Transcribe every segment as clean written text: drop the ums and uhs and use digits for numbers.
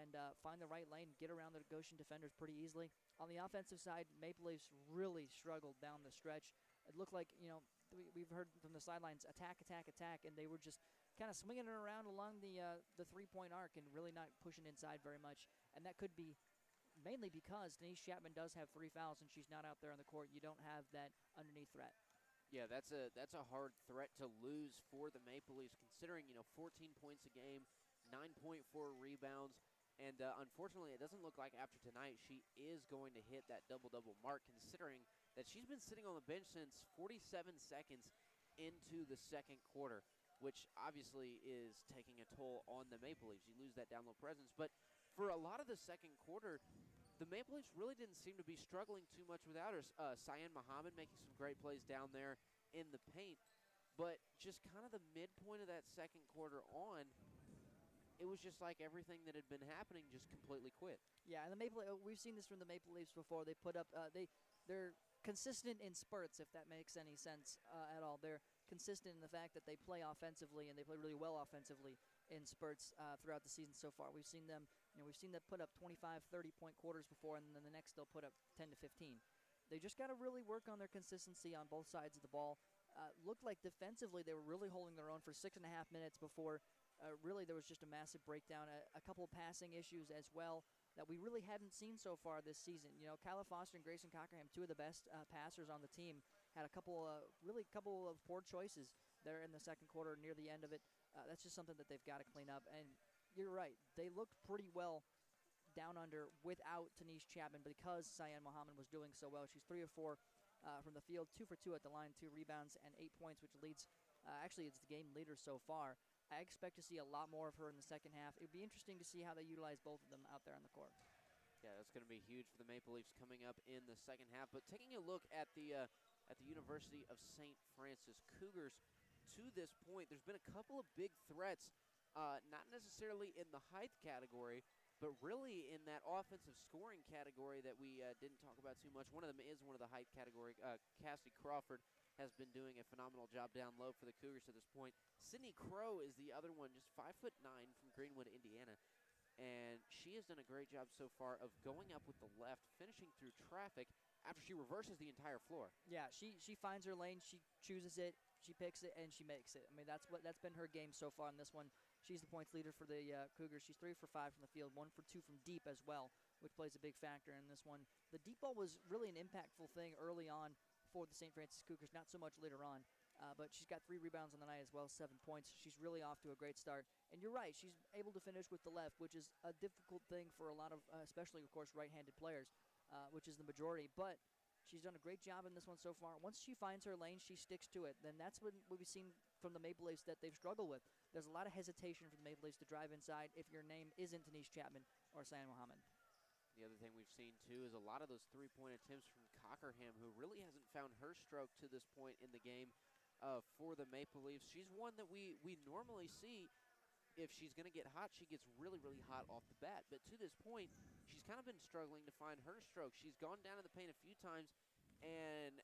and find the right lane, get around the Goshen defenders pretty easily. On the offensive side, Maple Leafs really struggled down the stretch. It looked like, we've heard from the sidelines, attack, attack, attack, and they were just kind of swinging it around along the 3-point arc and really not pushing inside very much. And that could be mainly because Denise Chapman does have 3 fouls and she's not out there on the court. You don't have that underneath threat. Yeah, that's a hard threat to lose for the Maple Leafs, considering 14 points a game, 9.4 rebounds, and unfortunately, it doesn't look like after tonight she is going to hit that double-double mark, considering that she's been sitting on the bench since 47 seconds into the second quarter, which obviously is taking a toll on the Maple Leafs. You lose that down-low presence, but for a lot of the second quarter, the Maple Leafs really didn't seem to be struggling too much without her. Cyan Muhammad making some great plays down there in the paint, but just kind of the midpoint of that second quarter on, it was just like everything that had been happening just completely quit. Yeah, and we've seen this from the Maple Leafs before. They put up they're consistent in spurts, if that makes any sense at all. They're consistent in the fact that they play offensively and they play really well offensively in spurts throughout the season so far. We've seen them put up 25, 30-point quarters before, and then the next they'll put up 10 to 15. They just got to really work on their consistency on both sides of the ball. Looked like defensively they were really holding their own for 6.5 minutes before really there was just a massive breakdown, a couple of passing issues as well that we really hadn't seen so far this season. Kyla Foster and Grayson Cockerham, two of the best passers on the team, had a couple of poor choices there in the second quarter near the end of it. That's just something that they've got to clean up. And you're right, they looked pretty well down under without Denise Chapman because Cyan Muhammad was doing so well. She's 3 of 4 from the field, 2 for 2 at the line, 2 rebounds, and 8 points, which leads, actually it's the game leader so far. I expect to see a lot more of her in the second half. It would be interesting to see how they utilize both of them out there on the court. Yeah, that's going to be huge for the Maple Leafs coming up in the second half. But taking a look at the University of St. Francis Cougars, to this point, there's been a couple of big threats, not necessarily in the height category, but really in that offensive scoring category that we didn't talk about too much. One of them is one of the height category. Cassidy Crawford has been doing a phenomenal job down low for the Cougars to this point. Sydney Crow is the other one, just 5'9" from Greenwood, Indiana. And she has done a great job so far of going up with the left, finishing through traffic after she reverses the entire floor. Yeah, she finds her lane, she chooses it, she picks it, and she makes it. I mean, that's been her game so far in this one. She's the points leader for the Cougars. She's 3 for 5 from the field, 1 for 2 from deep as well, which plays a big factor in this one. The deep ball was really an impactful thing early on for the St. Francis Cougars, not so much later on. But she's got 3 rebounds on the night as well, 7 points. She's really off to a great start. And you're right, she's able to finish with the left, which is a difficult thing for a lot of, especially, of course, right-handed players, which is the majority. But she's done a great job in this one so far. Once she finds her lane, she sticks to it. Then that's what we've seen from the Maple Leafs that they've struggled with. There's a lot of hesitation for the Maple Leafs to drive inside if your name isn't Denise Chapman or Cyan Muhammad. The other thing we've seen, too, is a lot of those three-point attempts from Cockerham, who really hasn't found her stroke to this point in the game for the Maple Leafs. She's one that we normally see. If she's going to get hot, she gets really, really hot off the bat. But to this point, she's kind of been struggling to find her stroke. She's gone down in the paint a few times, and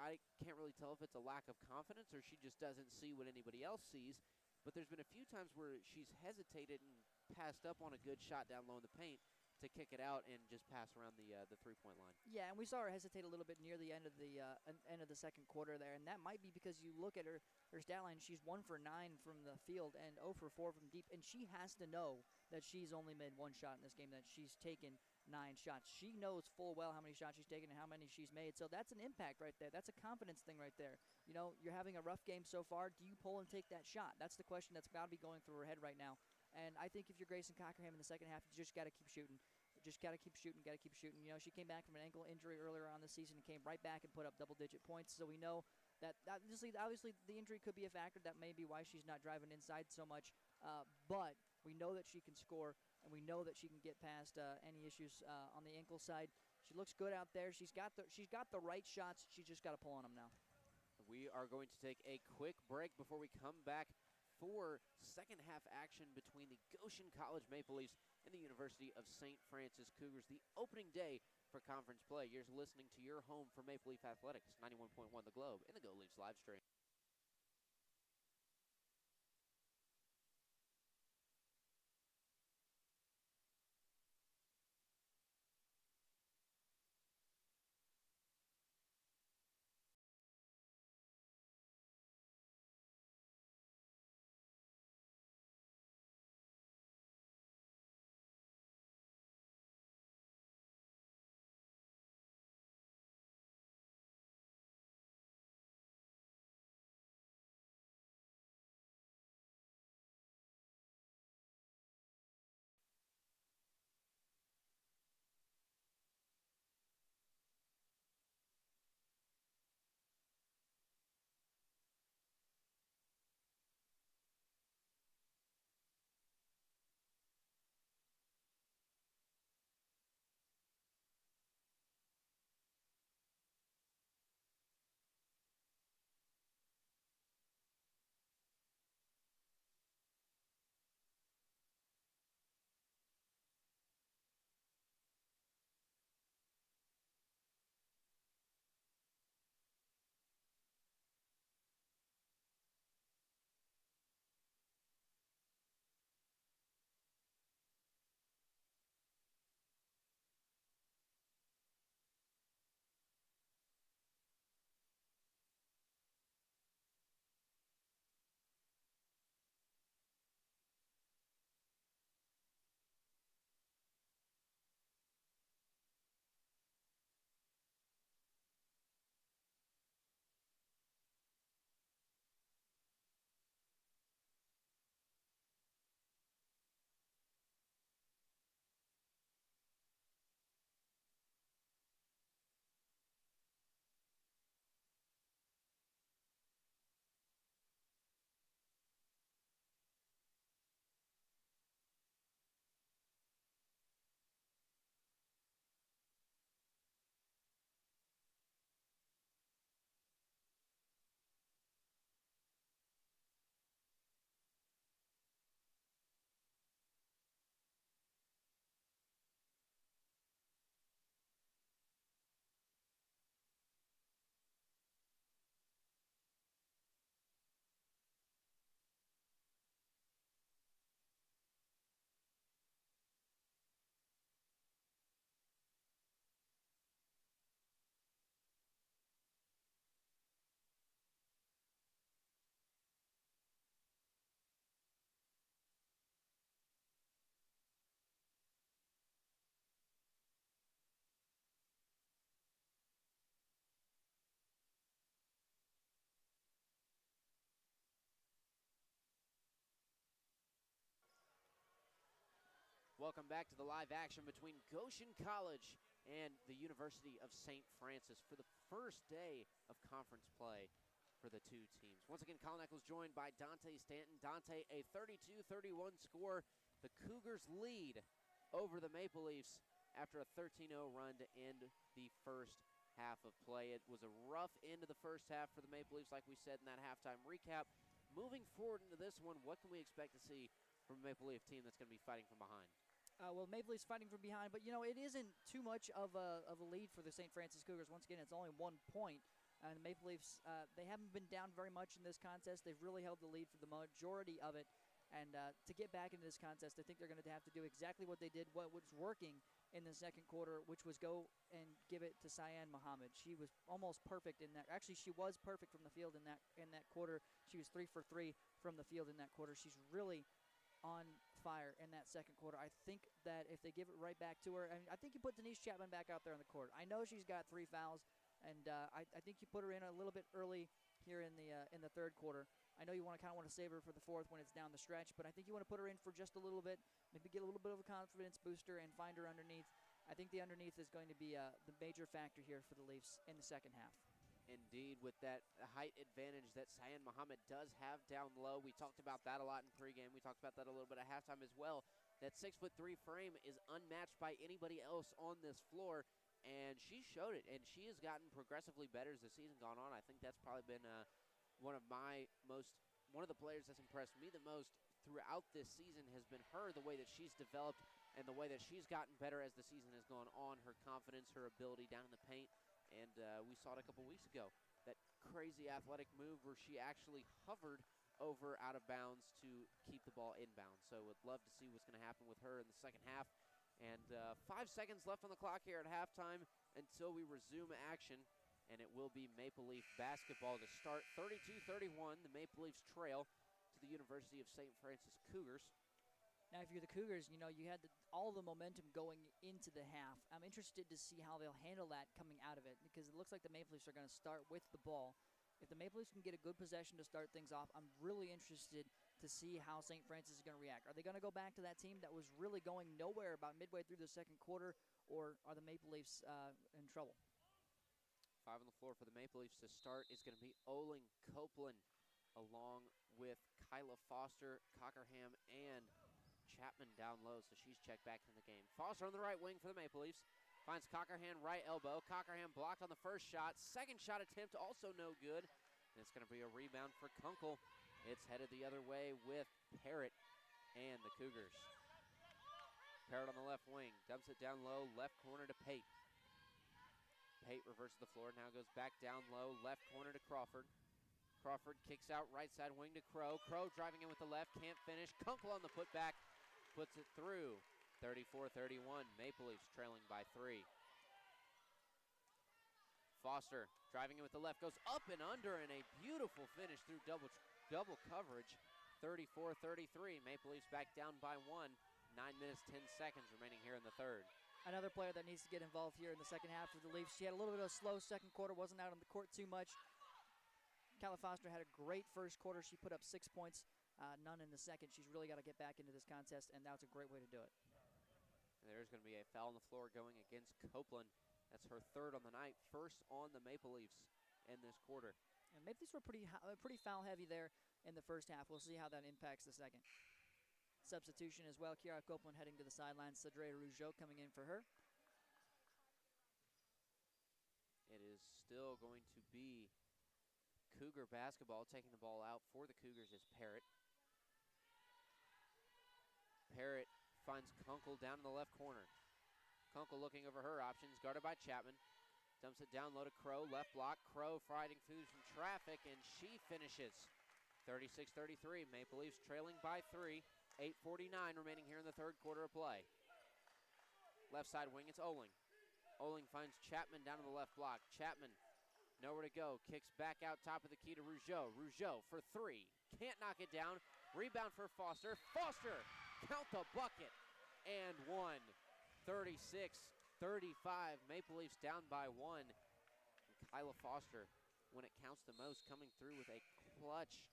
I can't really tell if it's a lack of confidence or she just doesn't see what anybody else sees. But there's been a few times where she's hesitated and passed up on a good shot down low in the paint to kick it out and just pass around the three-point line. Yeah, and we saw her hesitate a little bit near the end of the second quarter there, and that might be because you look at her stat line. She's 1 for 9 from the field and 0 for 4 from deep, and she has to know that she's only made 1 shot in this game, that she's taken 9 shots. She knows full well how many shots she's taken and how many she's made, so that's an impact right there. That's a confidence thing right there. You know, you're having a rough game so far. Do you pull and take that shot? That's the question that's got to be going through her head right now. And I think if you're Grayson Cockerham in the second half, you just got to keep shooting. Just got to keep shooting, got to keep shooting. You know, she came back from an ankle injury earlier on the season and came right back and put up double-digit points. So we know that obviously the injury could be a factor. That may be why she's not driving inside so much. But we know that she can score, and we know that she can get past any issues on the ankle side. She looks good out there. She's got the right shots. She's just got to pull on them now. We are going to take a quick break before we come back for second half action between the Goshen College Maple Leafs and the University of St. Francis Cougars, the opening day for conference play. You're listening to your home for Maple Leaf Athletics, 91.1 The Globe, and the Go Leafs live stream. Welcome back to the live action between Goshen College and the University of St. Francis for the first day of conference play for the two teams. Once again, Colin Eccles joined by Dante Stanton. Dante, a 32-31 score. The Cougars lead over the Maple Leafs after a 13-0 run to end the first half of play. It was a rough end of the first half for the Maple Leafs, like we said in that halftime recap. Moving forward into this one, what can we expect to see from a Maple Leaf team that's going to be fighting from behind? Well, Maple Leafs fighting from behind, but, you know, it isn't too much of a lead for the St. Francis Cougars. Once again, it's only 1 point. And the Maple Leafs, they haven't been down very much in this contest. They've really held the lead for the majority of it. And to get back into this contest, I think they're going to have to do exactly what they did, what was working in the second quarter, which was go and give it to Cyan Muhammad. She was almost perfect in that. Actually, she was perfect from the field in that quarter. She was 3 for 3 from the field in that quarter. She's really on fire in that second quarter. I think that if they give it right back to her, I think you put Denise Chapman back out there on the court. I know she's got 3 fouls, and I think you put her in a little bit early here in the third quarter. I know you kind of want to save her for the fourth when it's down the stretch, but I think you want to put her in for just a little bit, maybe get a little bit of a confidence booster and find her underneath. I think the underneath is going to be the major factor here for the Leafs in the second half. Indeed, with that height advantage that Cyan Muhammad does have down low. We talked about that a lot in pregame. We talked about that a little bit at halftime as well. That 6'3" frame is unmatched by anybody else on this floor, and she showed it, and she has gotten progressively better as the season gone on. I think that's probably been one of the players that's impressed me the most throughout this season has been her, the way that she's developed and the way that she's gotten better as the season has gone on, her confidence, her ability down in the paint. And we saw it a couple weeks ago, that crazy athletic move where she actually hovered over out of bounds to keep the ball inbound. So would love to see what's going to happen with her in the second half. And 5 seconds left on the clock here at halftime until we resume action. And it will be Maple Leaf basketball to start. 32-31, the Maple Leafs trail to the University of St. Francis Cougars. Now, if you're the Cougars, you know, you had all the momentum going into the half. I'm interested to see how they'll handle that coming out of it, because it looks like the Maple Leafs are going to start with the ball. If the Maple Leafs can get a good possession to start things off, I'm really interested to see how St. Francis is going to react. Are they going to go back to that team that was really going nowhere about midway through the second quarter, or are the Maple Leafs in trouble? 5 on the floor for the Maple Leafs to start is going to be Oling Copeland, along with Kyla Foster, Cockerham, and Chapman down low, so she's checked back in the game. Foster on the right wing for the Maple Leafs. Finds Cockerham right elbow. Cockerham blocked on the first shot. Second shot attempt also no good. And it's going to be a rebound for Kunkel. It's headed the other way with Parrott and the Cougars. Parrott on the left wing. Dumps it down low. Left corner to Pate. Pate reverses the floor. Now goes back down low. Left corner to Crawford. Crawford kicks out right side wing to Crow. Crow driving in with the left. Can't finish. Kunkel on the putback. Puts it through. 34-31. Maple Leafs trailing by 3. Foster driving in with the left. Goes up and under, and a beautiful finish through double coverage. 34-33. Maple Leafs back down by 1. 9 minutes, 10 seconds remaining here in the third. Another player that needs to get involved here in the second half for the Leafs. She had a little bit of a slow second quarter. Wasn't out on the court too much. Kyla Foster had a great first quarter. She put up 6 points. None in the second. She's really got to get back into this contest, and that's a great way to do it. And there's going to be a foul on the floor going against Copeland. That's her third on the night, first on the Maple Leafs in this quarter. And Maple Leafs were pretty foul heavy there in the first half. We'll see how that impacts the second. Substitution as well. Kiara Copeland heading to the sidelines. Cedre Rougeau coming in for her. It is still going to be Cougar basketball. Taking the ball out for the Cougars is Parrott. Parrott finds Kunkel down in the left corner. Kunkel looking over her options, guarded by Chapman. Dumps it down low to Crow, left block. Crow fighting through some traffic, and she finishes. 36-33, Maple Leafs trailing by 3. 8:49 remaining here in the third quarter of play. Left side wing, it's Oling. Oling finds Chapman down in the left block. Chapman, nowhere to go. Kicks back out top of the key to Rougeau. Rougeau for 3. Can't knock it down. Rebound for Foster. Foster! Count the bucket, and 1. 36-35, Maple Leafs down by 1. And Kyla Foster, when it counts the most, coming through with a clutch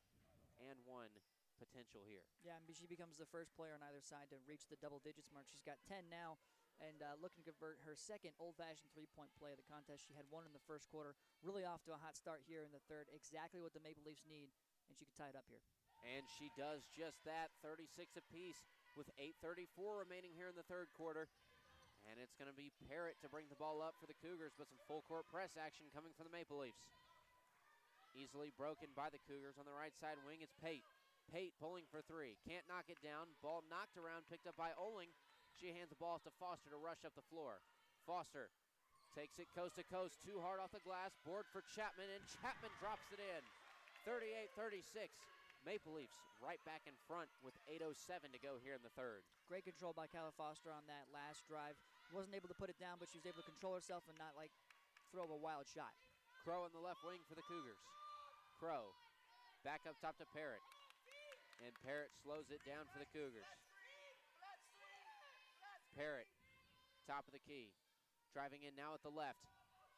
and 1 potential here. Yeah, and she becomes the first player on either side to reach the double digits mark. She's got 10 now, and looking to convert her second old-fashioned three-point play of the contest. She had one in the first quarter. Really off to a hot start here in the third. Exactly what the Maple Leafs need, and she could tie it up here. And she does just that, 36 apiece with 8:34 remaining here in the third quarter. And it's going to be Parrott to bring the ball up for the Cougars, but some full-court press action coming from the Maple Leafs. Easily broken by the Cougars. On the right side wing, it's Pate. Pate pulling for three. Can't knock it down. Ball knocked around, picked up by Oling. She hands the ball off to Foster to rush up the floor. Foster takes it coast to coast, too hard off the glass. Board for Chapman, and Chapman drops it in. 38-36. Maple Leafs right back in front with 8:07 to go here in the third. Great control by Kyla Foster on that last drive. Wasn't able to put it down, but she was able to control herself and not throw a wild shot. Crow on the left wing for the Cougars. Crow back up top to Parrott. And Parrott slows it down for the Cougars. Parrott, top of the key. Driving in now at the left.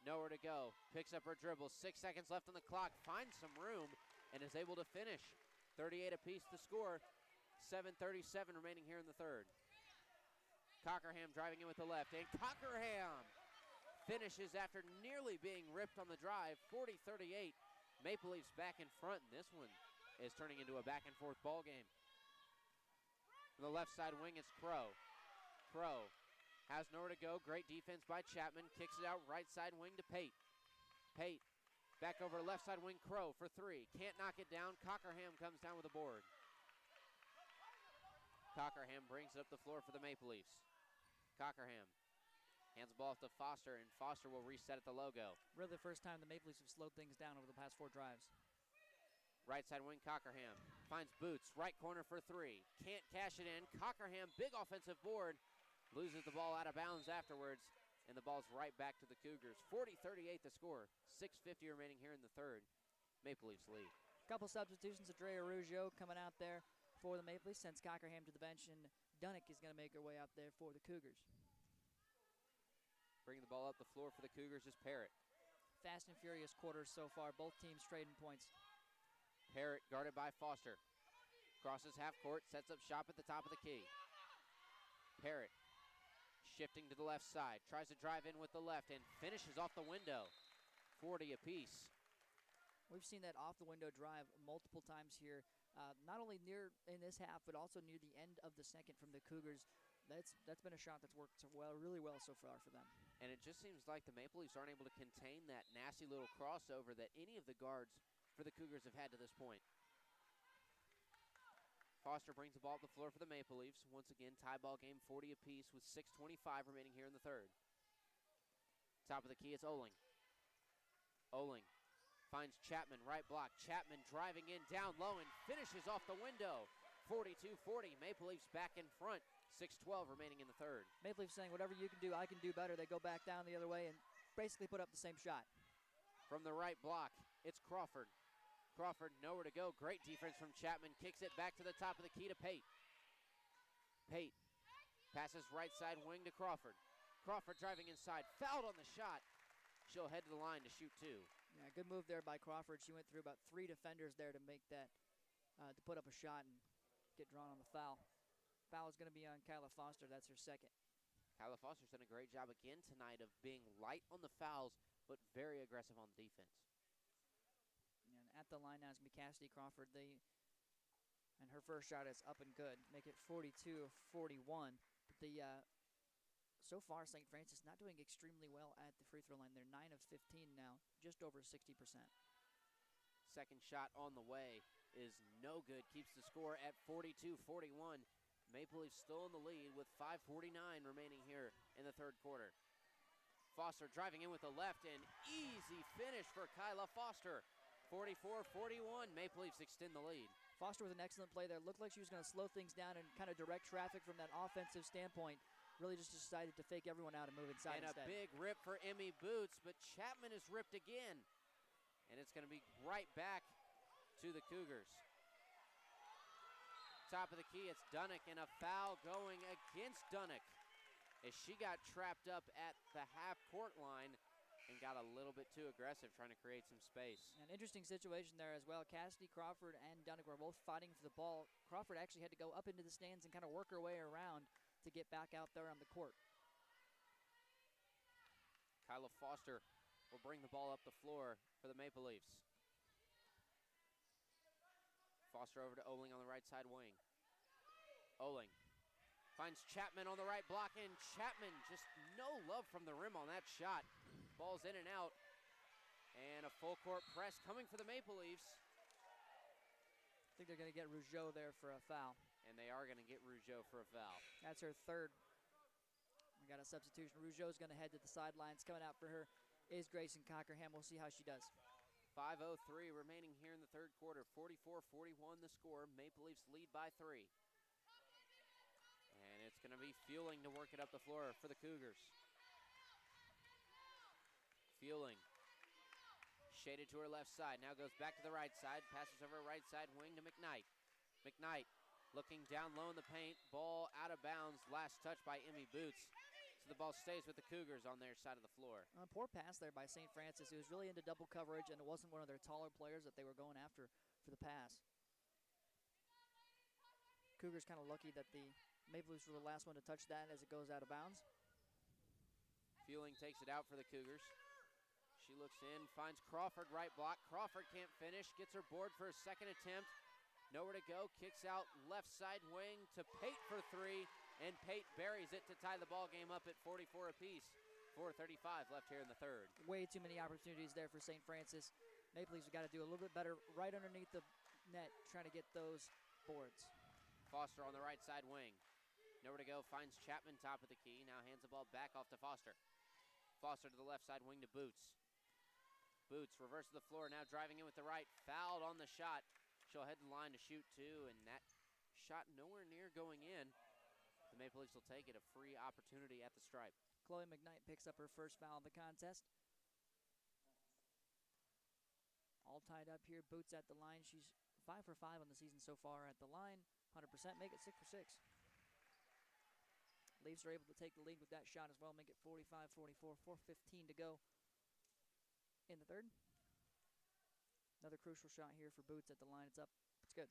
Nowhere to go. Picks up her dribble. 6 seconds left on the clock. Finds some room and is able to finish. 38 apiece to score. 7:37 remaining here in the third. Cockerham driving in with the left. And Cockerham finishes after nearly being ripped on the drive. 40-38. Maple Leafs back in front, and this one is turning into a back-and-forth ball game. On the left side wing, it's Crow. Crow has nowhere to go. Great defense by Chapman. Kicks it out right side wing to Pate. Pate back over left side wing. Crow for three. Can't knock it down. Cockerham comes down with a board. Cockerham brings it up the floor for the Maple Leafs. Cockerham hands the ball off to Foster, and Foster will reset at the logo. Really the first time the Maple Leafs have slowed things down over the past 4 drives. Right side wing, Cockerham finds Boots, right corner for three. Can't cash it in. Cockerham, big offensive board, loses the ball out of bounds afterwards, and the ball's right back to the Cougars. 40-38 the score. 6:50 remaining here in the third. Maple Leafs lead. Couple substitutions. Andrea Ruggiero coming out there for the Maple Leafs, sends Cockerham to the bench, and Dunnick is going to make her way out there for the Cougars. Bringing the ball up the floor for the Cougars is Parrott. Fast and furious quarters so far. Both teams trading points. Parrott guarded by Foster. Crosses half court, sets up shop at the top of the key. Parrott shifting to the left side. Tries to drive in with the left and finishes off the window. 40 apiece. We've seen that off the window drive multiple times here. Not only near in this half, but also near the end of the second from the Cougars. That's been a shot that's worked really well so far for them. And it just seems like the Maple Leafs aren't able to contain that nasty little crossover that any of the guards for the Cougars have had to this point. Foster brings the ball up the floor for the Maple Leafs. Once again, tie ball game, 40 apiece with 6:25 remaining here in the third. Top of the key, it's Oling. Oling finds Chapman, right block. Chapman driving in down low and finishes off the window. 42-40, Maple Leafs back in front. 6:12 remaining in the third. Maple Leafs saying, whatever you can do, I can do better. They go back down the other way and basically put up the same shot. From the right block, it's Crawford. Crawford nowhere to go. Great defense from Chapman. Kicks it back to the top of the key to Pate. Pate passes right side wing to Crawford. Crawford driving inside. Fouled on the shot. She'll head to the line to shoot two. Yeah, good move there by Crawford. She went through about 3 defenders there to make that, to put up a shot and get drawn on the foul. Foul is going to be on Kyla Foster. That's her second. Kyla Foster's done a great job again tonight of being light on the fouls, but very aggressive on defense. And at the line now is Cassidy Crawford. And her first shot is up and good. Make it 42-41. But so far, St. Francis not doing extremely well at the free throw line. They're 9 of 15 now, just over 60%. Second shot on the way is no good. Keeps the score at 42-41. Maple Leafs still in the lead with 5:49 remaining here in the third quarter. Foster driving in with the left and easy finish for Kyla Foster. 44-41, Maple Leafs extend the lead. Foster with an excellent play there. Looked like she was going to slow things down and kind of direct traffic from that offensive standpoint. Really just decided to fake everyone out and move inside and instead. A big rip for Emmy Boots, but Chapman is ripped again. And it's going to be right back to the Cougars. Top of the key, it's Dunnick, and a foul going against Dunnick as she got trapped up at the half-court line and got a little bit too aggressive trying to create some space. An interesting situation there as well. Cassidy, Crawford, and Dunnick were both fighting for the ball. Crawford actually had to go up into the stands and kind of work her way around to get back out there on the court. Kyla Foster will bring the ball up the floor for the Maple Leafs. Foster over to Oling on the right side wing. Oling finds Chapman on the right block, and Chapman just no love from the rim on that shot. Ball's in and out, and a full court press coming for the Maple Leafs. I think they're going to get Rougeau there for a foul. And they are going to get Rougeau for a foul. That's her third. We got a substitution. Rougeau's going to head to the sidelines. Coming out for her is Grayson Cockerham. We'll see how she does. 5:03 remaining here in the third quarter. 44-41 the score. Maple Leafs lead by 3. And it's going to be Fueling to work it up the floor for the Cougars. Fueling shaded to her left side. Now goes back to the right side. Passes over right side wing to McKnight. McKnight looking down low in the paint. Ball out of bounds. Last touch by Emmy Boots. So the ball stays with the Cougars on their side of the floor. Poor pass there by St. Francis. It was really into double coverage, and it wasn't one of their taller players that they were going after for the pass. Cougars kind of lucky that the Maple Leafs were the last one to touch that as it goes out of bounds. Fueling takes it out for the Cougars. She looks in, finds Crawford right block. Crawford can't finish, gets her board for a second attempt. Nowhere to go, kicks out left side wing to Pate for 3, and Pate buries it to tie the ball game up at 44 apiece. 4:35 left here in the third. Way too many opportunities there for St. Francis. Maple Leafs have got to do a little bit better right underneath the net trying to get those boards. Foster on the right side wing. Nowhere to go, finds Chapman top of the key. Now hands the ball back off to Foster. Foster to the left side wing to Boots. Boots reverses the floor, now driving in with the right. Fouled on the shot. She'll head to the line to shoot 2, and that shot nowhere near going in. The Maple Leafs will take it, a free opportunity at the stripe. Chloe McKnight picks up her first foul of the contest. All tied up here. Boots at the line. She's 5 for 5 on the season so far at the line. 100%, make it 6 for 6. Leafs are able to take the lead with that shot as well, make it 45-44, 4:15 to go in the third. Another crucial shot here for Boots at the line. It's up. It's good.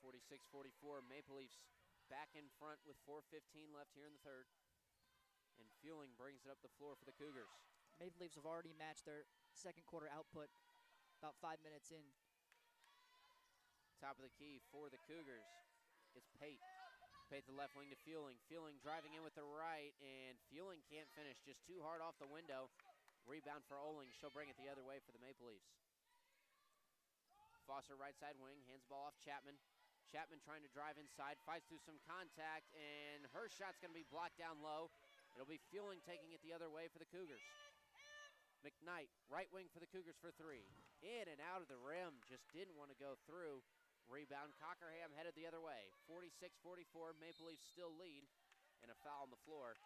46-44, Maple Leafs back in front with 4:15 left here in the third. And Fueling brings it up the floor for the Cougars. Maple Leafs have already matched their second quarter output about 5 minutes in. Top of the key for the Cougars. It's Pate. Pate the left wing to Fueling. Fueling driving in with the right, and Fueling can't finish. Just too hard off the window. Rebound for Oling. She'll bring it the other way for the Maple Leafs. Foster right side wing, hands the ball off Chapman. Chapman trying to drive inside, fights through some contact, and her shot's going to be blocked down low. It'll be Fueling taking it the other way for the Cougars. McKnight, right wing for the Cougars for 3. In and out of the rim, just didn't want to go through. Rebound, Cockerham headed the other way. 46-44, Maple Leafs still lead, and a foul on the floor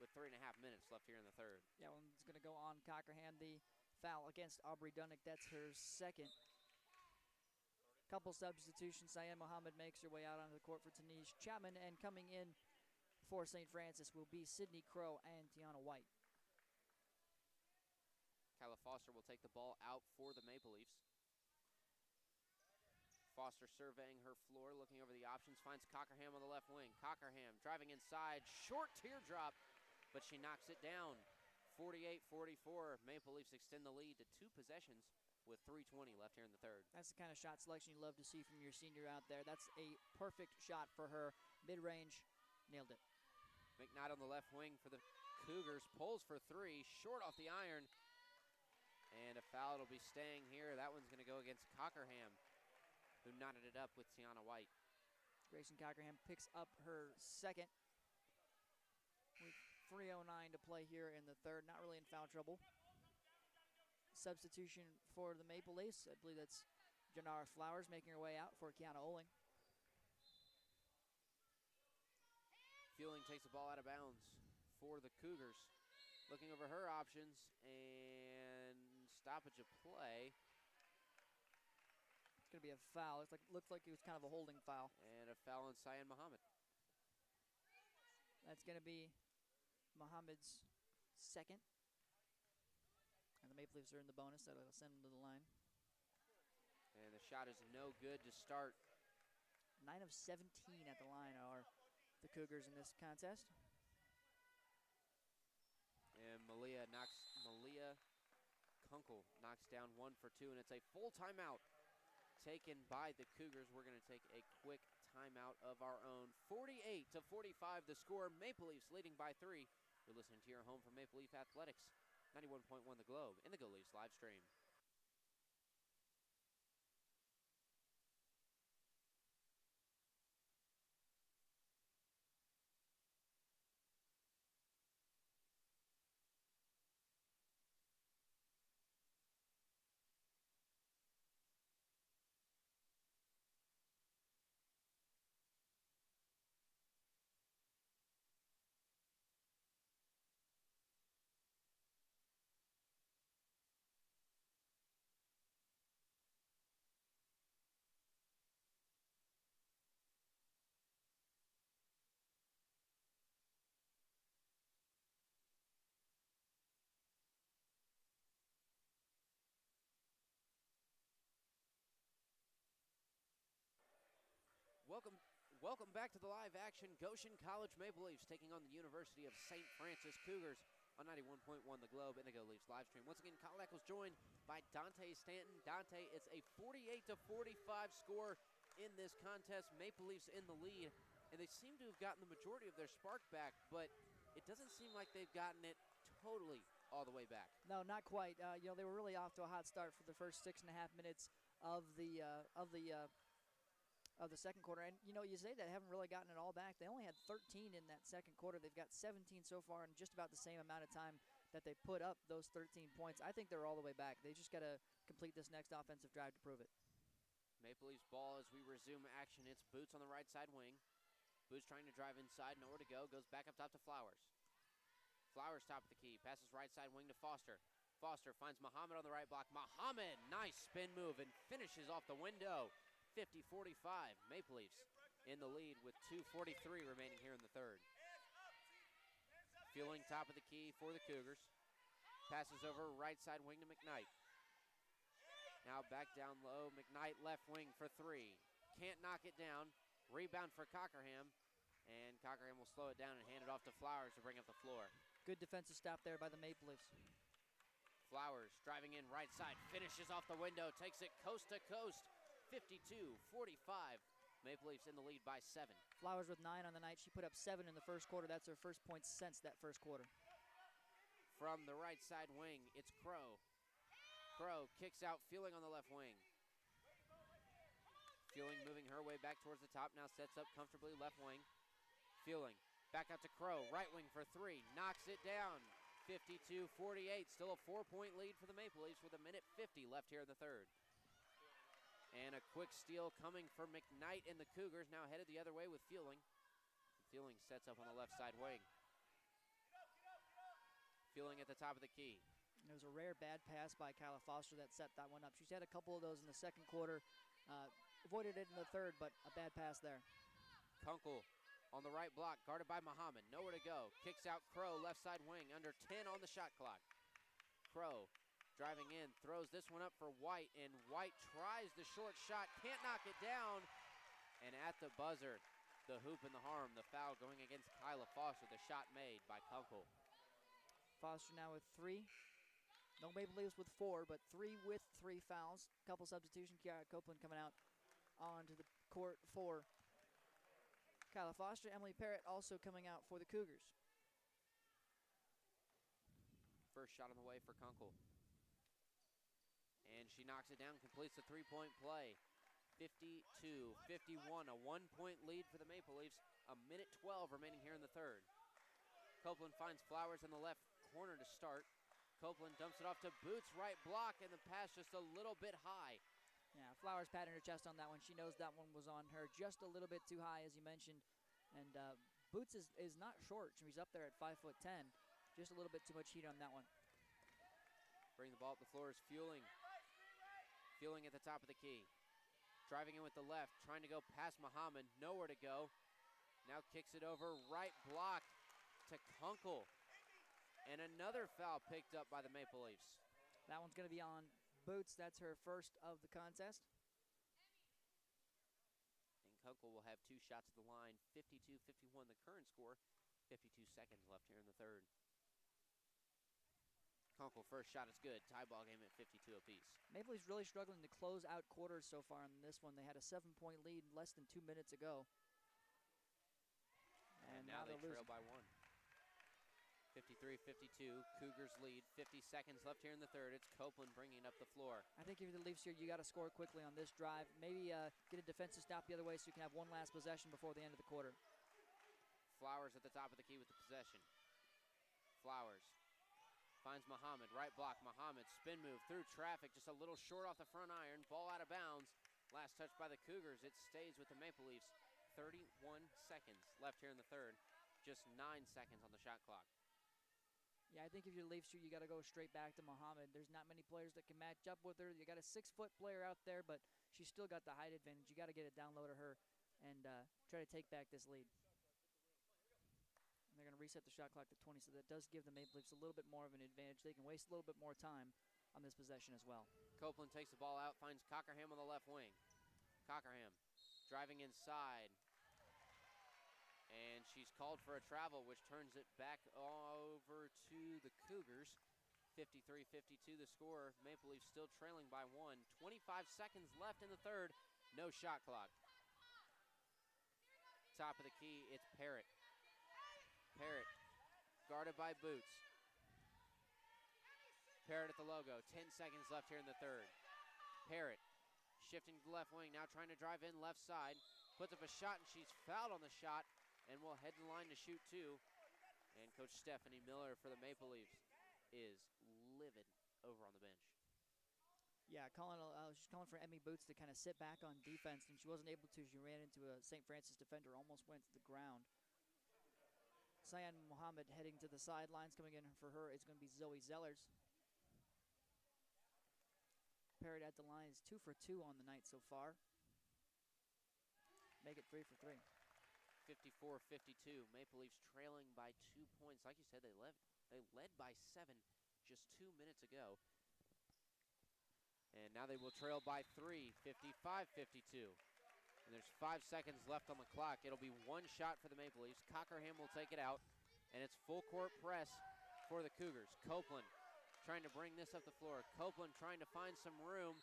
with 3.5 minutes left here in the third. Yeah, one's going to go on Cockerham. The foul against Aubrey Dunnick, that's her second. Couple substitutions. Cyan Mohammed makes her way out onto the court for Tanish Chapman, and coming in for St. Francis will be Sydney Crow and Tiana White. Kyla Foster will take the ball out for the Maple Leafs. Foster surveying her floor, looking over the options, finds Cockerham on the left wing. Cockerham driving inside, short teardrop, but she knocks it down. 48-44, Maple Leafs extend the lead to 2 possessions with 3:20 left here in the third. That's the kind of shot selection you love to see from your senior out there. That's a perfect shot for her. Mid-range, nailed it. McKnight on the left wing for the Cougars, pulls for 3, short off the iron, and a foul will be staying here. That one's going to go against Cockerham, who knotted it up with Tiana White. Grayson Cockerham picks up her second. With 3:09 to play here in the third. Not really in foul trouble. Substitution for the Maple Leafs. I believe that's Janara Flowers making her way out for Kiana Oling. Fueling takes the ball out of bounds for the Cougars. Looking over her options, and stoppage of play. It's going to be a foul. Looks like it was kind of a holding foul. And a foul on Cyan Mohammed. That's going to be Mohammed's second. The Maple Leafs are in the bonus. That'll send them to the line. And the shot is no good to start. 9 of 17 at the line are the Cougars in this contest. And Malia Kunkel knocks down 1 for 2, and it's a full timeout taken by the Cougars. We're going to take a quick timeout of our own. 48-45 the score. Maple Leafs leading by 3. You're listening to your home for Maple Leaf Athletics. 91.1 The Globe in the Go Leafs live stream. Welcome back to the live action. Goshen College Maple Leafs taking on the University of St. Francis Cougars on 91.1 The Globe in the Go Leafs live stream. Once again, Kyle Eccles joined by Dante Stanton. Dante, it's a 48-45 score in this contest. Maple Leafs in the lead, and they seem to have gotten the majority of their spark back, but it doesn't seem like they've gotten it totally all the way back. No, not quite. They were really off to a hot start for the first 6.5 minutes of the second quarter. And, you say that, haven't really gotten it all back. They only had 13 in that second quarter. They've got 17 so far in just about the same amount of time that they put up those 13 points. I think they're all the way back. They just got to complete this next offensive drive to prove it. Maple Leafs ball as we resume action. It's Boots on the right side wing. Boots trying to drive inside, nowhere to go. Goes back up top to Flowers. Flowers top of the key. Passes right side wing to Foster. Foster finds Muhammad on the right block. Muhammad, nice spin move and finishes off the window. 50-45, Maple Leafs in the lead with 2:43 remaining here in the third. Fueling top of the key for the Cougars. Passes over right side wing to McKnight. Now back down low, McKnight left wing for 3. Can't knock it down. Rebound for Cockerham, and Cockerham will slow it down and hand it off to Flowers to bring up the floor. Good defensive stop there by the Maple Leafs. Flowers driving in right side, finishes off the window, takes it coast to coast. 52-45, Maple Leafs in the lead by 7. Flowers with 9 on the night. She put up 7 in the first quarter. That's her first point since that first quarter. From the right side wing, it's Crow. Crow kicks out, Fueling on the left wing. Fueling moving her way back towards the top, now sets up comfortably left wing. Fueling back out to Crow, right wing for 3, knocks it down. 52-48, still a 4-point lead for the Maple Leafs with 1:50 left here in the third. And a quick steal coming for McKnight and the Cougars, now headed the other way with Fueling. Fueling sets up on the left side wing. Fueling at the top of the key. It was a rare bad pass by Kyla Foster that set that one up. She's had a couple of those in the second quarter. Avoided it in the third, but a bad pass there. Kunkel on the right block, guarded by Muhammad. Nowhere to go. Kicks out Crow, left side wing, under 10 on the shot clock. Crow driving in, throws this one up for White, and White tries the short shot, can't knock it down. And at the buzzer, the hoop and the harm, the foul going against Kyla Foster, the shot made by Kunkel. Foster now with 3. No Maple Leafs with 4, but 3 with 3 fouls. Couple substitution. Kiara Copeland coming out onto the court for Kyla Foster. Emily Parrott also coming out for the Cougars. First shot on the way for Kunkel. And she knocks it down, completes the three-point play. 52-51, a 1-point lead for the Maple Leafs. 1:12 remaining here in the third. Copeland finds Flowers in the left corner to start. Copeland dumps it off to Boots, right block, and the pass just a little bit high. Yeah, Flowers patting her chest on that one. She knows that one was on her just a little bit too high, as you mentioned. And Boots is not short. She's up there at 5'10". Just a little bit too much heat on that one. Bring the ball up the floor is Fueling. Fueling at the top of the key. Driving in with the left, trying to go past Muhammad, nowhere to go. Now kicks it over, right block to Kunkel. And another foul picked up by the Maple Leafs. That one's going to be on Boots. That's her first of the contest. And Kunkel will have 2 shots at the line, 52-51 the current score, 52 seconds left here in the third. Kunkel first shot is good. Tie ball game at 52 apiece. Maple Leafs really struggling to close out quarters so far in this one. They had a 7-point lead less than 2 minutes ago. And now they trail by 1. 53-52, Cougars lead. 50 seconds left here in the third. It's Copeland bringing up the floor. I think if you're the Leafs here, you got to score quickly on this drive. Maybe get a defensive stop the other way so you can have one last possession before the end of the quarter. Flowers at the top of the key with the possession. Flowers finds Muhammad, right block. Muhammad, spin move through traffic, just a little short off the front iron. Ball out of bounds. Last touch by the Cougars. It stays with the Maple Leafs. 31 seconds left here in the third. Just 9 seconds on the shot clock. Yeah, I think if you're the Leafs, you got to go straight back to Muhammad. There's not many players that can match up with her. You got a 6-foot player out there, but she's still got the height advantage. You got to get it down low to her and try to take back this lead. And they're going to reset the shot clock to 20, so that does give the Maple Leafs a little bit more of an advantage. They can waste a little bit more time on this possession as well. Copeland takes the ball out, finds Cockerham on the left wing. Cockerham driving inside. And she's called for a travel, which turns it back over to the Cougars. 53-52 the score. Maple Leafs still trailing by 1. 25 seconds left in the third. No shot clock. Top of the key, it's Parrott. Parrott guarded by Boots. Parrott at the logo. 10 seconds left here in the third. Parrott shifting to the left wing, now trying to drive in left side. Puts up a shot, and she's fouled on the shot. And will head to the line to shoot 2. And Coach Stephanie Miller for the Maple Leafs is livid over on the bench. Yeah, she's calling for Emmy Boots to kind of sit back on defense, and she wasn't able to. She ran into a St. Francis defender, almost went to the ground. Cyan Muhammad heading to the sidelines. Coming in for her is going to be Zoe Zellers. Parrott at the line is 2 for 2 on the night so far. Make it 3 for 3. 54-52. Maple Leafs trailing by 2 points. Like you said, they led by 7 just 2 minutes ago. And now they will trail by 3, 55-52. And there's 5 seconds left on the clock. It'll be 1 shot for the Maple Leafs. Cockerham will take it out. And it's full court press for the Cougars. Copeland trying to bring this up the floor. Copeland trying to find some room.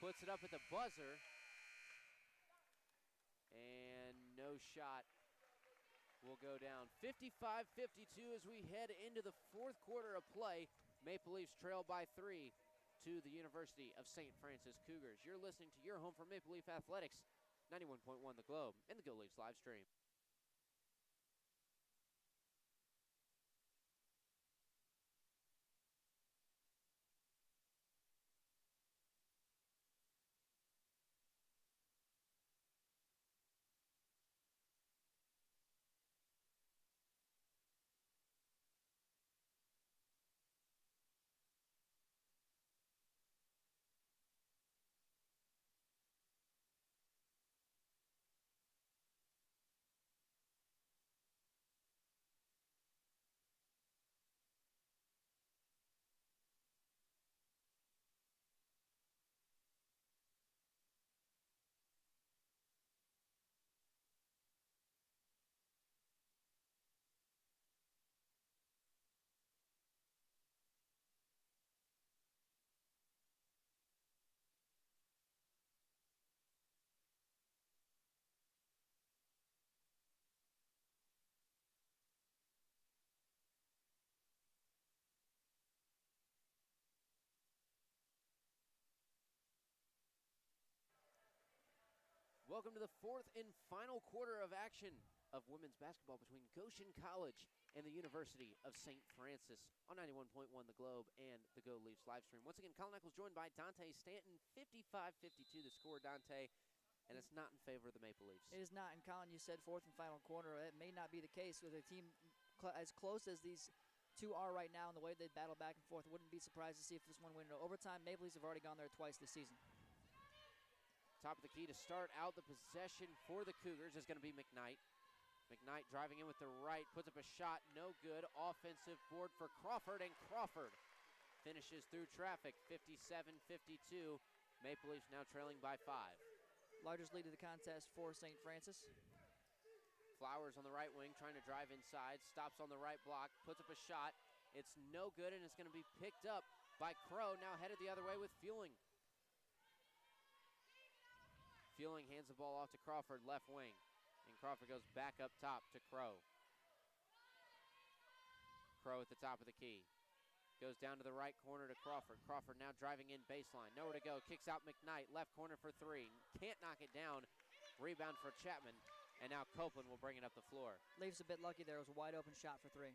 Puts it up at the buzzer. And no shot will go down. 55-52 as we head into the fourth quarter of play. Maple Leafs trail by 3 to the University of St. Francis Cougars. You're listening to your home for Maple Leaf Athletics, 91.1 The Globe, and the Go Leafs live stream. Welcome to the fourth and final quarter of action of women's basketball between Goshen College and the University of St. Francis on 91.1 The Globe and the Go Leafs live stream. Once again, Colin Eccles joined by Dante Stanton. 55-52 the score, Dante, and it's not in favor of the Maple Leafs. It is not, and Colin, you said fourth and final quarter. It may not be the case with a team as close as these two are right now and the way they battle back and forth. Wouldn't be surprised to see if this one went into overtime. Maple Leafs have already gone there twice this season. Top of the key to start out the possession for the Cougars is going to be McKnight. McKnight driving in with the right, puts up a shot, no good. Offensive board for Crawford, and Crawford finishes through traffic, 57-52. Maple Leafs now trailing by 5. Largest lead of the contest for St. Francis. Flowers on the right wing trying to drive inside, stops on the right block, puts up a shot. It's no good, and it's going to be picked up by Crow, now headed the other way with Fueling. Fueling hands the ball off to Crawford, left wing. And Crawford goes back up top to Crow. Crow at the top of the key. Goes down to the right corner to Crawford. Crawford now driving in baseline. Nowhere to go. Kicks out McKnight. Left corner for 3. Can't knock it down. Rebound for Chapman. And now Copeland will bring it up the floor. Leafs a bit lucky there. It was a wide open shot for 3.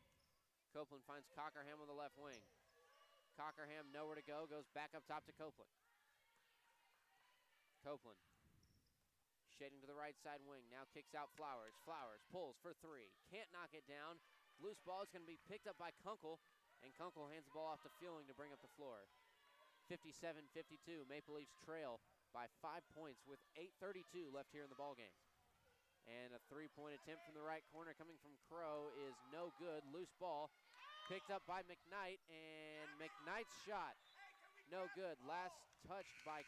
Copeland finds Cockerham on the left wing. Cockerham nowhere to go. Goes back up top to Copeland. Copeland shading to the right side wing. Now kicks out Flowers. Flowers pulls for 3. Can't knock it down. Loose ball is going to be picked up by Kunkel. And Kunkel hands the ball off to Fueling to bring up the floor. 57-52, Maple Leafs trail by 5 points with 8:32 left here in the ballgame. And a three-point attempt from the right corner coming from Crow is no good. Loose ball picked up by McKnight, and McKnight's shot no good. Last touched by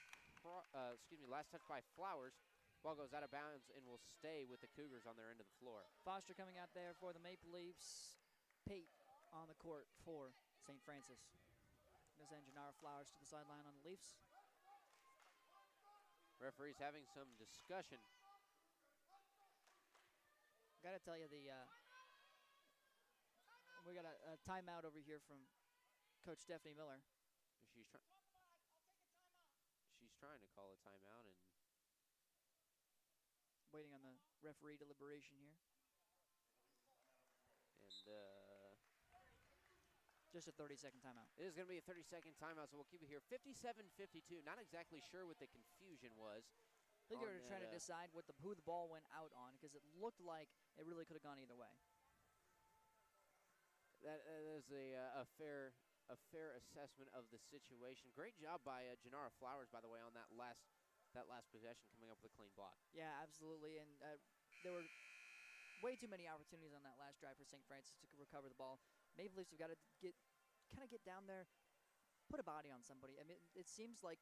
Flowers. Ball goes out of bounds and will stay with the Cougars on their end of the floor. Foster coming out there for the Maple Leafs. Pate on the court for St. Francis. Ms. Janara Flowers to the sideline on the Leafs. Referee's having some discussion. Got to tell you, we got a timeout over here from Coach Stephanie Miller. She's trying to call a timeout and waiting on the referee deliberation here. Just a 30-second timeout. It is going to be a 30-second timeout, so we'll keep it here. 57-52. Not exactly sure what the confusion was. I think they were trying to decide who the ball went out on, because it looked like it really could have gone either way. That is a fair assessment of the situation. Great job by Janara Flowers, by the way, on that last possession, coming up with a clean block. Yeah, absolutely. And there were way too many opportunities on that last drive for St. Francis to recover the ball. Maple Leafs have got to get down there, put a body on somebody. I mean, it seems like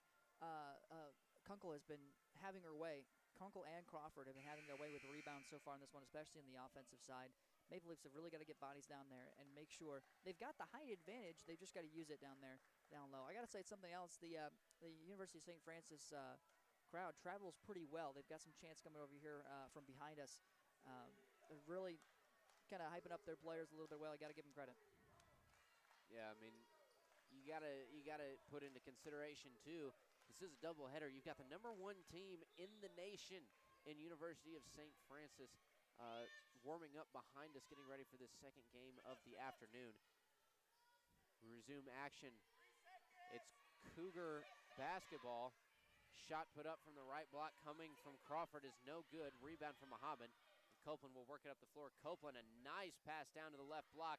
Kunkel has been having her way. Kunkel and Crawford have been having their way with the rebounds so far in this one, especially on the offensive side. Maple Leafs have really got to get bodies down there and make sure they've got the height advantage. They've just got to use it down there, down low. I got to say something else. The University of St. Francis crowd travels pretty well. They've got some chants coming over here from behind us. They're really kind of hyping up their players a little bit well. I got to give them credit. Yeah, I mean, you gotta put into consideration too. This is a doubleheader. You've got the #1 team in the nation in University of St. Francis warming up behind us, getting ready for this second game of the afternoon. We resume action. It's Cougar basketball. Shot put up from the right block coming from Crawford is no good. Rebound from Mohammed. Copeland will work it up the floor. Copeland, a nice pass down to the left block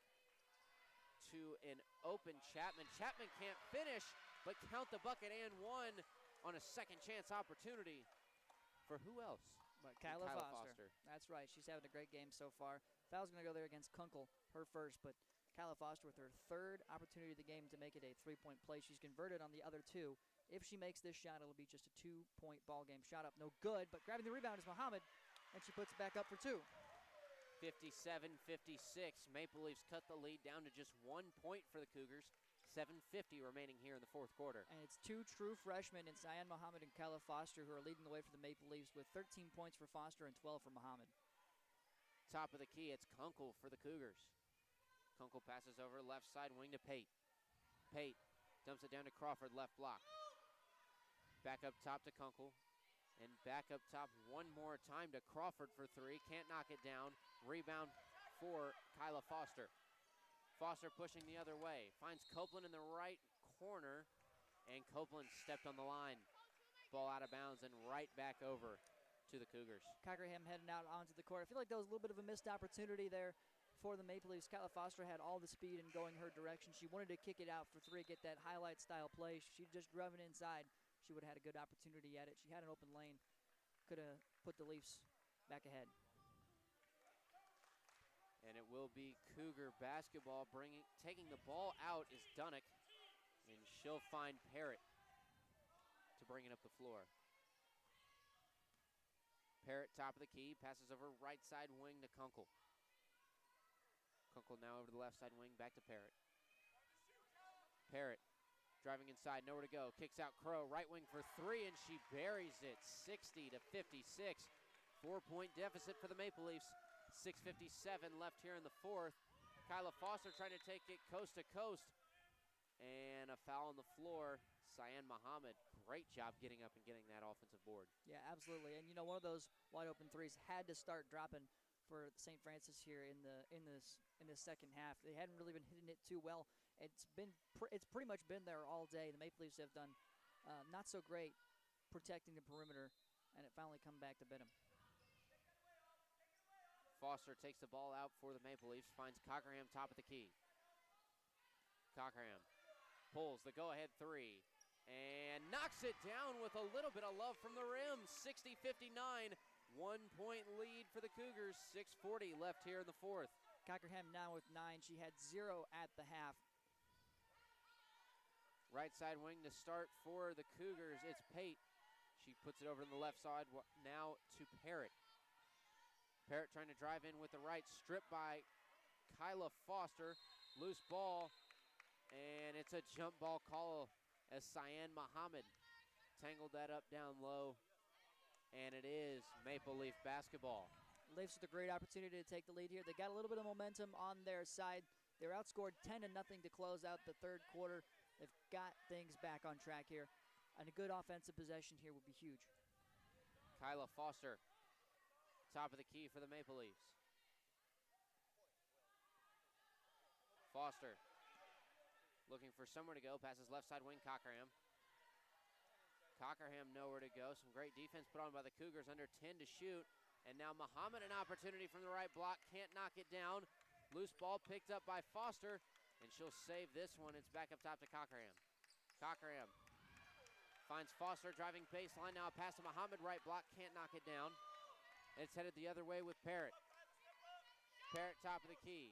to an open Chapman. Chapman can't finish, but count the bucket and one on a second chance opportunity for who else? But Kyla Foster. That's right. She's having a great game so far. Foul's going to go there against Kunkel, her first, but Kyla Foster with her third opportunity of the game to make it a three-point play. She's converted on the other two. If she makes this shot, it'll be just a two-point ball game. Shot up, no good, but grabbing the rebound is Mohammed. And she puts it back up for 2. 57-56. Maple Leafs cut the lead down to just 1 point for the Cougars. 7:50 remaining here in the fourth quarter. And it's two true freshmen in Cyan Mohammed and Kyla Foster who are leading the way for the Maple Leafs with 13 points for Foster and 12 for Mohammed. Top of the key, it's Kunkel for the Cougars. Kunkel passes over left side wing to Pate. Pate dumps it down to Crawford, left block. Back up top to Kunkel. And back up top one more time to Crawford for 3. Can't knock it down. Rebound for Kyla Foster. Foster pushing the other way. Finds Copeland in the right corner. And Copeland stepped on the line. Ball out of bounds and right back over to the Cougars. Cockerham heading out onto the court. I feel like that was a little bit of a missed opportunity there for the Maple Leafs. Kyla Foster had all the speed and going her direction. She wanted to kick it out for 3, get that highlight style play. She just drove it inside. She would have had a good opportunity at it. She had an open lane. Could have put the Leafs back ahead. And it will be Cougar basketball. Taking the ball out is Dunnick. And she'll find Parrott to bring it up the floor. Parrott, top of the key, passes over right side wing to Kunkel. Kunkel now over the left side wing, back to Parrott. Parrott driving inside, nowhere to go. Kicks out Crow, right wing for three, and she buries it, 60 to 56. 4-point deficit for the Maple Leafs. 6:57 left here in the fourth. Kyla Foster trying to take it coast to coast. And a foul on the floor. Cyan Muhammad, great job getting up and getting that offensive board. Yeah, absolutely. And you know, one of those wide open threes had to start dropping for St. Francis here in the second half. They hadn't really been hitting it too well. It's pretty much been there all day. The Maple Leafs have done not so great protecting the perimeter, and it finally come back to bit them. Foster takes the ball out for the Maple Leafs, finds Cockerham top of the key. Cockerham pulls the go-ahead three and knocks it down with a little bit of love from the rim. 60-59, 1-point lead for the Cougars. 6:40 left here in the fourth. Cockerham now with 9. She had 0 at the half. Right side wing to start for the Cougars. It's Pate. She puts it over to the left side now to Parrott. Parrott trying to drive in with the right, stripped by Kyla Foster. Loose ball, and it's a jump ball call as Cyan Muhammad tangled that up down low, and it is Maple Leaf basketball. Leafs with a great opportunity to take the lead here. They got a little bit of momentum on their side. They were outscored 10-0 to close out the third quarter. They've got things back on track here, and a good offensive possession here would be huge. Kyla Foster, top of the key for the Maple Leafs. Foster looking for somewhere to go, passes left side wing, Cockerham. Cockerham nowhere to go. Some great defense put on by the Cougars, under 10 to shoot. And now Muhammad, an opportunity from the right block, can't knock it down. Loose ball picked up by Foster, and she'll save this one. It's back up top to Cockerham. Cockerham finds Foster driving baseline, now a pass to Muhammad, right block, can't knock it down. It's headed the other way with Parrott. Parrott top of the key.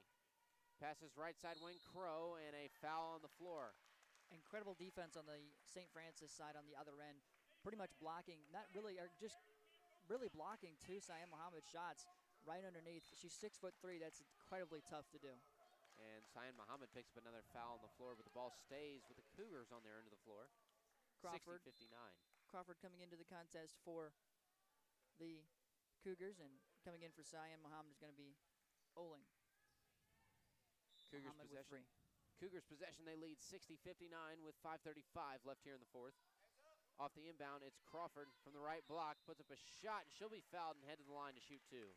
Passes right side wing, Crow, and a foul on the floor. Incredible defense on the St. Francis side on the other end. Pretty much blocking, not really, or just really blocking two Cyan Muhammad's shots right underneath. She's 6'3". That's incredibly tough to do. And Cyan Muhammad picks up another foul on the floor, but the ball stays with the Cougars on their end of the floor. Crawford, 60-59. Crawford coming into the contest for the Cougars, and coming in for Cyan Muhammad is going to be Oling. Cougars possession. Cougars possession, they lead 60-59 with 5:35 left here in the fourth. Off the inbound, it's Crawford from the right block, puts up a shot, and she'll be fouled and head to the line to shoot two.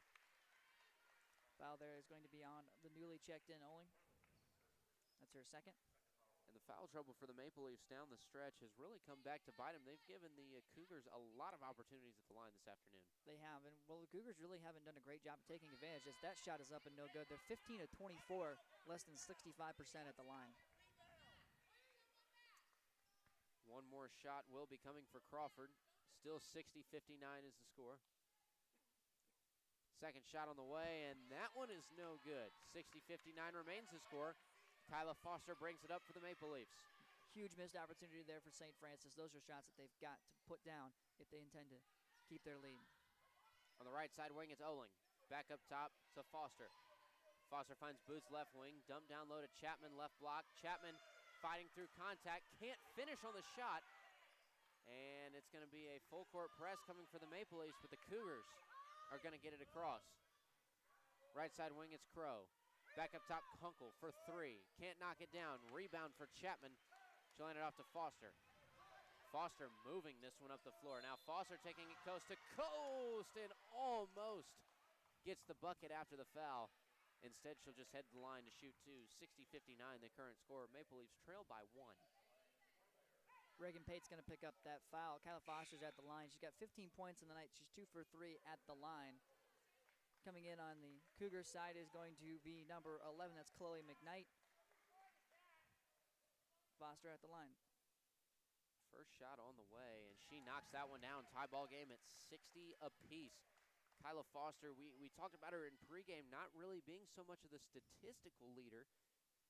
Foul there is going to be on the newly checked in Oling. That's her second. And the foul trouble for the Maple Leafs down the stretch has really come back to bite them. They've given the Cougars a lot of opportunities at the line this afternoon. They have, and well, the Cougars really haven't done a great job of taking advantage, as that shot is up and no good. They're 15 of 24, less than 65% at the line. One more shot will be coming for Crawford. Still 60-59 is the score. Second shot on the way, and that one is no good. 60-59 remains the score. Kyla Foster brings it up for the Maple Leafs. Huge missed opportunity there for St. Francis. Those are shots that they've got to put down if they intend to keep their lead. On the right side wing, it's Oling. Back up top to Foster. Foster finds Boots left wing. Dump down low to Chapman, left block. Chapman fighting through contact. Can't finish on the shot. And it's going to be a full court press coming for the Maple Leafs, but the Cougars are going to get it across. Right side wing, it's Crow. Back up top, Kunkel for three. Can't knock it down. Rebound for Chapman. She'll hand it off to Foster. Foster moving this one up the floor. Now Foster taking it coast to coast and almost gets the bucket after the foul. Instead, she'll just head to the line to shoot two. 60-59, the current score. Maple Leafs trail by one. Reagan Pate's going to pick up that foul. Kyla Foster's at the line. She's got 15 points in the night. She's 2 for 3 at the line. Coming in on the Cougar side is going to be number 11. That's Chloe McKnight. Foster at the line. First shot on the way, and she knocks that one down. Tie ball game at 60 apiece. Kyla Foster, we talked about her in pregame not really being so much of the statistical leader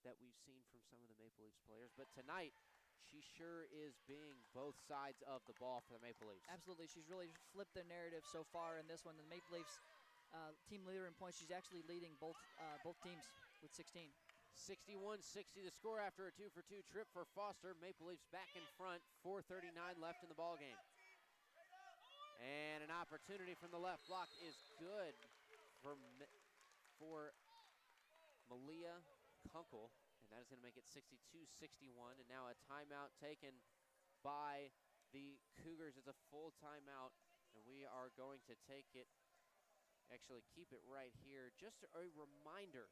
that we've seen from some of the Maple Leafs players, but tonight she sure is being both sides of the ball for the Maple Leafs. Absolutely. She's really flipped the narrative so far in this one. The Maple Leafs team leader in points. She's actually leading both teams with 16. 61-60 the score after a 2-for-2 trip for Foster. Maple Leafs back in front, 4:39 left in the ball game. And an opportunity from the left block is good for Malia Kunkel, and that is going to make it 62-61. And now a timeout taken by the Cougars. It's a full timeout, and we are going to take it, actually keep it right here. Just a reminder,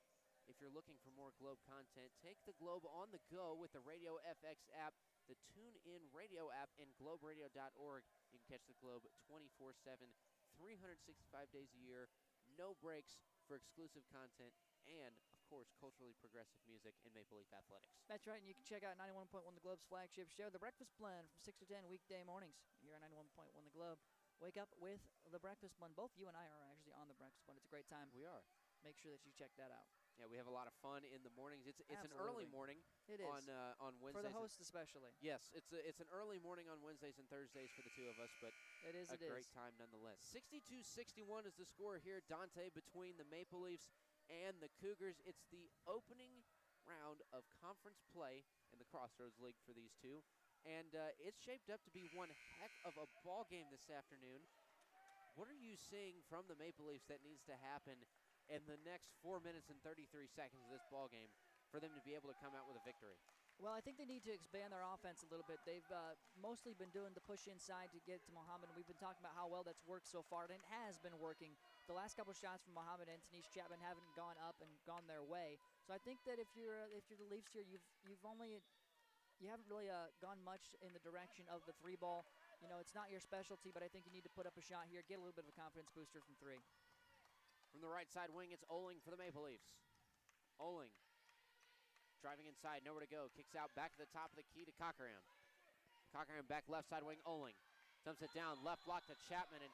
if you're looking for more Globe content, take the Globe on the go with the Radio FX app, the TuneIn Radio app, and globeradio.org. You can catch the Globe 24/7, 365 days a year, no breaks for exclusive content, and, of course, culturally progressive music in Maple Leaf Athletics. That's right, and you can check out 91.1 The Globe's flagship show, The Breakfast Blend, from 6 to 10 weekday mornings here on 91.1 The Globe. Wake up with The Breakfast Blend. Both you and I are actually on The Breakfast Blend. It's a great time. We are. Make sure that you check that out. Yeah, we have a lot of fun in the mornings. It's an Absolutely. early morning. It is. On Wednesdays. For the host especially. Yes, it's an early morning on Wednesdays and Thursdays for the two of us, but it is. a great time nonetheless. 62-61 is the score here, Dante, between the Maple Leafs and the Cougars. It's the opening round of conference play in the Crossroads League for these two, and it's shaped up to be one heck of a ball game this afternoon. What are you seeing from the Maple Leafs that needs to happen in the next 4 minutes and 33 seconds of this ball game for them to be able to come out with a victory? Well, I think they need to expand their offense a little bit. They've mostly been doing the push inside to get to Mohammed. We've been talking about how well that's worked so far, and it has been working. The last couple of shots from Mohammed and Denise Chapman haven't gone up and gone their way. So I think that if you're the Leafs here, you haven't really gone much in the direction of the three ball. You know, it's not your specialty, but I think you need to put up a shot here, get a little bit of a confidence booster from three. From the right side wing, it's Oling for the Maple Leafs. Oling driving inside, nowhere to go. Kicks out back to the top of the key to Cochran. Cochran back left side wing, Oling. Dumps it down, left block to Chapman, to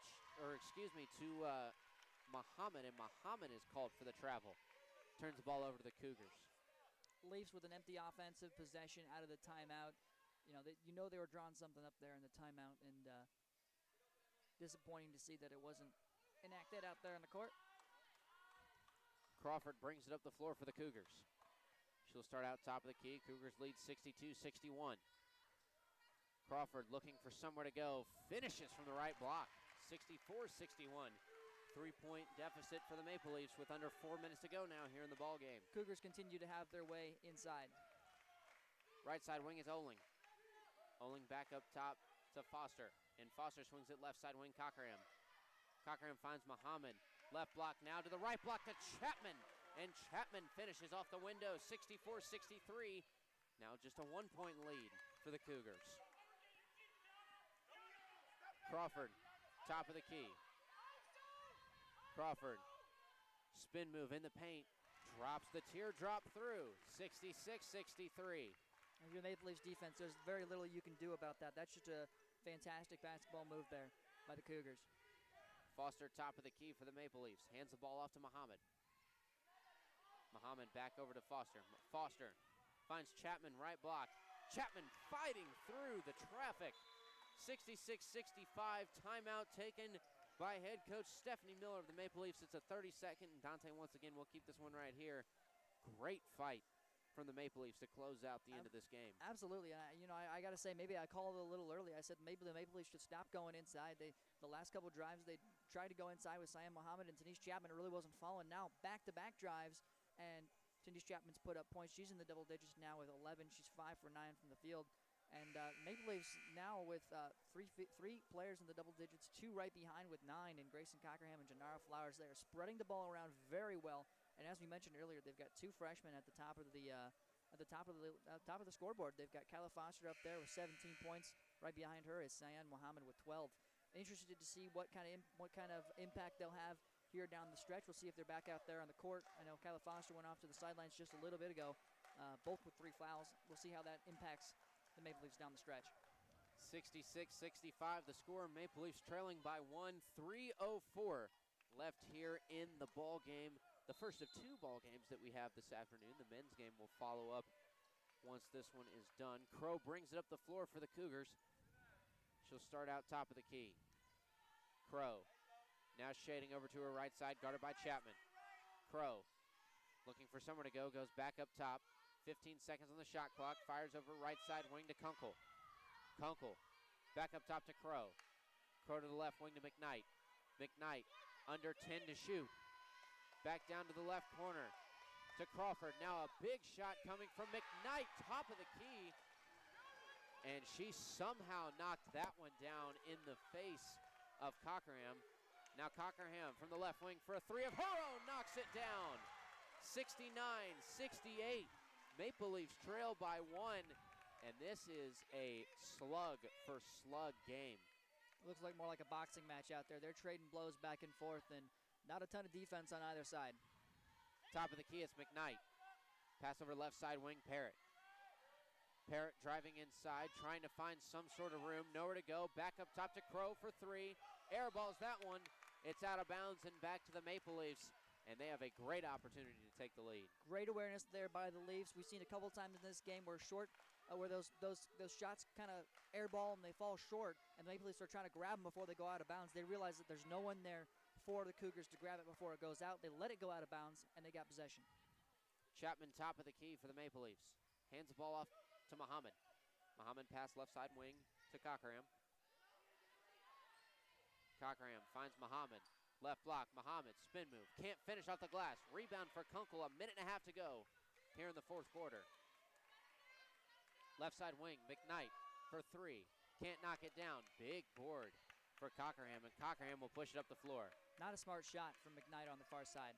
Muhammad, and Muhammad is called for the travel. Turns the ball over to the Cougars. Leafs with an empty offensive possession out of the timeout. You know they were drawing something up there in the timeout, and disappointing to see that it wasn't enacted out there on the court. Crawford brings it up the floor for the Cougars. She'll start out top of the key. Cougars lead 62-61. Crawford looking for somewhere to go. Finishes from the right block. 64-61. 3-point deficit for the Maple Leafs with under 4 minutes to go now here in the ball game. Cougars continue to have their way inside. Right side wing is Oling. Oling back up top to Foster. And Foster swings it left side wing, Cochran. Cochran finds Muhammad. Left block now to the right block to Chapman. And Chapman finishes off the window, 64-63. Now just a 1-point lead for the Cougars. Crawford, top of the key. Crawford, spin move in the paint. Drops the teardrop through, 66-63. If you're the Maple Leafs defense, there's very little you can do about that. That's just a fantastic basketball move there by the Cougars. Foster, top of the key for the Maple Leafs. Hands the ball off to Muhammad. Muhammad back over to Foster. Foster finds Chapman, right block. Chapman fighting through the traffic. 66-65, timeout taken by head coach Stephanie Miller of the Maple Leafs. It's a 30-second, and Dante, once again, will keep this one right here. Great fight from the Maple Leafs to close out the end of this game. Absolutely, and I got to say, maybe I called it a little early. I said maybe the Maple Leafs should stop going inside. The last couple drives, they tried to go inside with Cyan Muhammad and Denise Chapman. It really wasn't following. Now, back-to-back drives, and Denise Chapman's put up points. She's in the double digits now with 11. She's 5 for 9 from the field. And Maple Leafs now with three players in the double digits, 2 right behind with 9, and Grayson Cockerham and Janara Flowers. They are spreading the ball around very well. And as we mentioned earlier, they've got 2 freshmen at the top of the scoreboard. They've got Kyla Foster up there with 17 points. Right behind her is Cyan Muhammad with 12. Interested to see what kind of impact they'll have here down the stretch. We'll see if they're back out there on the court. I know Kyla Foster went off to the sidelines just a little bit ago, both with 3 fouls. We'll see how that impacts the Maple Leafs down the stretch. 66-65 the score. Maple Leafs trailing by 1. 3:04 left here in the ball game. The first of 2 ball games that we have this afternoon. The men's game will follow up once this one is done. Crow brings it up the floor for the Cougars. She'll start out top of the key. Crow now shading over to her right side, guarded by Chapman. Crow looking for somewhere to go, goes back up top. 15 seconds on the shot clock, fires over right side wing to Kunkel. Kunkel back up top to Crow. Crow to the left wing to McKnight. McKnight under 10 to shoot. Back down to the left corner to Crawford. Now a big shot coming from McKnight, top of the key. And she somehow knocked that one down in the face of Cockerham. Now Cockerham from the left wing for a three of her own, knocks it down. 69-68. Maple Leafs trail by one, and this is a slug-for-slug game. Looks like more like a boxing match out there. They're trading blows back and forth, and not a ton of defense on either side. Top of the key, it's McKnight. Pass over left side wing, Parrott. Parrott driving inside, trying to find some sort of room. Nowhere to go. Back up top to Crow for three. Airballs that one. It's out of bounds and back to the Maple Leafs. And they have a great opportunity to take the lead. Great awareness there by the Leafs. We've seen a couple times in this game where where those shots kind of airball and they fall short, and the Maple Leafs are trying to grab them before they go out of bounds. They realize that there's no one there for the Cougars to grab it before it goes out. They let it go out of bounds, and they got possession. Chapman top of the key for the Maple Leafs. Hands the ball off to Muhammad. Muhammad pass left side wing to Cockerham. Cockerham finds Muhammad. Left block, Muhammad, spin move. Can't finish off the glass. Rebound for Kunkel, a minute and a half to go here in the fourth quarter. Left side wing, McKnight for three. Can't knock it down. Big board for Cockerham, and Cockerham will push it up the floor. Not a smart shot from McKnight on the far side.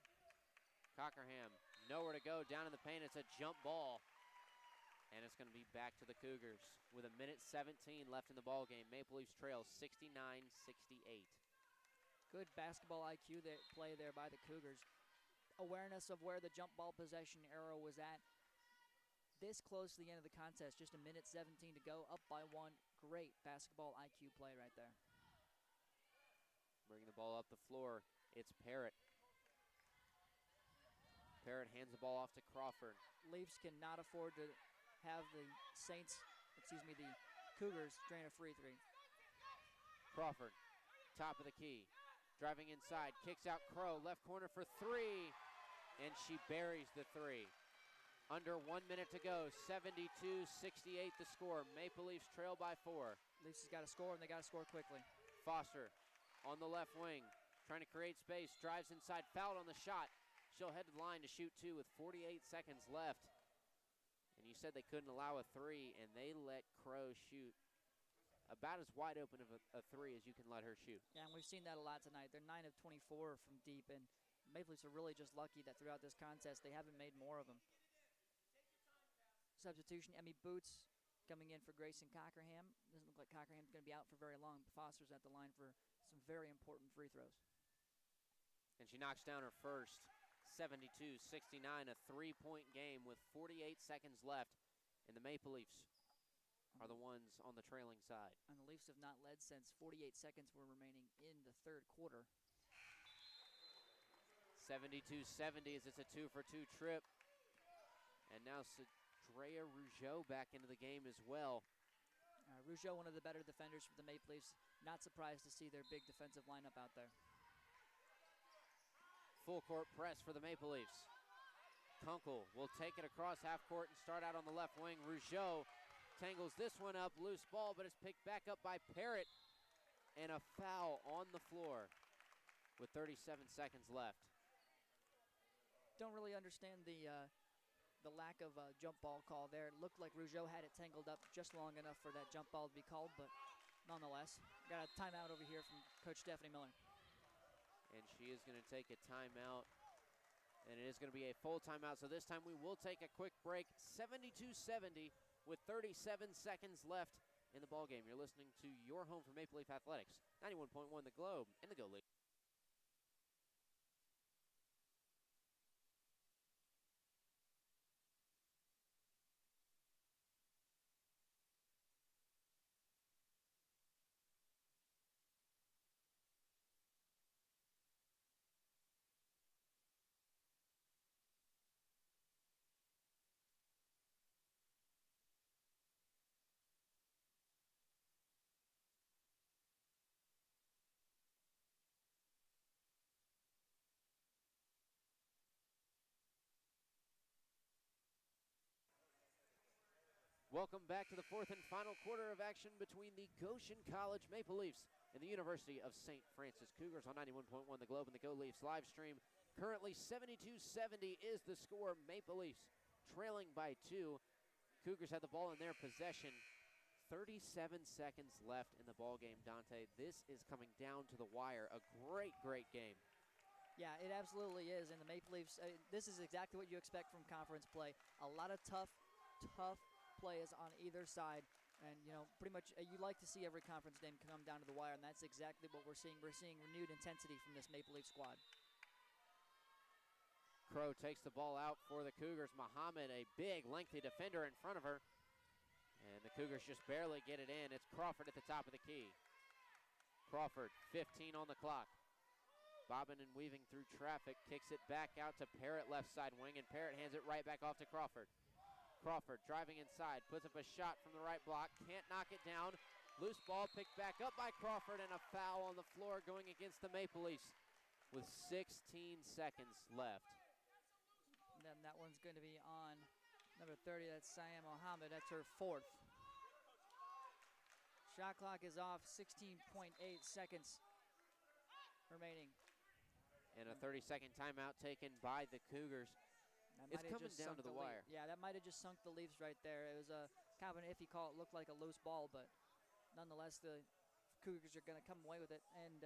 Cockerham, nowhere to go. Down in the paint, it's a jump ball. And it's going to be back to the Cougars with a minute 17 left in the ball game. Maple Leafs trail 69-68. Good basketball IQ play there by the Cougars. Awareness of where the jump ball possession arrow was at. This close to the end of the contest, just a minute 17 to go, up by one. Great basketball IQ play right there. Bringing the ball up the floor, it's Parrott. Parrott hands the ball off to Crawford. Leafs cannot afford to have the Cougars drain a free three. Crawford, top of the key. Driving inside, kicks out Crow, left corner for three, and she buries the three. Under 1 minute to go, 72-68 the score. Maple Leafs trail by four. Leafs has got to score, and they got to score quickly. Foster on the left wing, trying to create space, drives inside, fouled on the shot. She'll head to the line to shoot two with 48 seconds left. And you said they couldn't allow a three, and they let Crow shoot about as wide open of a three as you can let her shoot. Yeah, and we've seen that a lot tonight. They're 9 of 24 from deep, and Maple Leafs are really just lucky that throughout this contest they haven't made more of them. Substitution, Emmy Boots coming in for Grayson Cockerham. Doesn't look like Cockerham's going to be out for very long, but Foster's at the line for some very important free throws. And she knocks down her first. 72-69, a three-point game with 48 seconds left, and the Maple Leafs are the ones on the trailing side. And the Leafs have not led since 48 seconds were remaining in the third quarter. 72-70 as it's a 2-for-2 trip. And now Drea Rougeau back into the game as well. Rougeau, one of the better defenders for the Maple Leafs. Not surprised to see their big defensive lineup out there. Full court press for the Maple Leafs. Kunkel will take it across half court and start out on the left wing. Rougeau tangles this one up, loose ball, but it's picked back up by Parrott. And a foul on the floor with 37 seconds left. Don't really understand the lack of a jump ball call there. It looked like Rougeau had it tangled up just long enough for that jump ball to be called, but nonetheless, got a timeout over here from Coach Stephanie Miller. And she is going to take a timeout, and it is going to be a full timeout. So this time we will take a quick break. 72-70 with 37 seconds left in the ballgame. You're listening to your home for Maple Leaf Athletics, 91.1 The Globe and the Go League. Welcome back to the fourth and final quarter of action between the Goshen College Maple Leafs and the University of St. Francis Cougars on 91.1 The Globe and the Go Leafs live stream. Currently 72-70 is the score. Maple Leafs trailing by 2. Cougars had the ball in their possession. 37 seconds left in the ball game, Dante. This is coming down to the wire. A great, great game. Yeah, it absolutely is. And the Maple Leafs, this is exactly what you expect from conference play. A lot of tough plays on either side. And, you know, pretty much you like to see every conference game come down to the wire, and that's exactly what we're seeing. We're seeing renewed intensity from this Maple Leaf squad. Crow takes the ball out for the Cougars. Muhammad, a big, lengthy defender in front of her. And the Cougars just barely get it in. It's Crawford at the top of the key. Crawford, 15 on the clock. Bobbing and weaving through traffic, kicks it back out to Parrott left side wing, and Parrott hands it right back off to Crawford. Crawford driving inside, puts up a shot from the right block, can't knock it down. Loose ball picked back up by Crawford, and a foul on the floor going against the Maple Leafs with 16 seconds left. And then that one's going to be on number 30, that's Siam Mohammed. That's her fourth. Shot clock is off, 16.8 seconds remaining. And a 30-second timeout taken by the Cougars. It's coming down to the wire. Yeah, that might have just sunk the Leafs right there. It was a kind of an iffy call. It looked like a loose ball, but nonetheless, the Cougars are going to come away with it. And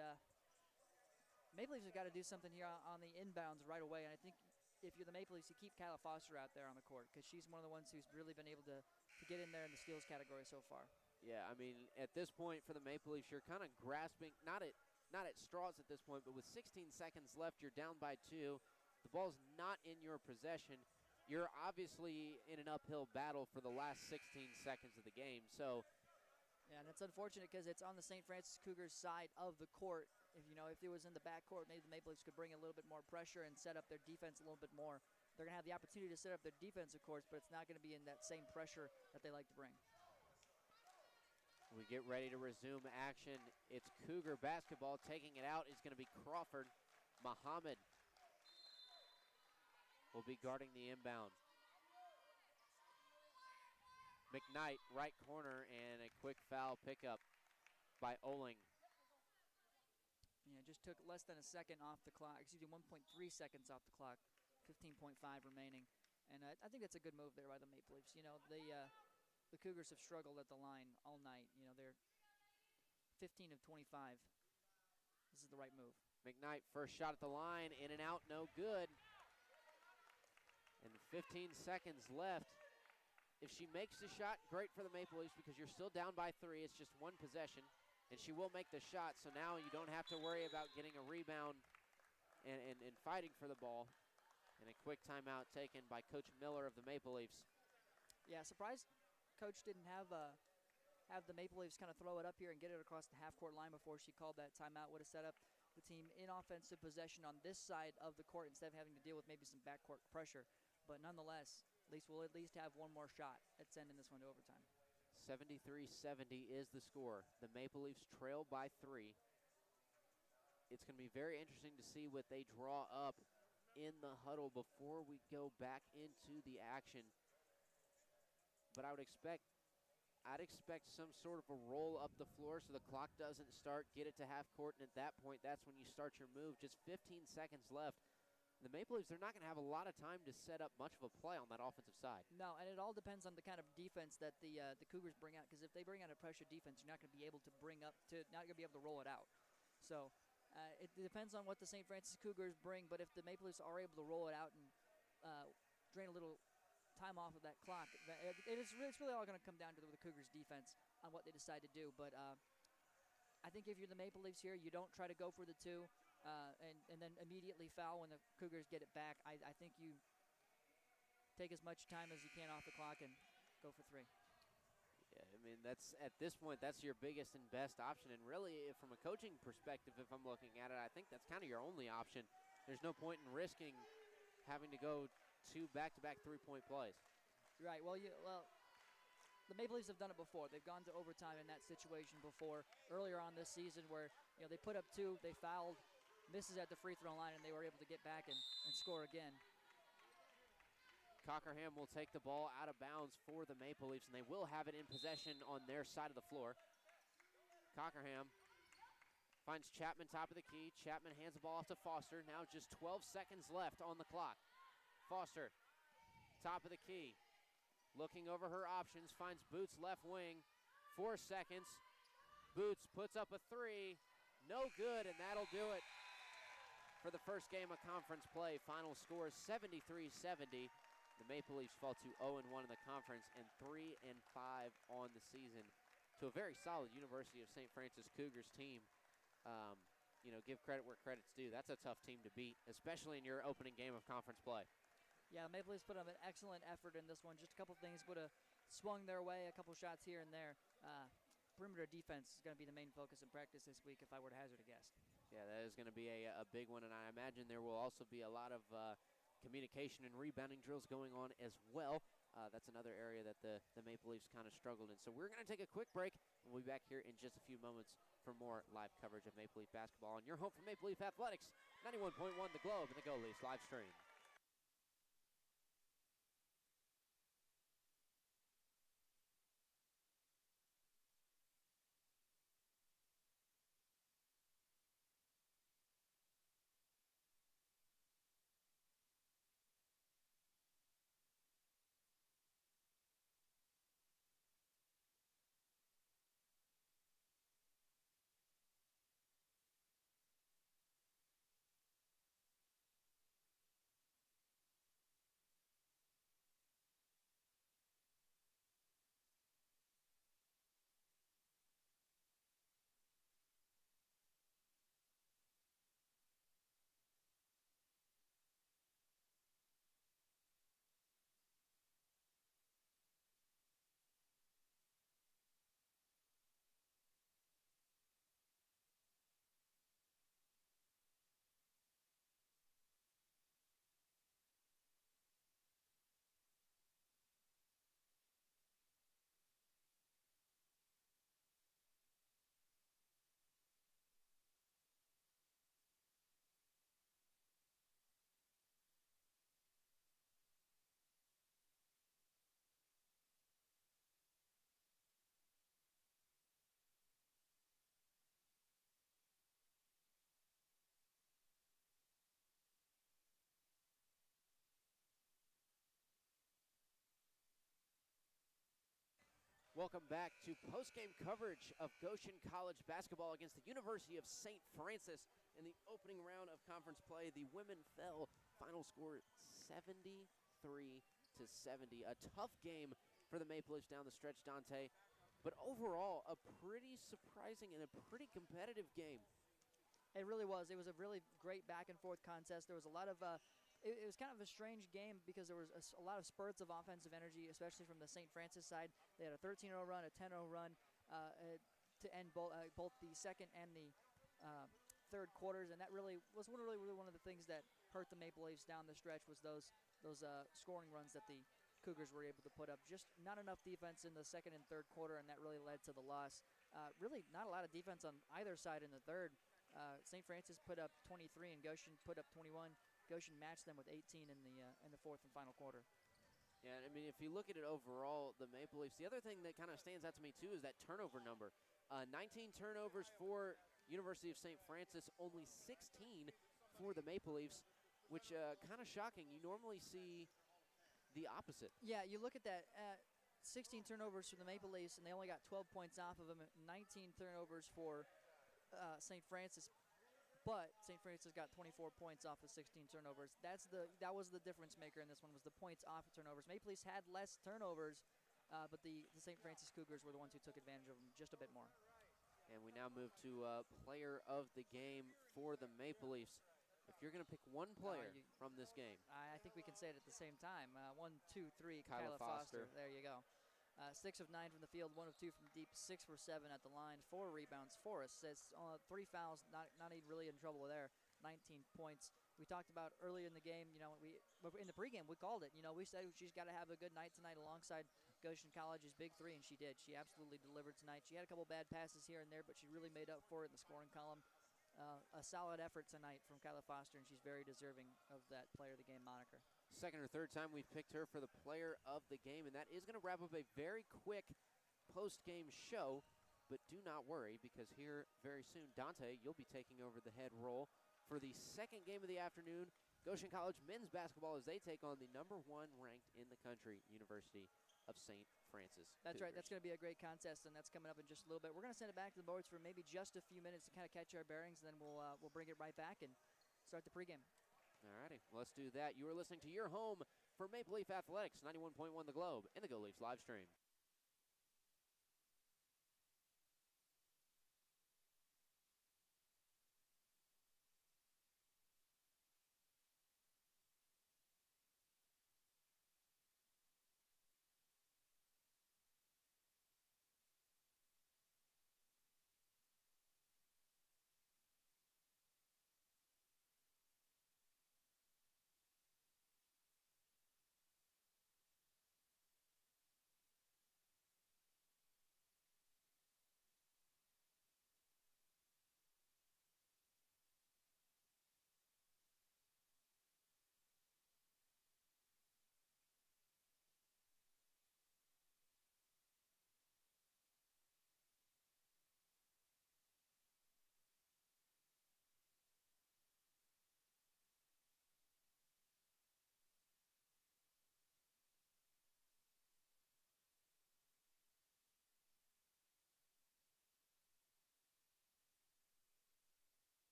Maple Leafs have got to do something here on the inbounds right away. And I think if you're the Maple Leafs, you keep Kyla Foster out there on the court because she's one of the ones who's really been able to get in there in the steals category so far. Yeah, I mean, at this point for the Maple Leafs, you're kind of grasping, not at straws at this point, but with 16 seconds left, you're down by 2. The ball's not in your possession. You're obviously in an uphill battle for the last 16 seconds of the game. So, yeah, and it's unfortunate because it's on the St. Francis Cougars side of the court. If it was in the backcourt, maybe the Maple Leafs could bring a little bit more pressure and set up their defense a little bit more. They're going to have the opportunity to set up their defense, of course, but it's not going to be in that same pressure that they like to bring. We get ready to resume action. It's Cougar basketball. Taking it out is going to be Crawford. Muhammad will be guarding the inbound. McKnight, right corner, and a quick foul pickup by Oling. Yeah, just took less than a second off the clock. 1.3 seconds off the clock. 15.5 remaining. And I think that's a good move there by the Maple Leafs. The Cougars have struggled at the line all night. They're 15 of 25. This is the right move. McKnight, first shot at the line, in and out, no good. And 15 seconds left. If she makes the shot, great for the Maple Leafs because you're still down by 3. It's just one possession, and she will make the shot. So now you don't have to worry about getting a rebound and fighting for the ball. And a quick timeout taken by Coach Miller of the Maple Leafs. Yeah, surprised Coach didn't have the Maple Leafs kind of throw it up here and get it across the half-court line before she called that timeout. Would have set up the team in offensive possession on this side of the court instead of having to deal with maybe some backcourt pressure. But nonetheless, we'll at least have one more shot at sending this one to overtime. 73-70 is the score. The Maple Leafs trail by 3. It's going to be very interesting to see what they draw up in the huddle before we go back into the action. But I'd expect some sort of a roll up the floor so the clock doesn't start, get it to half court, and at that point, that's when you start your move. Just 15 seconds left. The Maple Leafs, they're not going to have a lot of time to set up much of a play on that offensive side. No, and it all depends on the kind of defense that the Cougars bring out. Because if they bring out a pressure defense, you're not going to be able to roll it out. So it depends on what the St. Francis Cougars bring. But if the Maple Leafs are able to roll it out and drain a little time off of that clock, it's really all going to come down to the Cougars' defense on what they decide to do. But I think if you're the Maple Leafs here, you don't try to go for the 2. And then immediately foul when the Cougars get it back. I think you take as much time as you can off the clock and go for 3. Yeah, I mean, that's at this point, that's your biggest and best option. And really, from a coaching perspective, if I'm looking at it, I think that's kind of your only option. There's no point in risking having to go 2 back-to-back 3-point plays. Right. Well, the Maple Leafs have done it before. They've gone to overtime in that situation before. Earlier on this season where they put up 2, they fouled, misses at the free throw line, and they were able to get back and score again. Cockerham will take the ball out of bounds for the Maple Leafs, and they will have it in possession on their side of the floor. Cockerham finds Chapman top of the key. Chapman hands the ball off to Foster. Now just 12 seconds left on the clock. Foster, top of the key. Looking over her options, finds Boots left wing. 4 seconds. Boots puts up a three. No good, and that'll do it for the first game of conference play. Final score is 73-70. The Maple Leafs fall to 0-1 in the conference and 3-5 on the season to a very solid University of St. Francis Cougars team. Give credit where credit's due. That's a tough team to beat, especially in your opening game of conference play. Yeah, the Maple Leafs put up an excellent effort in this one. Just a couple things would have swung their way, a couple shots here and there. Perimeter defense is going to be the main focus in practice this week, if I were to hazard a guess. Yeah, that is going to be a big one, and I imagine there will also be a lot of communication and rebounding drills going on as well. That's another area that the Maple Leafs kind of struggled in. So we're going to take a quick break, and we'll be back here in just a few moments for more live coverage of Maple Leaf basketball on your home for Maple Leaf Athletics, 91.1 The Globe and the Go Leafs live stream. Welcome back to post-game coverage of Goshen College basketball against the University of St. Francis in the opening round of conference play. The women fell. Final score 73-70. A tough game for the Maple Leafs down the stretch, Dante. But overall, a pretty surprising and a pretty competitive game. It really was. It was a really great back-and-forth contest. There was a lot of it was kind of a strange game because there was a lot of spurts of offensive energy, especially from the St. Francis side. They had a 13-0 run, a 10-0 run to end both the second and the third quarters, and that really was one of the things that hurt the Maple Leafs down the stretch was those scoring runs that the Cougars were able to put up. Just not enough defense in the second and third quarter, and that really led to the loss. Really not a lot of defense on either side in the third. St. Francis put up 23 and Goshen put up 21. Goshen matched them with 18 in the fourth and final quarter. Yeah, I mean, if you look at it overall, the Maple Leafs, the other thing that kind of stands out to me, too, is that turnover number. 19 turnovers for University of St. Francis, only 16 for the Maple Leafs, which kind of shocking. You normally see the opposite. Yeah, you look at that. 16 turnovers for the Maple Leafs, and they only got 12 points off of them. 19 turnovers for St. Francis. But St. Francis got 24 points off of 16 turnovers. That was the difference maker in this one, was the points off of turnovers. Maple Leafs had less turnovers, but the St. Francis Cougars were the ones who took advantage of them just a bit more. And we now move to player of the game for the Maple Leafs. If you're going to pick one player from this game. I think we can say it at the same time. 1, 2, 3, Kyla Foster. There you go. 6 of 9 from the field, 1 of 2 from deep, 6 for 7 at the line, 4 rebounds, 4 assists, 3 fouls, not even really in trouble there, 19 points. We talked about earlier in the game, in the pregame, we called it. We said she's got to have a good night tonight alongside Goshen College's big three, and she did. She absolutely delivered tonight. She had a couple bad passes here and there, but she really made up for it in the scoring column. a solid effort tonight from Kyla Foster, and she's very deserving of that Player of the Game moniker. Second or third time we've picked her for the Player of the Game, and that is going to wrap up a very quick post-game show. But do not worry, because here very soon, Dante, you'll be taking over the head role for the second game of the afternoon. Goshen College men's basketball as they take on the #1 ranked in the country, University of St. Francis. That's right. Cougars. That's going to be a great contest, and that's coming up in just a little bit. We're going to send it back to the boards for maybe just a few minutes to kind of catch our bearings, and then we'll bring it right back and start the pregame. All righty, let's do that. You are listening to your home for Maple Leaf Athletics, 91.1 The Globe, and the Go Leafs live stream.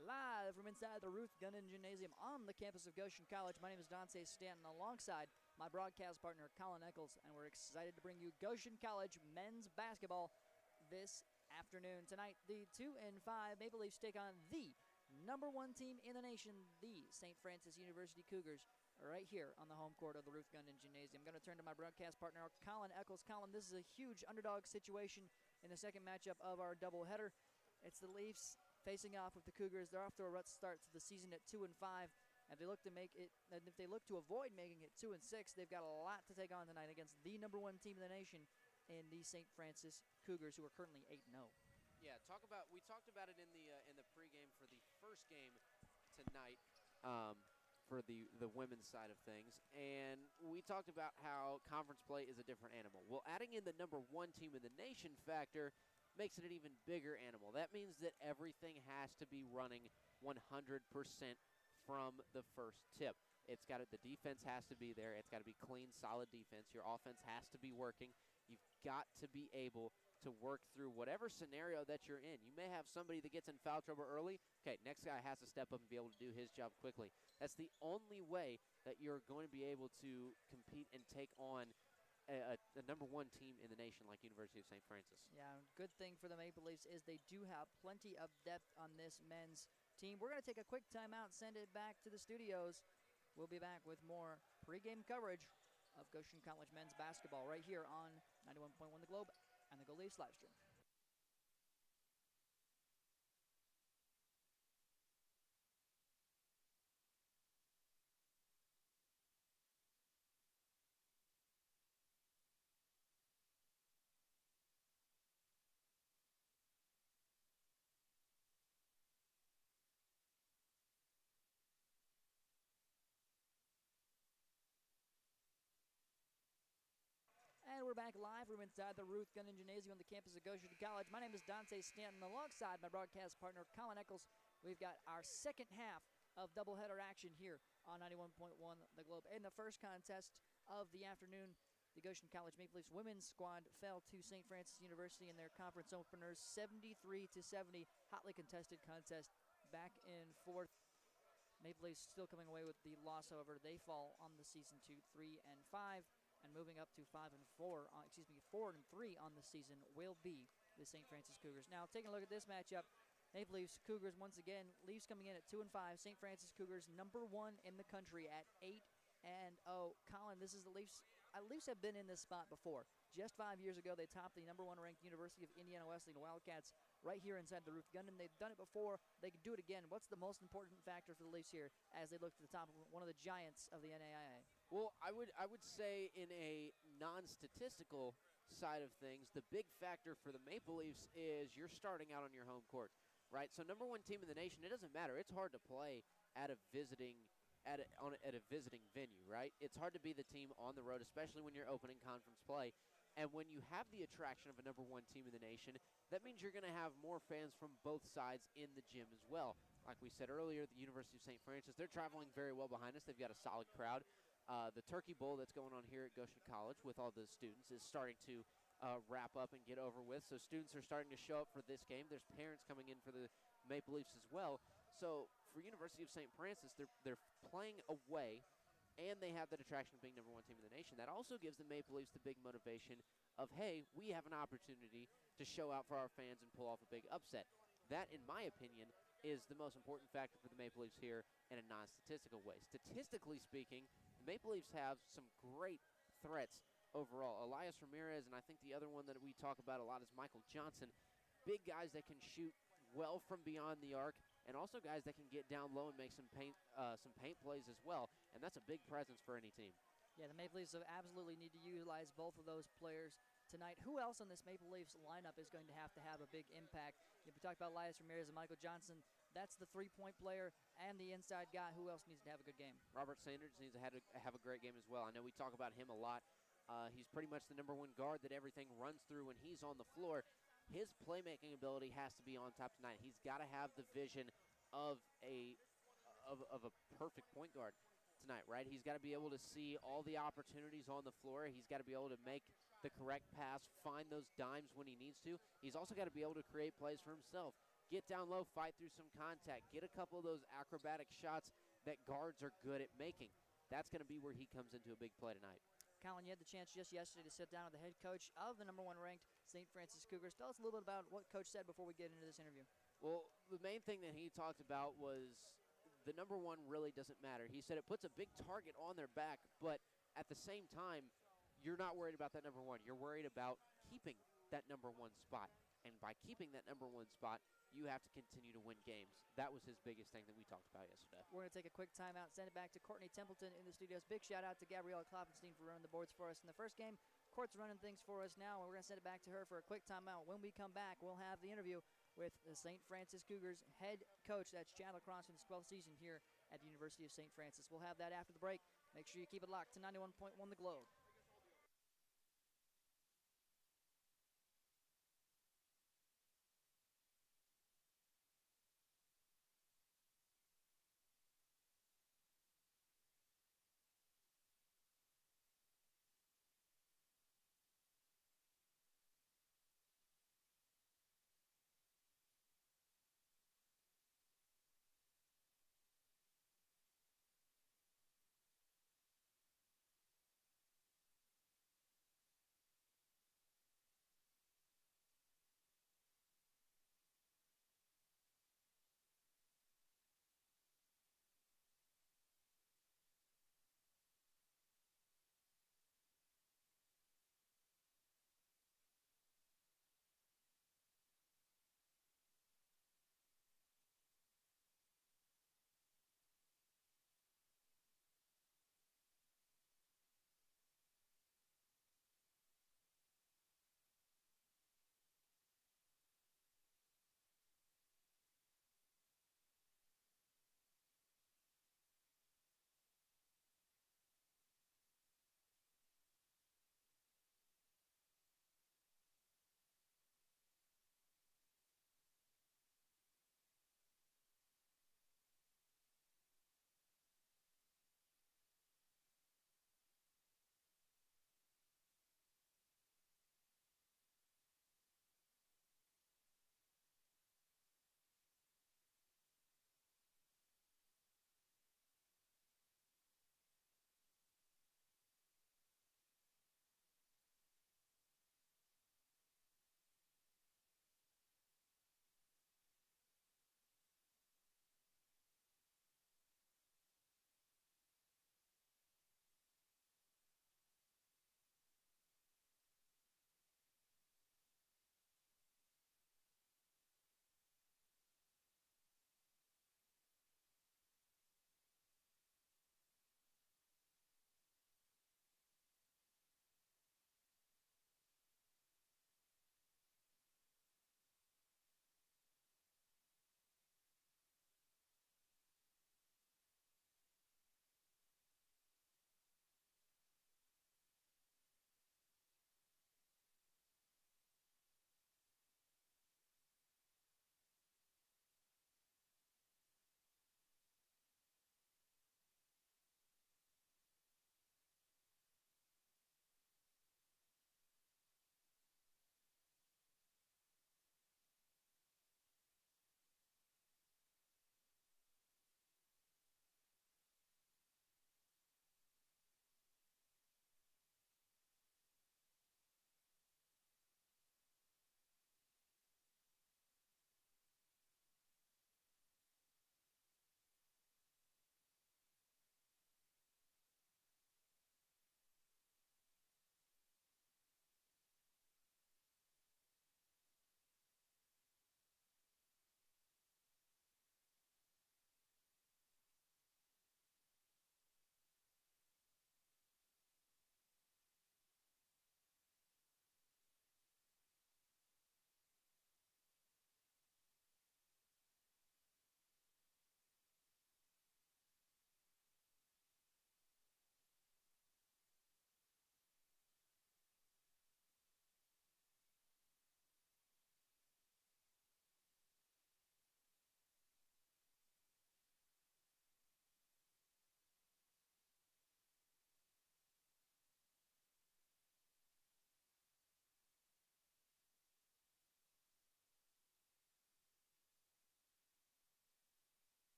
Live from inside the Ruth Gunnan Gymnasium on the campus of Goshen College, my name is Dante Stanton alongside my broadcast partner Colin Eccles, and we're excited to bring you Goshen College men's basketball this afternoon. Tonight, the 2 and 5 Maple Leafs take on the #1 team in the nation, the St. Francis University Cougars, right here on the home court of the Ruth Gunnan Gymnasium. I'm going to turn to my broadcast partner Colin Eccles. Colin, this is a huge underdog situation in the second matchup of our doubleheader. It's the Leafs facing off with the Cougars. They're off to a rough start to the season at 2 and 5. And if they look to make it, and if they look to avoid making it 2 and 6, they've got a lot to take on tonight against the #1 team in the nation in the St. Francis Cougars, who are currently 8-0. Yeah, we talked about it in the pregame for the first game tonight, for the women's side of things, and we talked about how conference play is a different animal. Well, adding in the #1 team in the nation factor makes it an even bigger animal. That means that everything has to be running 100% from the first tip. The defense has to be there. It's got to be clean, solid defense. Your offense has to be working. You've got to be able to work through whatever scenario that you're in. You may have somebody that gets in foul trouble early. Okay, next guy has to step up and be able to do his job quickly. That's the only way that you're going to be able to compete and take on a number one team in the nation like University of St. Francis. Yeah, good thing for the Maple Leafs is they do have plenty of depth on this men's team. We're going to take a quick timeout, send it back to the studios. We'll be back with more pregame coverage of Goshen College men's basketball right here on 91.1 The Globe and the Go Leafs live stream. And we're back live from inside the Ruth Gunning Gymnasium on the campus of Goshen College. My name is Dante Stanton. Alongside my broadcast partner, Colin Eccles, we've got our second half of doubleheader action here on 91.1 The Globe. In the first contest of the afternoon, the Goshen College Maple Leafs women's squad fell to St. Francis University in their conference openers 73-70. Hotly contested contest back and forth. Maple Leafs still coming away with the loss, however. They fall on the season to 3-5. And moving up to 5-4, 4-3 on the season will be the St. Francis Cougars. Now, taking a look at this matchup, Maple Leafs Cougars once again. Leafs coming in at 2-5. St. Francis Cougars number 1 in the country at 8-0. Colin, this is the Leafs. Leafs have been in this spot before. Just 5 years ago, they topped the number 1 ranked University of Indiana Wesleyan Wildcats right here inside the Ruth Gunning. They've done it before. They can do it again. What's the most important factor for the Leafs here as they look to the top of one of the giants of the NAIA? Well, I would say in a non-statistical side of things, the big factor for the Maple Leafs is you're starting out on your home court, right? So number 1 team in the nation, it doesn't matter. It's hard to play at a visiting venue, right? It's hard to be the team on the road, especially when you're opening conference play. And when you have the attraction of a number 1 team in the nation, that means you're going to have more fans from both sides in the gym as well. Like we said earlier, the University of St. Francis, they're traveling very well behind us. They've got a solid crowd. The Turkey Bowl that's going on here at Goshen College with all the students is starting to wrap up and get over with. So students are starting to show up for this game. There's parents coming in for the Maple Leafs as well. So for University of St. Francis, they're playing away, and they have that attraction of being number 1 team in the nation. That also gives the Maple Leafs the big motivation of, hey, we have an opportunity to show out for our fans and pull off a big upset. That, in my opinion, is the most important factor for the Maple Leafs here in a non-statistical way. Statistically speaking, the Maple Leafs have some great threats overall. Elias Ramirez, and I think the other one that we talk about a lot is Michael Johnson. Big guys that can shoot well from beyond the arc, and also guys that can get down low and make some paint plays as well. And that's a big presence for any team. Yeah, the Maple Leafs absolutely need to utilize both of those players tonight. Who else on this Maple Leafs lineup is going to have a big impact? If we talked about Elias Ramirez and Michael Johnson, that's the three-point player and the inside guy. Who else needs to have a good game? Robert Sanders needs to have a great game as well. I know we talk about him a lot. He's pretty much the number 1 guard that everything runs through when he's on the floor. His playmaking ability has to be on top tonight. He's got to have the vision of a perfect point guard tonight, right? He's got to be able to see all the opportunities on the floor. He's got to be able to make the correct pass, find those dimes when he needs to. He's also got to be able to create plays for himself. Get down low, fight through some contact, get a couple of those acrobatic shots that guards are good at making. That's going to be where he comes into a big play tonight. Colin, you had the chance just yesterday to sit down with the head coach of the number 1 ranked St. Francis Cougars. Tell us a little bit about what Coach said before we get into this interview. Well, the main thing that he talked about was the number 1 really doesn't matter. He said it puts a big target on their back, but at the same time, you're not worried about that number 1. You're worried about keeping that number 1 spot. And by keeping that number 1 spot, you have to continue to win games. That was his biggest thing that we talked about yesterday. We're going to take a quick timeout, send it back to Courtney Templeton in the studios. Big shout out to Gabriella Klopfenstein for running the boards for us in the first game. Court's running things for us now, and we're going to send it back to her for a quick timeout. When we come back, we'll have the interview with the St. Francis Cougars head coach. That's Chandler Cross in his 12th season here at the University of St. Francis. We'll have that after the break. Make sure you keep it locked to 91.1 The Globe.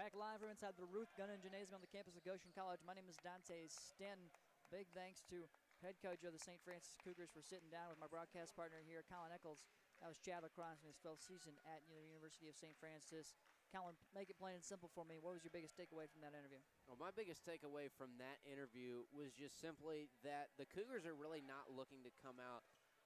Back live from inside the Ruth Gunn Gymnasium on the campus of Goshen College. My name is Dante Stanton. Big thanks to head coach of the St. Francis Cougars for sitting down with my broadcast partner here, Colin Eccles. That was Chad Lacrosse in his 12th season at the University of St. Francis. Colin, make it plain and simple for me. What was your biggest takeaway from that interview? Well, my biggest takeaway from that interview was just simply that the Cougars are really not looking to come out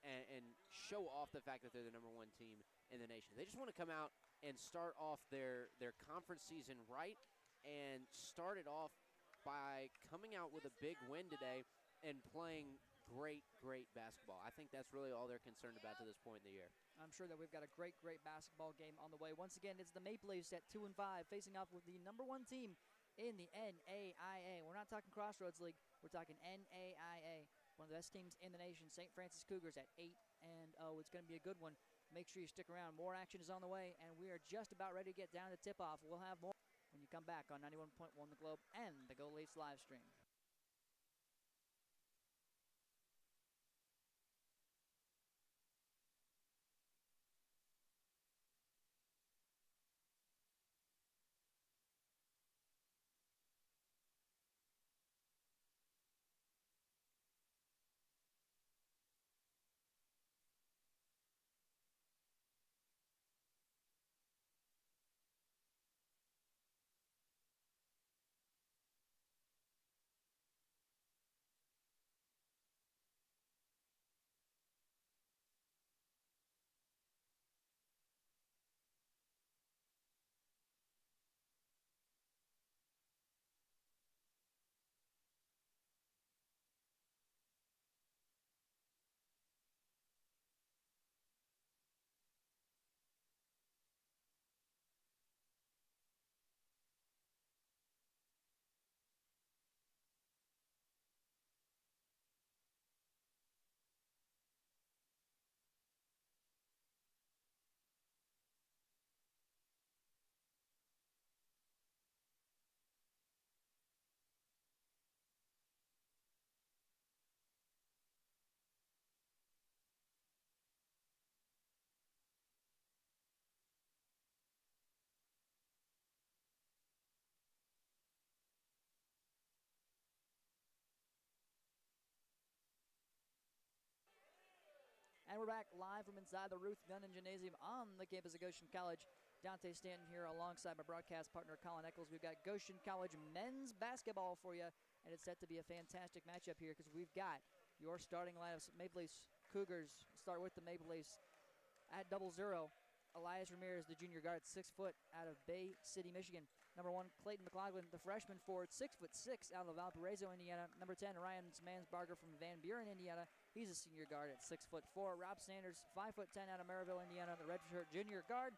and show off the fact that they're the #1 team in the nation. They just want to come out and start off their conference season right and start it off by coming out with a big win today and playing great basketball. I think that's really all they're concerned about to this point in the year. I'm sure that we've got a great basketball game on the way. Once again, it's the Maple Leafs at 2-5 facing off with the #1 team in the NAIA. We're not talking Crossroads League. We're talking NAIA. One of the best teams in the nation, St. Francis Cougars at 8-0. It's going to be a good one. Make sure you stick around. More action is on the way, and we are just about ready to get down to tip-off. We'll have more when you come back on 91.1 The Globe and the Go Leafs live stream. And we're back live from inside the Ruth Gunn Gymnasium on the campus of Goshen College. Dante Stanton here alongside my broadcast partner, Colin Eccles. We've got Goshen College men's basketball for you, and it's set to be a fantastic matchup here because we've got your starting lineups. Maple Leafs Cougars start with the Maple Leafs at 0-0. Elias Ramirez, the junior guard, 6 foot out of Bay City, Michigan. #1, Clayton McLaughlin, the freshman forward, 6'6" out of Valparaiso, Indiana. #10, Ryan Mansbarger from Van Buren, Indiana. He's a senior guard at 6'4". Rob Sanders, 5'10" out of Maryville, Indiana, the redshirt junior guard.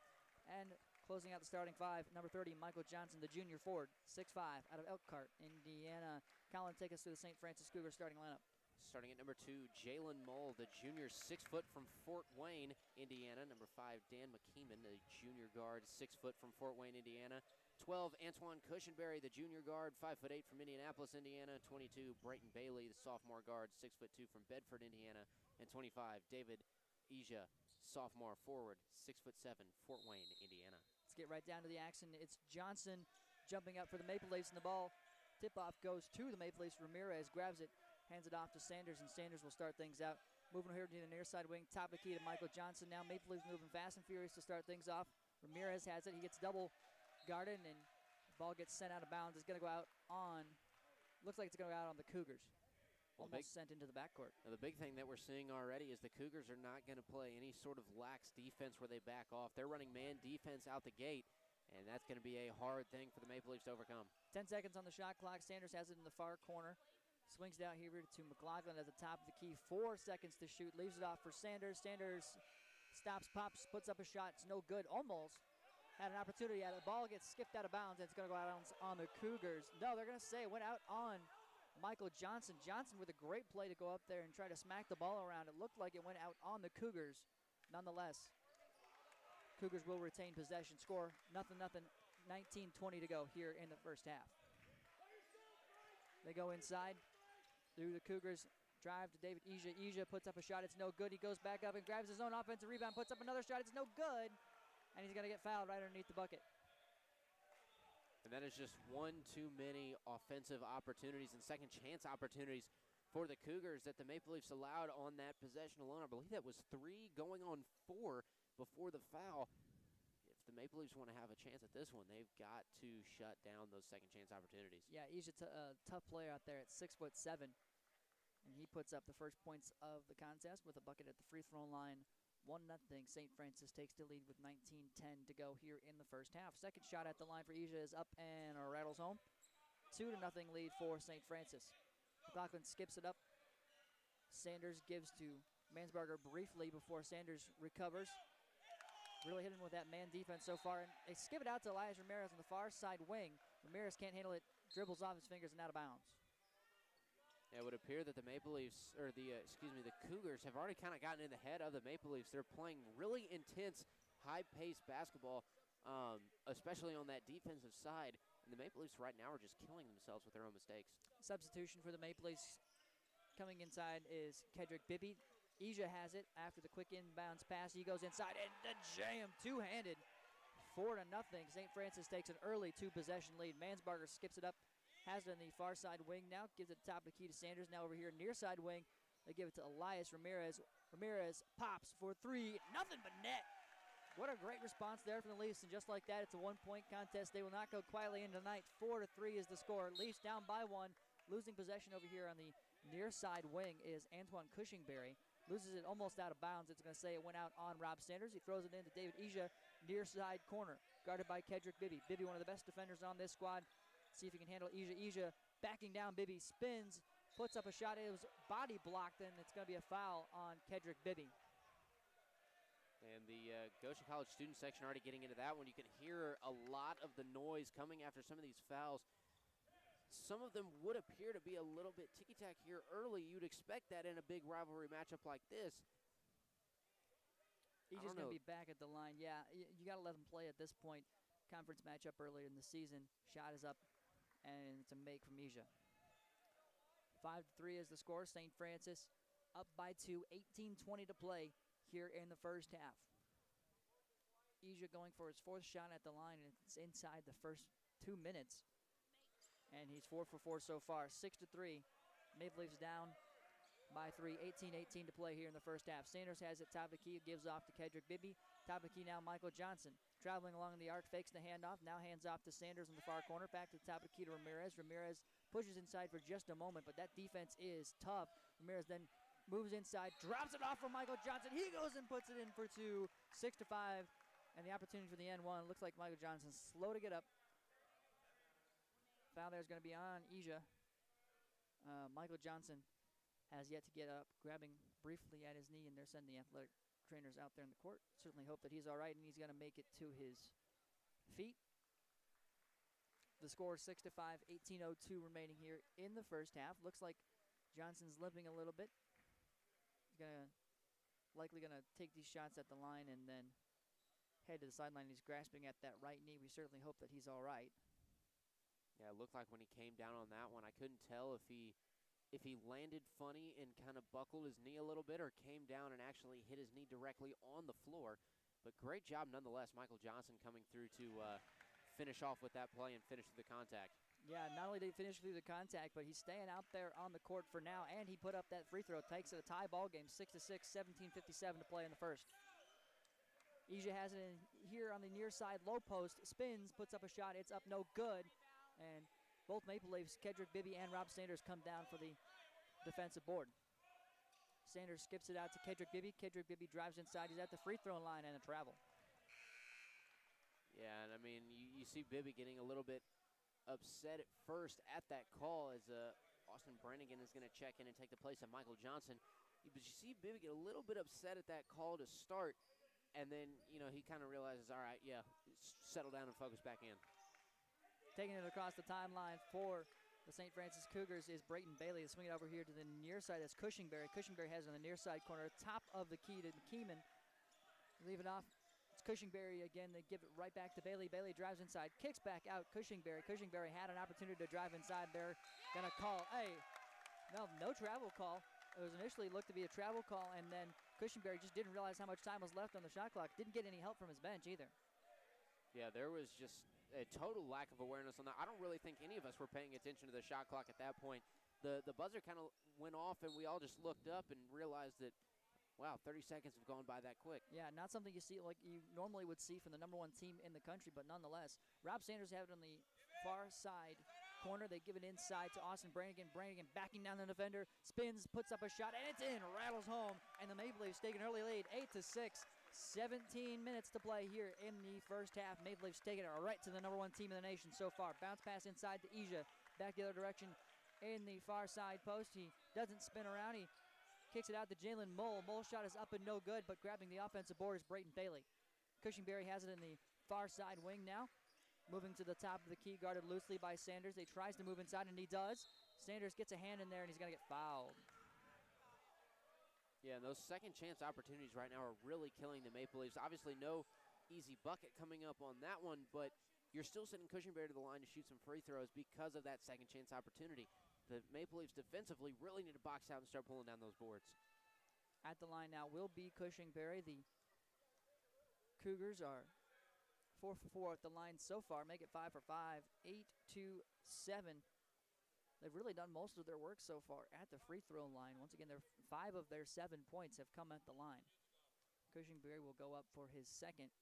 And closing out the starting five, #30, Michael Johnson, the junior forward, 6'5", out of Elkhart, Indiana. Colin, take us through the St. Francis Cougars starting lineup. Starting at #2, Jalen Mull, the junior, 6 foot from Fort Wayne, Indiana. #5, Dan McKeeman, the junior guard, 6 foot from Fort Wayne, Indiana. 12, Antoine Cushenberry, the junior guard, 5'8" from Indianapolis, Indiana. 22, Brayton Bailey, the sophomore guard, 6'2" from Bedford, Indiana. And 25, David Ija, sophomore forward, 6'7", Fort Wayne, Indiana. Let's get right down to the action. It's Johnson jumping up for the Maple Leafs, and the ball tip-off goes to the Maple Leafs. Ramirez grabs it, hands it off to Sanders, and Sanders will start things out. Moving here to the near side wing, top of the key to Michael Johnson. Now Maple Leafs moving fast and furious to start things off. Ramirez has it. He gets double guarded, and the ball gets sent out of bounds. It's going to go out on, looks like it's going to go out on the Cougars. Almost sent into the backcourt. Now the big thing that we're seeing already is the Cougars are not going to play any sort of lax defense where they back off. They're running man defense out the gate, and that's going to be a hard thing for the Maple Leafs to overcome. 10 seconds on the shot clock. Sanders has it in the far corner. Swings it out here to McLaughlin at the top of the key. 4 seconds to shoot. Leaves it off for Sanders. Sanders stops, pops, puts up a shot. It's no good. Almost had an opportunity. The ball gets skipped out of bounds, and it's going to go out on the Cougars. No, they're going to say it went out on Michael Johnson. Johnson with a great play to go up there and try to smack the ball around. It looked like it went out on the Cougars. Nonetheless, Cougars will retain possession. Score, nothing. 19-20 to go here in the first half. They go inside through the Cougars. Drive to David Ija. Ija puts up a shot. It's no good. He goes back up and grabs his own offensive rebound, puts up another shot. It's no good. And he's going to get fouled right underneath the bucket. The And that is just one too many offensive opportunities and second chance opportunities for the Cougars that the Maple Leafs allowed on that possession alone. I believe that was 3 going on 4 before the foul. If the Maple Leafs want to have a chance at this one, they've got to shut down those second chance opportunities. Yeah, he's a tough player out there at 6'7", and he puts up the first points of the contest with a bucket at the free throw line. 1-0. St. Francis takes the lead with 19:10 to go here in the first half. Second shot at the line for Ija is up and rattles home. 2-0 lead for St. Francis. McLaughlin skips it up. Sanders gives to Mansberger briefly before Sanders recovers. Really hitting with that man defense so far. And they skip it out to Elias Ramirez on the far side wing. Ramirez can't handle it, dribbles off his fingers and out of bounds. It would appear that the Maple Leafs, or the Cougars have already kind of gotten in the head of the Maple Leafs. They're playing really intense, high-paced basketball, especially on that defensive side. And the Maple Leafs right now are just killing themselves with their own mistakes. Substitution for the Maple Leafs coming inside is Kedrick Bibby. Ija has it after the quick inbounds pass. He goes inside and the jam, two-handed, 4-0. St. Francis takes an early 2-possession lead. Mansberger skips it up. Has it on the far side wing now. Gives it top of the key to Sanders. Now over here near side wing. They give it to Elias Ramirez. Ramirez pops for 3. Nothing but net. What a great response there from the Leafs. And just like that, it's a one-point contest. They will not go quietly into tonight. 4-3 is the score. Leafs down by 1. Losing possession over here on the near side wing is Antoine Cushingberry. Loses it almost out of bounds. It's going to say it went out on Rob Sanders. He throws it into David Ija, near side corner. Guarded by Kedrick Bibby. Bibby, one of the best defenders on this squad. See if he can handle Ija. Ija backing down. Bibby spins, puts up a shot. It was body blocked, and it's going to be a foul on Kedrick Bibby. And the Goshen College student section already getting into that one. You can hear a lot of the noise coming after some of these fouls. Some of them would appear to be a little bit ticky-tack here early. You'd expect that in a big rivalry matchup like this. Ija's going to be back at the line. Yeah, you got to let him play at this point. Conference matchup earlier in the season. Shot is up, and it's a make from Ija. 5-3 is the score. St. Francis up by 2. 18:20 to play here in the first half. Ija going for his 4th shot at the line, and it's inside the first 2 minutes. And he's 4 for 4 so far. 6-3. Maple Leafs down by 3. 18:18 to play here in the first half. Sanders has it top of the key, gives off to Kedrick Bibby. Top of the key now, Michael Johnson. Traveling along the arc, fakes the handoff. Now hands off to Sanders in the far corner. Back to the top of the key to Ramirez. Ramirez pushes inside for just a moment, but that defense is tough. Ramirez then moves inside, drops it off for Michael Johnson. He goes and puts it in for 2. 6-5, and the opportunity for the N1. Looks like Michael Johnson's slow to get up. Foul there is going to be on Ija. Michael Johnson has yet to get up, grabbing briefly at his knee, and they're sending the athletic trainers out there in the court. Certainly hope that he's all right and he's going to make it to his feet. The score is 6-5, 18:02 remaining here in the first half. Looks like Johnson's limping a little bit. He's likely going to take these shots at the line and then head to the sideline. He's grasping at that right knee. We certainly hope that he's all right. Yeah, it looked like when he came down on that one, I couldn't tell if he landed funny and kind of buckled his knee a little bit or came down and actually hit his knee directly on the floor. But great job nonetheless, Michael Johnson coming through to finish off with that play and finish through the contact. Yeah, not only did he finish through the contact, but he's staying out there on the court for now, and he put up that free throw. Takes it a tie ball game, 6-6, 17:57 to play in the first. Ija has it in here on the near side, low post, spins, puts up a shot. It's up, no good. And both Maple Leafs, Kedrick Bibby and Rob Sanders, come down for the defensive board. Sanders skips it out to Kedrick Bibby. Kedrick Bibby drives inside. He's at the free throw line and a travel. Yeah, and I mean, you see Bibby getting a little bit upset at first at that call as Austin Brannigan is going to check in and take the place of Michael Johnson. But you see Bibby get a little bit upset at that call to start, and then, he kind of realizes, all right, yeah, settle down and focus back in. Taking it across the timeline for the St. Francis Cougars is Brayton Bailey. Swing it over here to the near side. That's Cushingberry. Cushingberry has it on the near side corner. Top of the key to McKeeman. Leave it off. It's Cushingberry again. They give it right back to Bailey. Bailey drives inside. Kicks back out. Cushingberry. Cushingberry had an opportunity to drive inside. They're going to call. No travel call. It was initially looked to be a travel call, and then Cushingberry just didn't realize how much time was left on the shot clock. Didn't get any help from his bench either. Yeah, there was just a total lack of awareness on that. I don't really think any of us were paying attention to the shot clock at that point. The buzzer kind of went off, and we all just looked up and realized that, wow, 30 seconds have gone by that quick. Yeah, not something you see like you normally would see from the #1 team in the country, but nonetheless, Rob Sanders have it on the far side corner. They give it inside to Austin Brannigan. Brannigan backing down the defender, spins, puts up a shot, and it's in, rattles home, and the Maple Leafs take an early lead, 8-6. 17 minutes to play here in the first half. Maple Leafs taking it right to the #1 team in the nation so far. Bounce pass inside to Ija. Back the other direction in the far side post. He doesn't spin around. He kicks it out to Jalen Mole. Mole's shot is up and no good, but grabbing the offensive board is Brayton Bailey. Cushingberry has it in the far side wing now. Moving to the top of the key, guarded loosely by Sanders. He tries to move inside, and he does. Sanders gets a hand in there, and he's going to get fouled. Yeah, and those second chance opportunities right now are really killing the Maple Leafs. Obviously, no easy bucket coming up on that one, but you're still sending Cushingberry to the line to shoot some free throws because of that second chance opportunity. The Maple Leafs defensively really need to box out and start pulling down those boards. At the line now will be Cushingberry. The Cougars are 4 for 4 at the line so far, make it 5 for 5, 8-7. They've really done most of their work so far at the free throw line. Once again, 5 of their 7 points have come at the line. Cushingberry will go up for his second.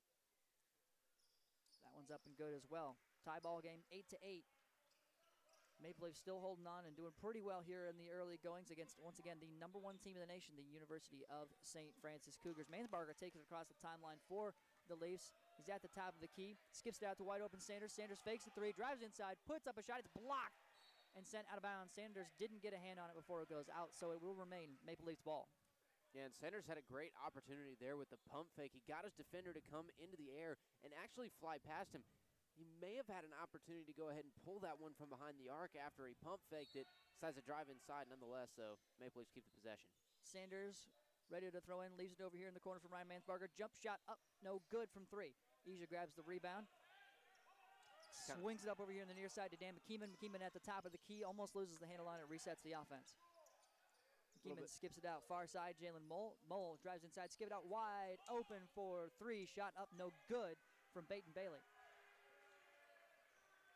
That one's up and good as well. Tie ball game, 8-8. Maple Leafs still holding on and doing pretty well here in the early goings against, once again, the #1 team in the nation, the University of St. Francis Cougars. Mansbarger takes it across the timeline for the Leafs. He's at the top of the key, skips it out to wide open Sanders. Sanders fakes the three, drives inside, puts up a shot. It's blocked and sent out of bounds. Sanders didn't get a hand on it before it goes out, so it will remain Maple Leafs ball. Yeah, and Sanders had a great opportunity there with the pump fake. He got his defender to come into the air and actually fly past him. He may have had an opportunity to go ahead and pull that one from behind the arc after he pump faked it. Decides to drive inside nonetheless, so Maple Leafs keep the possession. Sanders ready to throw in, leaves it over here in the corner for Ryan Mansbarger. Jump shot up, no good from 3. Ija grabs the rebound. Swings it up over here on the near side to Dan McKeeman. McKeeman at the top of the key, almost loses the handle on it, resets the offense. McKeeman skips it out far side. Jalen Mole. Mole drives inside, skip it out wide open for 3. Shot up, no good from Brayton Bailey.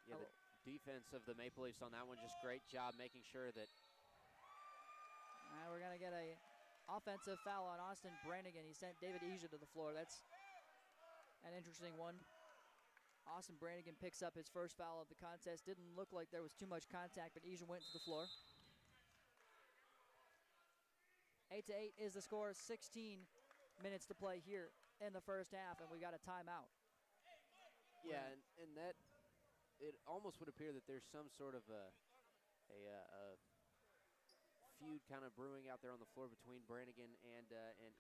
Yeah, the defense of the Maple Leafs on that one, just great job making sure that. We're going to get a offensive foul on Austin Brannigan. He sent David Ija to the floor. That's an interesting one. Austin Brannigan picks up his first foul of the contest. Didn't look like there was too much contact, but Ija went to the floor. 8-8 is the score. 16 minutes to play here in the first half, and we got a timeout. Yeah, and that, it almost would appear that there's some sort of a feud kind of brewing out there on the floor between Brannigan and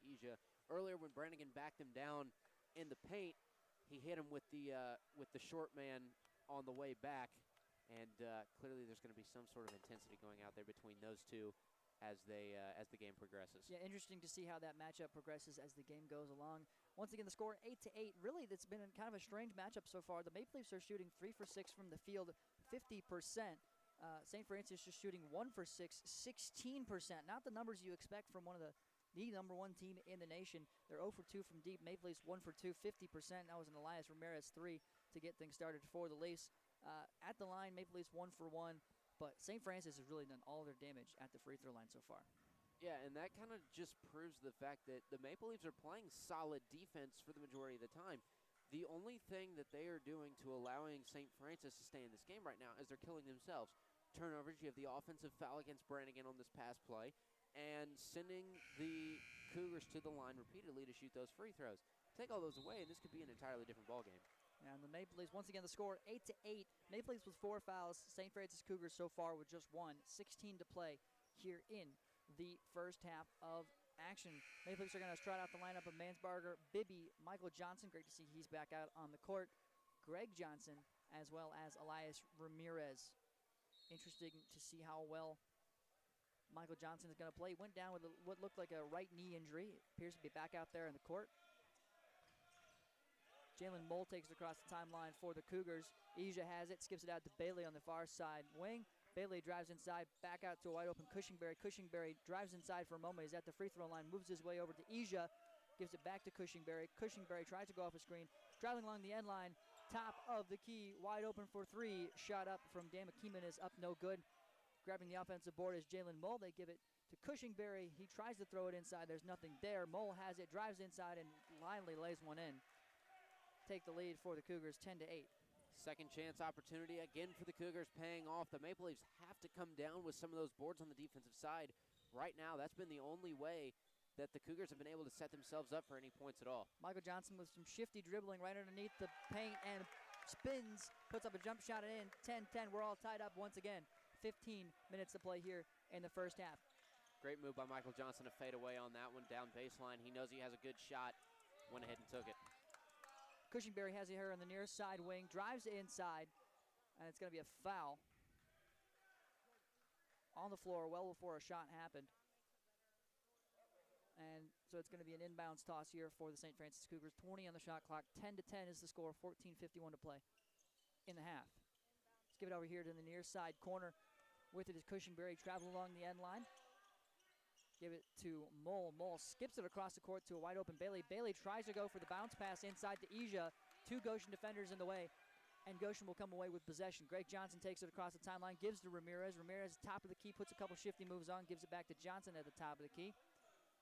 Ija. Earlier, when Brannigan backed him down in the paint, he hit him with the short man on the way back, and clearly there's going to be some sort of intensity going out there between those two as the game progresses. Yeah, interesting to see how that matchup progresses as the game goes along. Once again, the score 8-8. Really, that's been kind of a strange matchup so far. The Maple Leafs are shooting 3 for 6 from the field, 50%. St. Francis just shooting 1 for 6, 16%. Not the numbers you expect from one of the #1 team in the nation. They're 0 for 2 from deep. Maple Leafs 1 for 2, 50%. That was an Elias Ramirez 3 to get things started for the Leafs. At the line, Maple Leafs 1 for 1, but St. Francis has really done all their damage at the free throw line so far. Yeah, and that kind of just proves the fact that the Maple Leafs are playing solid defense for the majority of the time. The only thing that they are doing to allowing St. Francis to stay in this game right now is they're killing themselves. Turnovers, you have the offensive foul against Brannigan on this pass play, and sending the Cougars to the line repeatedly to shoot those free throws. Take all those away, and this could be an entirely different ballgame. And the Maple Leafs, once again, the score 8-8. Maple Leafs with 4 fouls. St. Francis Cougars so far with just 1. 16 to play here in the first half of action. Maple Leafs are going to trot out the lineup of Mansbarger, Bibby, Michael Johnson. Great to see he's back out on the court. Greg Johnson, as well as Elias Ramirez. Interesting to see how well Michael Johnson is going to play. Went down with what looked like a right knee injury. Appears to be back out there in the court. Jalen Mole takes it across the timeline for the Cougars. Ija has it, skips it out to Bailey on the far side wing. Bailey drives inside, back out to a wide open Cushingberry. Cushingberry drives inside for a moment. He's at the free throw line, moves his way over to Ija, gives it back to Cushingberry. Cushingberry tries to go off a screen, traveling along the end line top of the key, wide open for three. Shot up from Dan McKeeman is up, no good. Grabbing the offensive board is Jalen Mull. They give it to Cushingberry. He tries to throw it inside. There's nothing there. Mull has it, drives inside, and finally lays one in. Take the lead for the Cougars, 10-8. Second chance opportunity again for the Cougars, paying off. The Maple Leafs have to come down with some of those boards on the defensive side. Right now, that's been the only way that the Cougars have been able to set themselves up for any points at all. Michael Johnson with some shifty dribbling right underneath the paint and spins, puts up a jump shot and in. 10-10, we're all tied up once again. 15 minutes to play here in the first half. Great move by Michael Johnson to fade away on that one down baseline. He knows he has a good shot, went ahead and took it. Cushingberry has it here on the near side wing, drives inside, and it's going to be a foul on the floor well before a shot happened. And so it's going to be an inbounds toss here for the St. Francis Cougars. 20 on the shot clock. 10-10 is the score. 14:51 to play in the half. Let's give it over here to the near side corner. With it is Cushingberry, travel along the end line. Give it to Mull. Mull skips it across the court to a wide open Bailey. Bailey tries to go for the bounce pass inside to Ija. Two Goshen defenders in the way, and Goshen will come away with possession. Greg Johnson takes it across the timeline, gives to Ramirez. Ramirez, top of the key, puts a couple shifty moves on, gives it back to Johnson at the top of the key.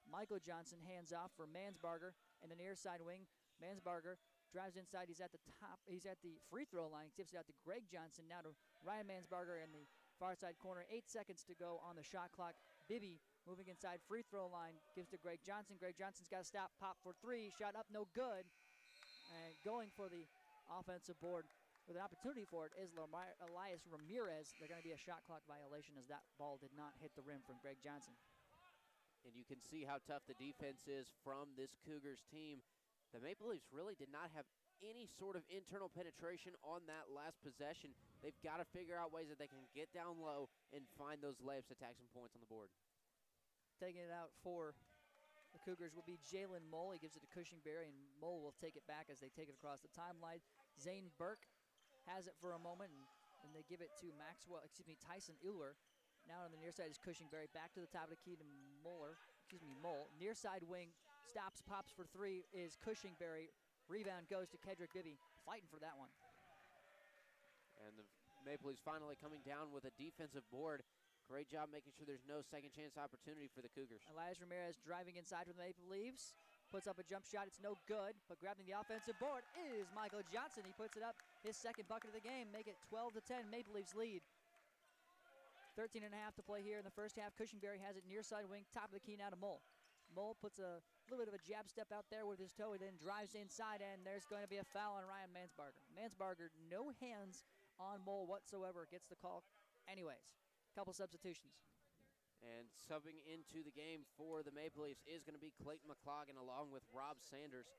Michael Johnson hands off for Mansbarger in the near side wing. Mansbarger drives inside. He's at the top. He's at the free throw line. Tips it out to Greg Johnson. Now to Ryan Mansbarger in the far side corner. 8 seconds to go on the shot clock. Bibby moving inside free throw line. Gives to Greg Johnson. Greg Johnson's got to stop. Pop for three. Shot up, no good. And going for the offensive board with an opportunity for it is Elias Ramirez. They're going to be a shot clock violation as that ball did not hit the rim from Greg Johnson. And you can see how tough the defense is from this Cougars team. The Maple Leafs really did not have any sort of internal penetration on that last possession. They've got to figure out ways that they can get down low and find those layups to tack some points on the board. Taking it out for the Cougars will be Jalen Mull. He gives it to Cushingberry, and Mull will take it back as they take it across the timeline. Zane Burke has it for a moment, and they give it to Tyson Euler. Now on the near side is Cushingberry. Back to the top of the key to Mull. Near side wing, stops, pops for three is Cushingberry. Rebound goes to Kedrick Bibby. Fighting for that one. And the Maple Leafs finally coming down with a defensive board. Great job making sure there's no second chance opportunity for the Cougars. Elias Ramirez driving inside for the Maple Leafs. Puts up a jump shot. It's no good, but grabbing the offensive board is Michael Johnson. He puts it up, his second bucket of the game. Make it 12-10. Maple Leafs lead. 13 and a half to play here in the first half. Cushingberry has it near side wing, top of the key now to Mull. Mull puts a little bit of a jab step out there with his toe. He then drives inside, and there's going to be a foul on Ryan Mansbarger. Mansbarger, no hands on Mull whatsoever. Gets the call anyways. Couple substitutions. And subbing into the game for the Maple Leafs is going to be Clayton McLaughlin along with Rob Sanders,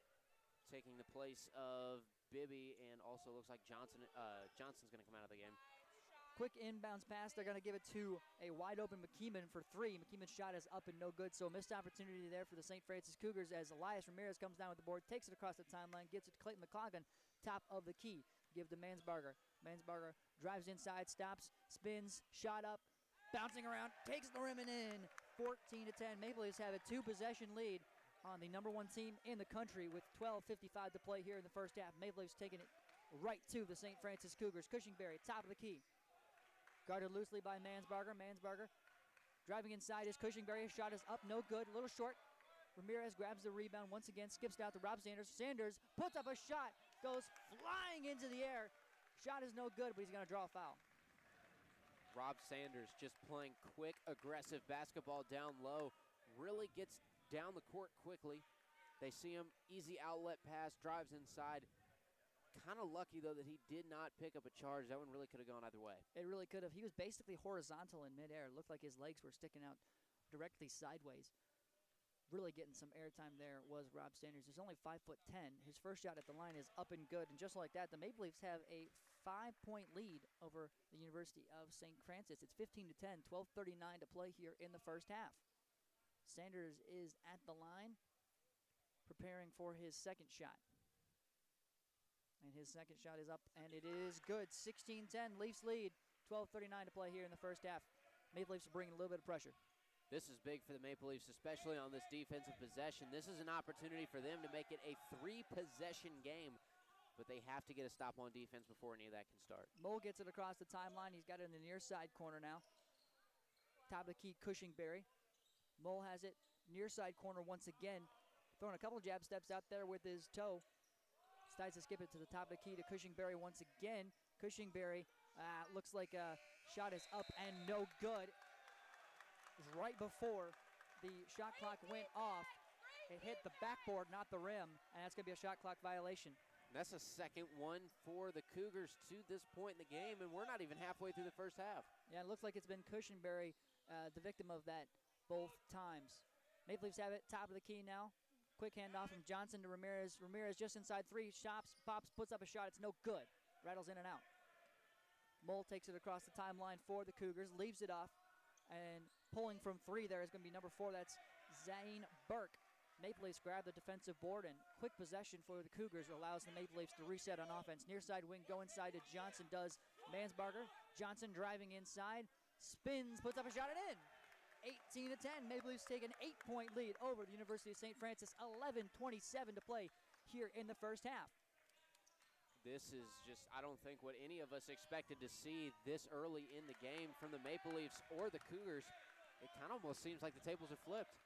taking the place of Bibby, and also looks like Johnson's going to come out of the game. Quick inbounds pass. They're going to give it to a wide-open McKeeman for three. McKeeman's shot is up and no good, so a missed opportunity there for the St. Francis Cougars as Elias Ramirez comes down with the board, takes it across the timeline, gives it to Clayton McLaughlin, top of the key. Give to Mansbarger. Mansbarger drives inside, stops, spins, shot up, bouncing around, takes the rim and in. 14-10. Maple Leafs have a two-possession lead on the number one team in the country with 12:55 to play here in the first half. Maple Leafs taking it right to the St. Francis Cougars. Cushingberry, top of the key. Guarded loosely by Mansbarger. Mansbarger driving inside is Cushingberry. His shot is up, no good, a little short. Ramirez grabs the rebound once again, skips it out to Rob Sanders. Sanders puts up a shot, goes flying into the air. Shot is no good, but he's going to draw a foul. Rob Sanders just playing quick, aggressive basketball down low. Really gets down the court quickly. They see him, easy outlet pass, drives inside. Kind of lucky, though, that he did not pick up a charge. That one really could have gone either way. It really could have. He was basically horizontal in midair. It looked like his legs were sticking out directly sideways. Really getting some airtime there was Rob Sanders. He's only 5'10". His first shot at the line is up and good. And just like that, the Maple Leafs have a 5-point lead over the University of St. Francis. It's 15-10, 12:39 to play here in the first half. Sanders is at the line, preparing for his second shot. And his second shot is up, and it is good. 16-10, Leafs lead. 12:39 to play here in the first half. Maple Leafs are bringing a little bit of pressure. This is big for the Maple Leafs, especially on this defensive possession. This is an opportunity for them to make it a three-possession game. but they have to get a stop on defense before any of that can start. Mole gets it across the timeline. He's got it in the near side corner now. Top of the key, Cushingberry. Mole has it near side corner once again. Throwing a couple of jab steps out there with his toe. Decides to skip it to the top of the key to Cushingberry once again. Cushingberry looks like a shot is up and no good. Right before the shot clock went off, it hit the backboard, not the rim, and that's going to be a shot clock violation. That's a second one for the Cougars to this point in the game, and we're not even halfway through the first half. Yeah, it looks like it's been Cushingberry, the victim of that both times. Maple Leafs have it, top of the key now. Quick handoff from Johnson to Ramirez. Ramirez just inside three, pops, puts up a shot. It's no good. Rattles in and out. Mole takes it across the timeline for the Cougars, leaves it off, and pulling from three there is going to be number 4. That's Zane Burke. Maple Leafs grab the defensive board, and quick possession for the Cougars allows the Maple Leafs to reset on offense. Near side wing, go inside to Johnson, does Mansbarger. Johnson driving inside, spins, puts up a shot and in. 18-10, Maple Leafs take an 8-point lead over the University of St. Francis. 11:27 to play here in the first half. This is just, I don't think what any of us expected to see this early in the game from the Maple Leafs or the Cougars. It kind of almost seems like the tables have flipped.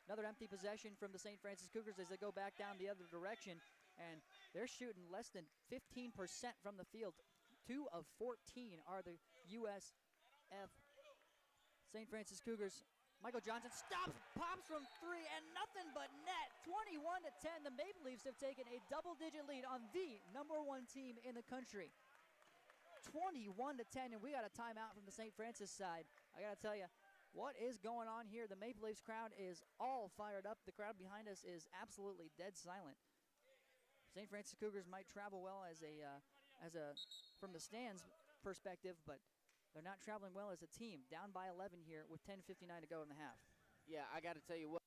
Another empty possession from the St. Francis Cougars as they go back down the other direction, and they're shooting less than 15% from the field. 2 of 14 are the USF St. Francis Cougars. Michael Johnson stops, pops from 3, and nothing but net. 21-10, the Maple Leafs have taken a double-digit lead on the #1 team in the country. 21-10, and we got a timeout from the St. Francis side. I got to tell you, what is going on here? The Maple Leafs crowd is all fired up. The crowd behind us is absolutely dead silent. St. Francis Cougars might travel well as a from the stands perspective, but they're not traveling well as a team. Down by 11 here with 10:59 to go in the half. Yeah, I got to tell you what.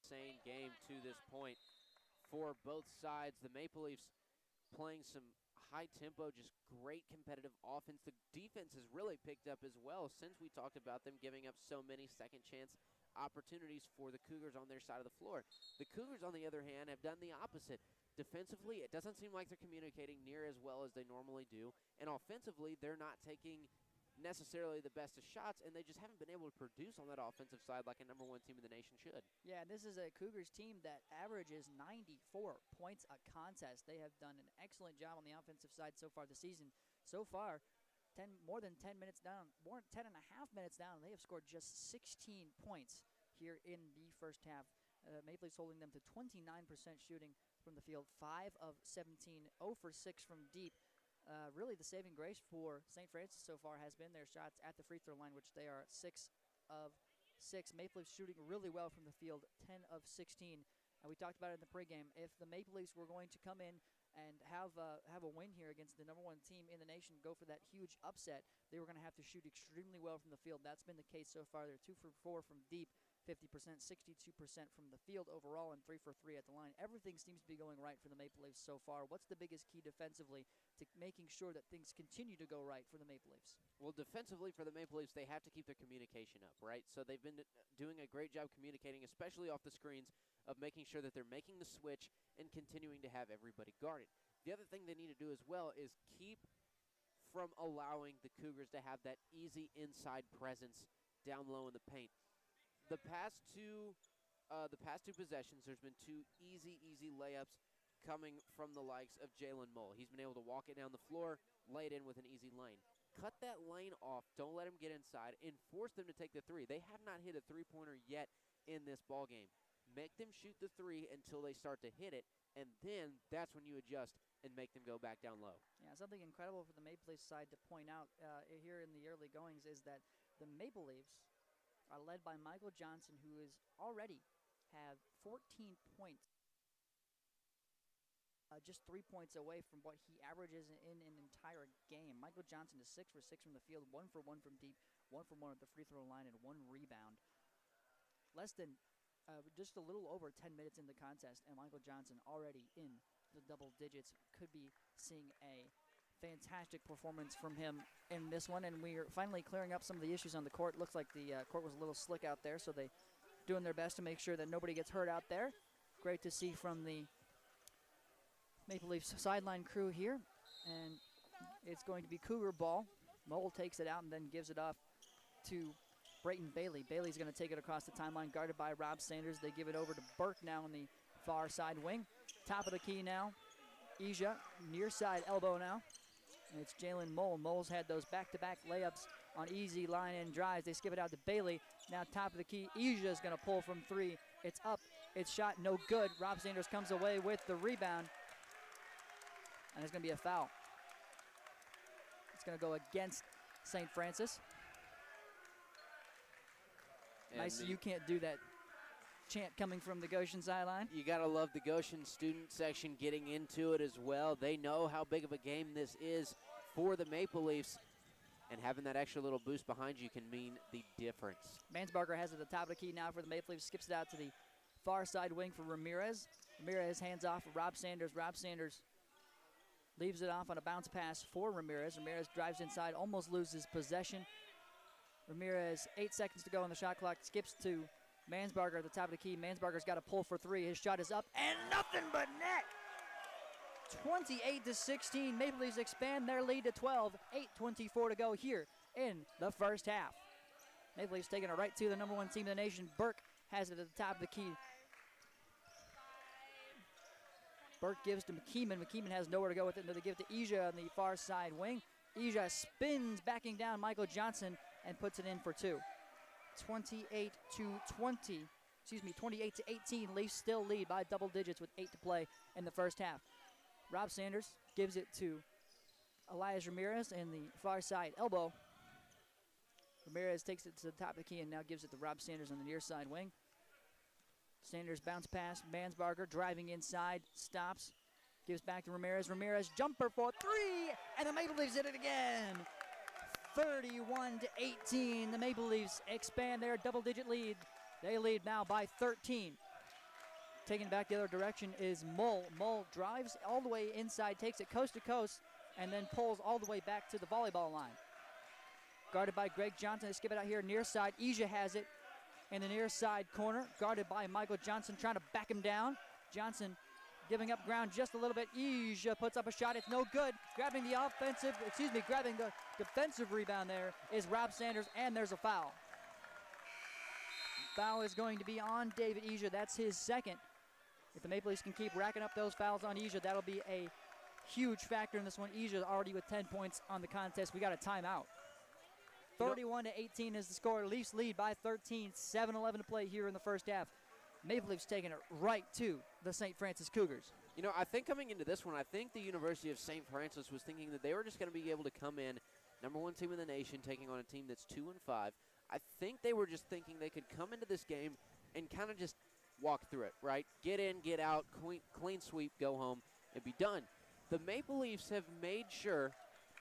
Insane game to this point for both sides. The Maple Leafs playing some high tempo, just great competitive offense. The defense has really picked up as well since we talked about them giving up so many second chance opportunities for the Cougars on their side of the floor. The Cougars, on the other hand, have done the opposite. Defensively, it doesn't seem like they're communicating near as well as they normally do, and offensively, they're not taking necessarily the best of shots, and they just haven't been able to produce on that offensive side like a #1 team in the nation should. Yeah, this is a Cougars team that averages 94 points a contest. They have done an excellent job on the offensive side so far this season. So far, more than 10 minutes down, more than 10 and a half minutes down, they have scored just 16 points here in the first half. Maple Leafs holding them to 29% shooting from the field, 5 of 17, 0 for 6 from deep. Really, the saving grace for St. Francis so far has been their shots at the free throw line, which they are 6 of 6. Maple Leafs shooting really well from the field, 10 of 16. And we talked about it in the pregame. If the Maple Leafs were going to come in and have a win here against the #1 team in the nation, go for that huge upset, they were going to have to shoot extremely well from the field. That's been the case so far. They're 2 for 4 from deep, 50%, 62% from the field overall, and 3 for 3 at the line. Everything seems to be going right for the Maple Leafs so far. What's the biggest key defensively to making sure that things continue to go right for the Maple Leafs? Well, defensively for the Maple Leafs, they have to keep their communication up, right? So they've been doing a great job communicating, especially off the screens, of making sure that they're making the switch and continuing to have everybody guarded. The other thing they need to do as well is keep from allowing the Cougars to have that easy inside presence down low in the paint. The past two possessions, there's been 2 easy layups coming from the likes of Jalen Mull. He's been able to walk it down the floor, lay it in with an easy lane. Cut that lane off. Don't let him get inside, and force them to take the 3. They have not hit a three-pointer yet in this ball game. Make them shoot the 3 until they start to hit it, and then that's when you adjust and make them go back down low. Yeah, something incredible for the Maple Leafs side to point out here in the early goings is that the Maple Leafs are led by Michael Johnson, who is already have 14 points, just 3 points away from what he averages in an entire game. Michael Johnson is 6 for 6 from the field, 1 for 1 from deep, 1 for 1 at the free throw line, and 1 rebound. Less than just a little over 10 minutes in the contest, and Michael Johnson already in the double digits. Could be seeing a fantastic performance from him in this one, and we're finally clearing up some of the issues on the court. Looks like the court was a little slick out there, so they doing their best to make sure that nobody gets hurt out there. Great to see from the Maple Leafs sideline crew here, and it's going to be Cougar ball. Mole takes it out and then gives it off to Brayton Bailey. Bailey's going to take it across the timeline, guarded by Rob Sanders. They give it over to Burke now on the far side wing. Top of the key now, Ija, near side elbow now. And it's Jalen Mole. Mole's had those back-to-back layups on easy line-in drives. They skip it out to Bailey. Now top of the key, Ija is going to pull from 3. It's up. It's shot no good. Rob Sanders comes away with the rebound. And it's going to be a foul. It's going to go against St. Francis. And nice, you can't do that chant coming from the Goshen sideline. You got to love the Goshen student section getting into it as well. They know how big of a game this is for the Maple Leafs, and having that extra little boost behind you can mean the difference. Mansbarger has it at the top of the key now for the Maple Leafs. Skips it out to the far side wing for Ramirez. Ramirez hands off for Rob Sanders. Rob Sanders leaves it off on a bounce pass for Ramirez. Ramirez drives inside, almost loses possession. Ramirez, 8 seconds to go on the shot clock, skips to Mansbarger at the top of the key. Mansbarger's got a pull for 3. His shot is up and nothing but net. 28-16. Maple Leafs expand their lead to 12. 8:24 to go here in the first half. Maple Leafs taking it right to the #1 team in the nation. Burke has it at the top of the key. Burke gives to McKeeman. McKeeman has nowhere to go with it. They give it to Ija on the far side wing. Ija spins, backing down Michael Johnson, and puts it in for 2. 28-18. Leafs still lead by double digits with 8 to play in the first half. Rob Sanders gives it to Elias Ramirez in the far side elbow. Ramirez takes it to the top of the key and now gives it to Rob Sanders on the near side wing. Sanders bounce pass, Mansbarger driving inside, stops, gives back to Ramirez. Ramirez jumper for 3, and the Maple Leafs hit it again. 31-18. The Maple Leafs expand their double-digit lead. They lead now by 13. Taking it back the other direction is Mull. Mull drives all the way inside, takes it coast to coast, and then pulls all the way back to the volleyball line. Guarded by Greg Johnson. They skip it out here near side. Ija has it in the near side corner, guarded by Michael Johnson, trying to back him down. Johnson giving up ground just a little bit. Ija puts up a shot. It's no good. Grabbing the defensive rebound there is Rob Sanders, and there's a foul. Foul is going to be on David Ija. That's his second. If the Maple Leafs can keep racking up those fouls on Ija, that'll be a huge factor in this one. Ija already with 10 points on the contest. We got a timeout. 31-18 is the score. Leafs lead by 13. 7:11 to play here in the first half. Maple Leafs taking it right to the St. Francis Cougars. You know, I think coming into this one, I think the University of St. Francis was thinking that they were just going to be able to come in, #1 team in the nation, taking on a team that's 2-5. I think they were just thinking they could come into this game and kind of just walk through it, right? Get in, get out, clean sweep, go home, and be done. The Maple Leafs have made sure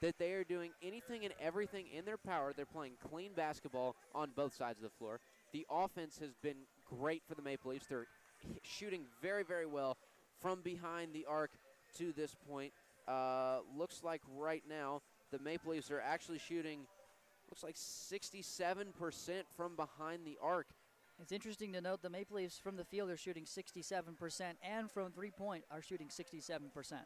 that they are doing anything and everything in their power. They're playing clean basketball on both sides of the floor. The offense has been great for the Maple Leafs. They're shooting very, very well from behind the arc to this point. Looks like right now the Maple Leafs are actually shooting, looks like 67% from behind the arc. It's interesting to note the Maple Leafs from the field are shooting 67%, and from three-point are shooting 67%.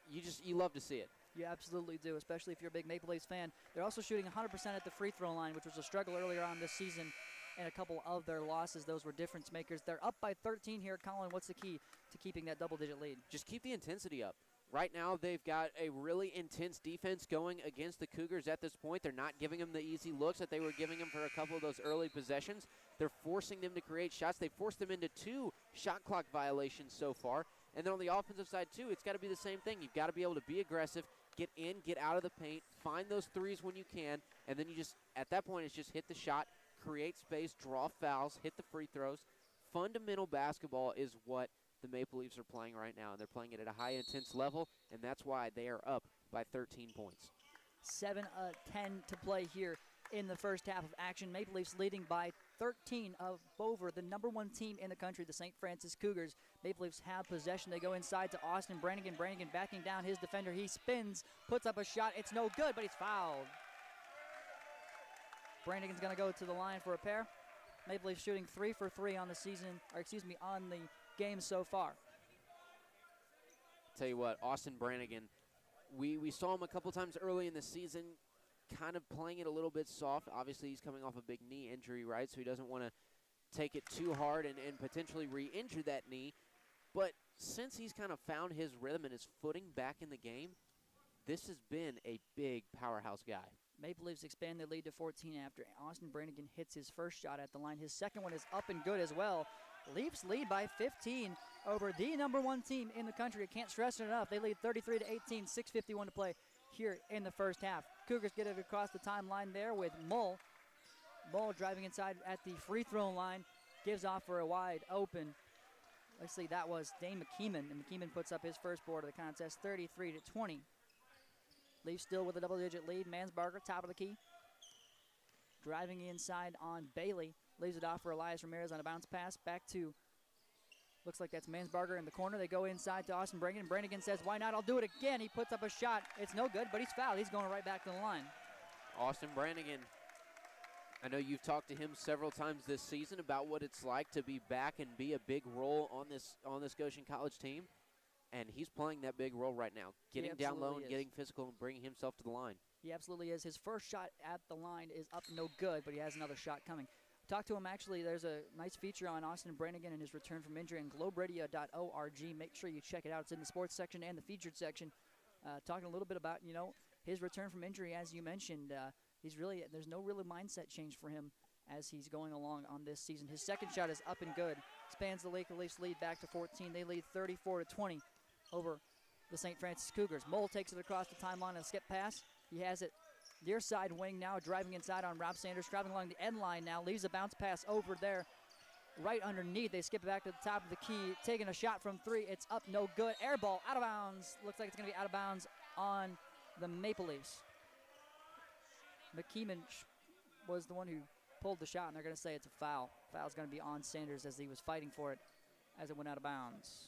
You love to see it. You absolutely do, especially if you're a big Maple Leafs fan. They're also shooting 100% at the free throw line, which was a struggle earlier on this season, and a couple of their losses. Those were difference makers. They're up by 13 here. Colin, what's the key to keeping that double-digit lead? Just keep the intensity up. Right now, they've got a really intense defense going against the Cougars at this point. They're not giving them the easy looks that they were giving them for a couple of those early possessions. They're forcing them to create shots. They forced them into 2 shot clock violations so far. And then on the offensive side, too, it's got to be the same thing. You've got to be able to be aggressive, get in, get out of the paint, find those threes when you can, and then you just, at that point, it's just hit the shot, create space, draw fouls, hit the free throws. Fundamental basketball is what the Maple Leafs are playing right now, and they're playing it at a high intense level, and that's why they are up by 13 points. 7-10 to play here in the first half of action. Maple Leafs leading by 13 over the #1 team in the country, the St. Francis Cougars. Maple Leafs have possession. They go inside to Austin Brannigan. Brannigan backing down his defender. He spins, puts up a shot. It's no good, but he's fouled. Brannigan's going to go to the line for a pair. Maple Leafs shooting 3 for 3 on the season, on the game so far. Tell you what, Austin Brannigan, we saw him a couple times early in the season, kind of playing it a little bit soft. Obviously, he's coming off a big knee injury, right? So he doesn't want to take it too hard and potentially re-injure that knee. But since he's kind of found his rhythm and his footing back in the game, this has been a big powerhouse guy. Maple Leafs expand their lead to 14 after Austin Brannigan hits his first shot at the line. His second one is up and good as well. Leafs lead by 15 over the #1 team in the country. I can't stress it enough. They lead 33-18, 6:51 to play here in the first half. Cougars get it across the timeline there with Mull. Mull driving inside at the free throw line, gives off for a wide open. Let's see, that was Dane McKeeman, and McKeeman puts up his first board of the contest, 33-20. Leafs still with a double-digit lead. Mansbarger, top of the key. Driving inside on Bailey. Leaves it off for Elias Ramirez on a bounce pass. Back to, looks like that's Mansbarger in the corner. They go inside to Austin Brannigan. Brannigan says, why not? I'll do it again. He puts up a shot. It's no good, but he's fouled. He's going right back to the line. Austin Brannigan, I know you've talked to him several times this season about what it's like to be back and be a big role on this Goshen College team. And he's playing that big role right now, getting down low and getting physical and bringing himself to the line. He absolutely is. His first shot at the line is up no good, but he has another shot coming. Talk to him, actually. There's a nice feature on Austin Brannigan and his return from injury on globeradio.org. Make sure you check it out. It's in the sports section and the featured section. Talking a little bit about, his return from injury, as you mentioned. There's no really mindset change for him as he's going along on this season. His second shot is up and good. Spans the Leafs lead back to 14. They lead 34-20 over the St. Francis Cougars. Mole takes it across the timeline and a skip pass. He has it near side wing now, driving inside on Rob Sanders, traveling along the end line now, leaves a bounce pass over there right underneath. They skip it back to the top of the key, taking a shot from 3. It's up, no good. Air ball, out of bounds. Looks like it's going to be out of bounds on the Maple Leafs. McKeeman was the one who pulled the shot, and they're going to say it's a foul. Foul's going to be on Sanders as he was fighting for it as it went out of bounds.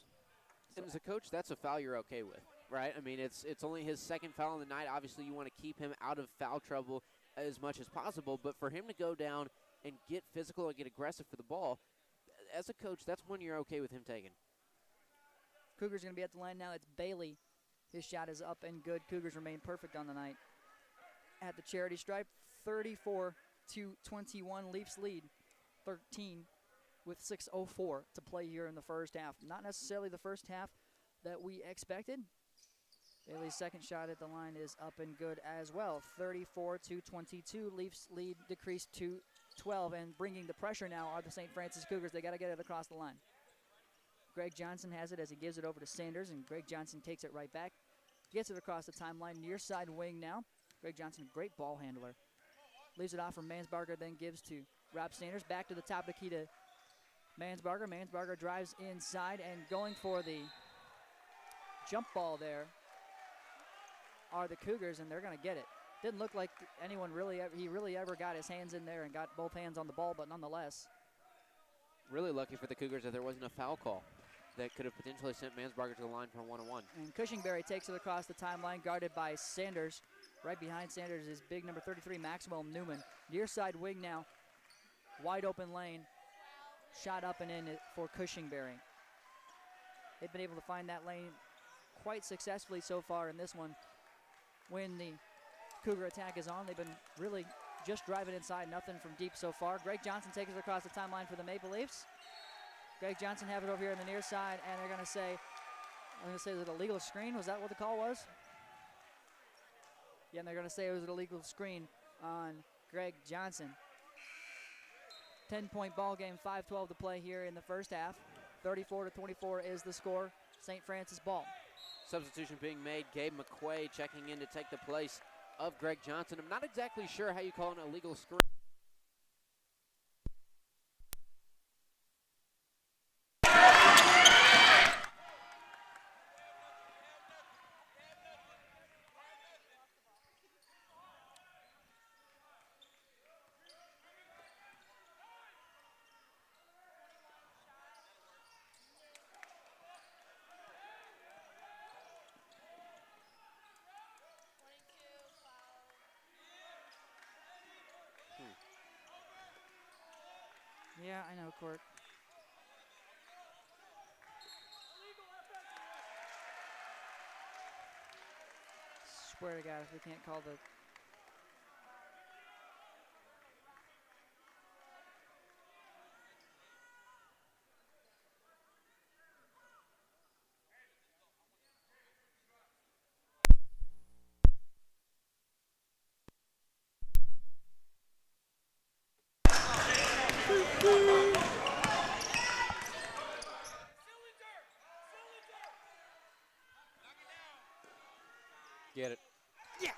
And as a coach, that's a foul you're okay with, right? I mean, it's only his second foul on the night. Obviously, you want to keep him out of foul trouble as much as possible. But for him to go down and get physical and get aggressive for the ball, as a coach, that's one you're okay with him taking. Cougars are going to be at the line now. It's Bailey. His shot is up and good. Cougars remain perfect on the night. At the charity stripe, 34-21. Leafs lead 13 with 6:04 to play here in the first half. Not necessarily the first half that we expected. Bailey's second shot at the line is up and good as well. 34-22. Leafs lead decreased to 12, and bringing the pressure now are the St. Francis Cougars. They got to get it across the line. Greg Johnson has it as he gives it over to Sanders, and Greg Johnson takes it right back. Gets it across the timeline, near side wing now. Greg Johnson, great ball handler. Leaves it off for Mansbarger, then gives to Rob Sanders. Back to the top of the key to Mansbarger. Mansbarger drives inside and going for the jump ball there are the Cougars, and they're going to get it. Didn't look like anyone he really ever got his hands in there and got both hands on the ball, but nonetheless. Really lucky for the Cougars that there wasn't a foul call that could have potentially sent Mansbarger to the line for a one-on-one. And Cushingberry takes it across the timeline, guarded by Sanders. Right behind Sanders is big number 33, Maxwell Newman. Near side wing now, wide open lane. Shot up and in for Cushingberry. They've been able to find that lane quite successfully so far in this one. When the Cougar attack is on, they've been really just driving inside, nothing from deep so far. Greg Johnson takes it across the timeline for the Maple Leafs. Greg Johnson have it over here on the near side, and they're going to say, is it a legal screen? Was that what the call was? Yeah, and they're going to say it was an illegal screen on Greg Johnson. 10-point ball game, 5:12 to play here in the first half. 34-24 is the score. St. Francis ball. Substitution being made. Gabe McQuay checking in to take the place of Greg Johnson. I'm not exactly sure how you call an illegal screen. Yeah, I know, Court. Swear to God, if we can't call the... Get it. Yeah!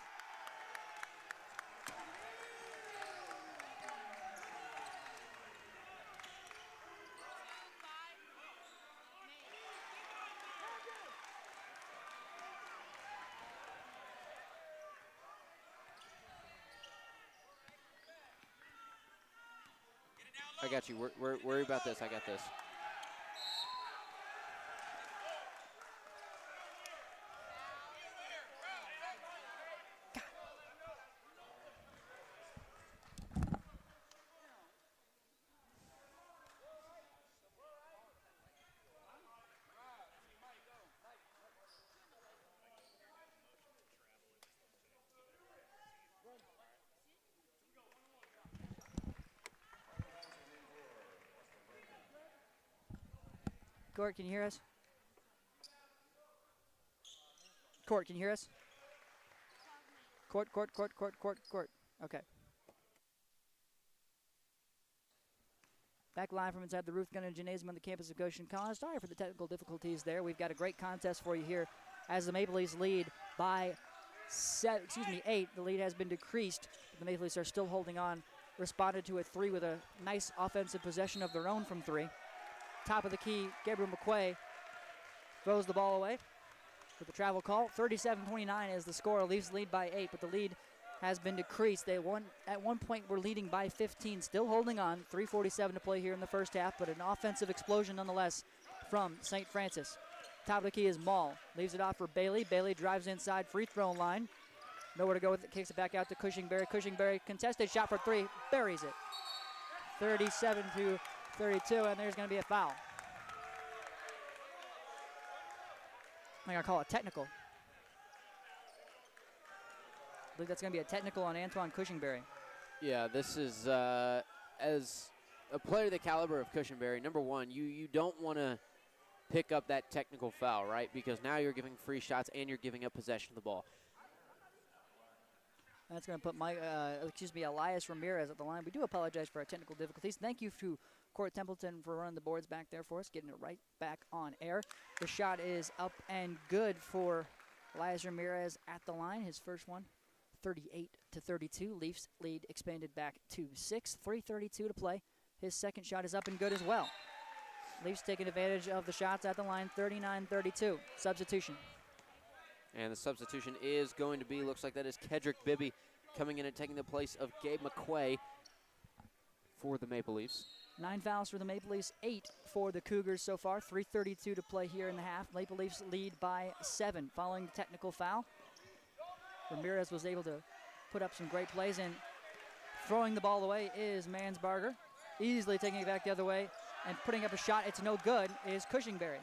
I got you. Worry about this. I got this. Court, can you hear us? Court, can you hear us? Court. Okay. Back live from inside the Ruth Gunn Gymnasium on the campus of Goshen College. Sorry for the technical difficulties there. We've got a great contest for you here as the Maple Leafs lead by 8. The lead has been decreased, but the Maple Leafs are still holding on. Responded to a 3 with a nice offensive possession of their own from 3. Top of the key, Gabriel McQuay throws the ball away with the travel call. 37-29 is the score. Leafs lead by 8, but the lead has been decreased. At one point were leading by 15, still holding on. 3:47 to play here in the first half, but an offensive explosion nonetheless from St. Francis. Top of the key is Maul. Leaves it off for Bailey. Bailey drives inside free throw line. Nowhere to go with it. Kicks it back out to Cushingberry. Cushingberry contested shot for 3. Buries it. 37-32, and there's going to be a foul. I'm going to call it technical. I believe that's going to be a technical on Antoine Cushingberry. Yeah, this is, as a player the caliber of Cushingberry, number one, you don't want to pick up that technical foul, right? Because now you're giving free shots and you're giving up possession of the ball. That's going to put Elias Ramirez at the line. We do apologize for our technical difficulties. Thank you to Court Templeton for running the boards back there for us, getting it right back on air. The shot is up and good for Elias Ramirez at the line. His first one, 38-32. Leafs lead expanded back to 6. 3:32 to play. His second shot is up and good as well. Leafs taking advantage of the shots at the line, 39-32. Substitution. And the substitution is going to be, looks like that is Kedrick Bibby coming in and taking the place of Gabe McQuay for the Maple Leafs. 9 fouls for the Maple Leafs, 8 for the Cougars so far. 3:32 to play here in the half. Maple Leafs lead by 7 following the technical foul. Ramirez was able to put up some great plays, and throwing the ball away is Mansbarger. Easily taking it back the other way and putting up a shot. It's no good is Cushingberry.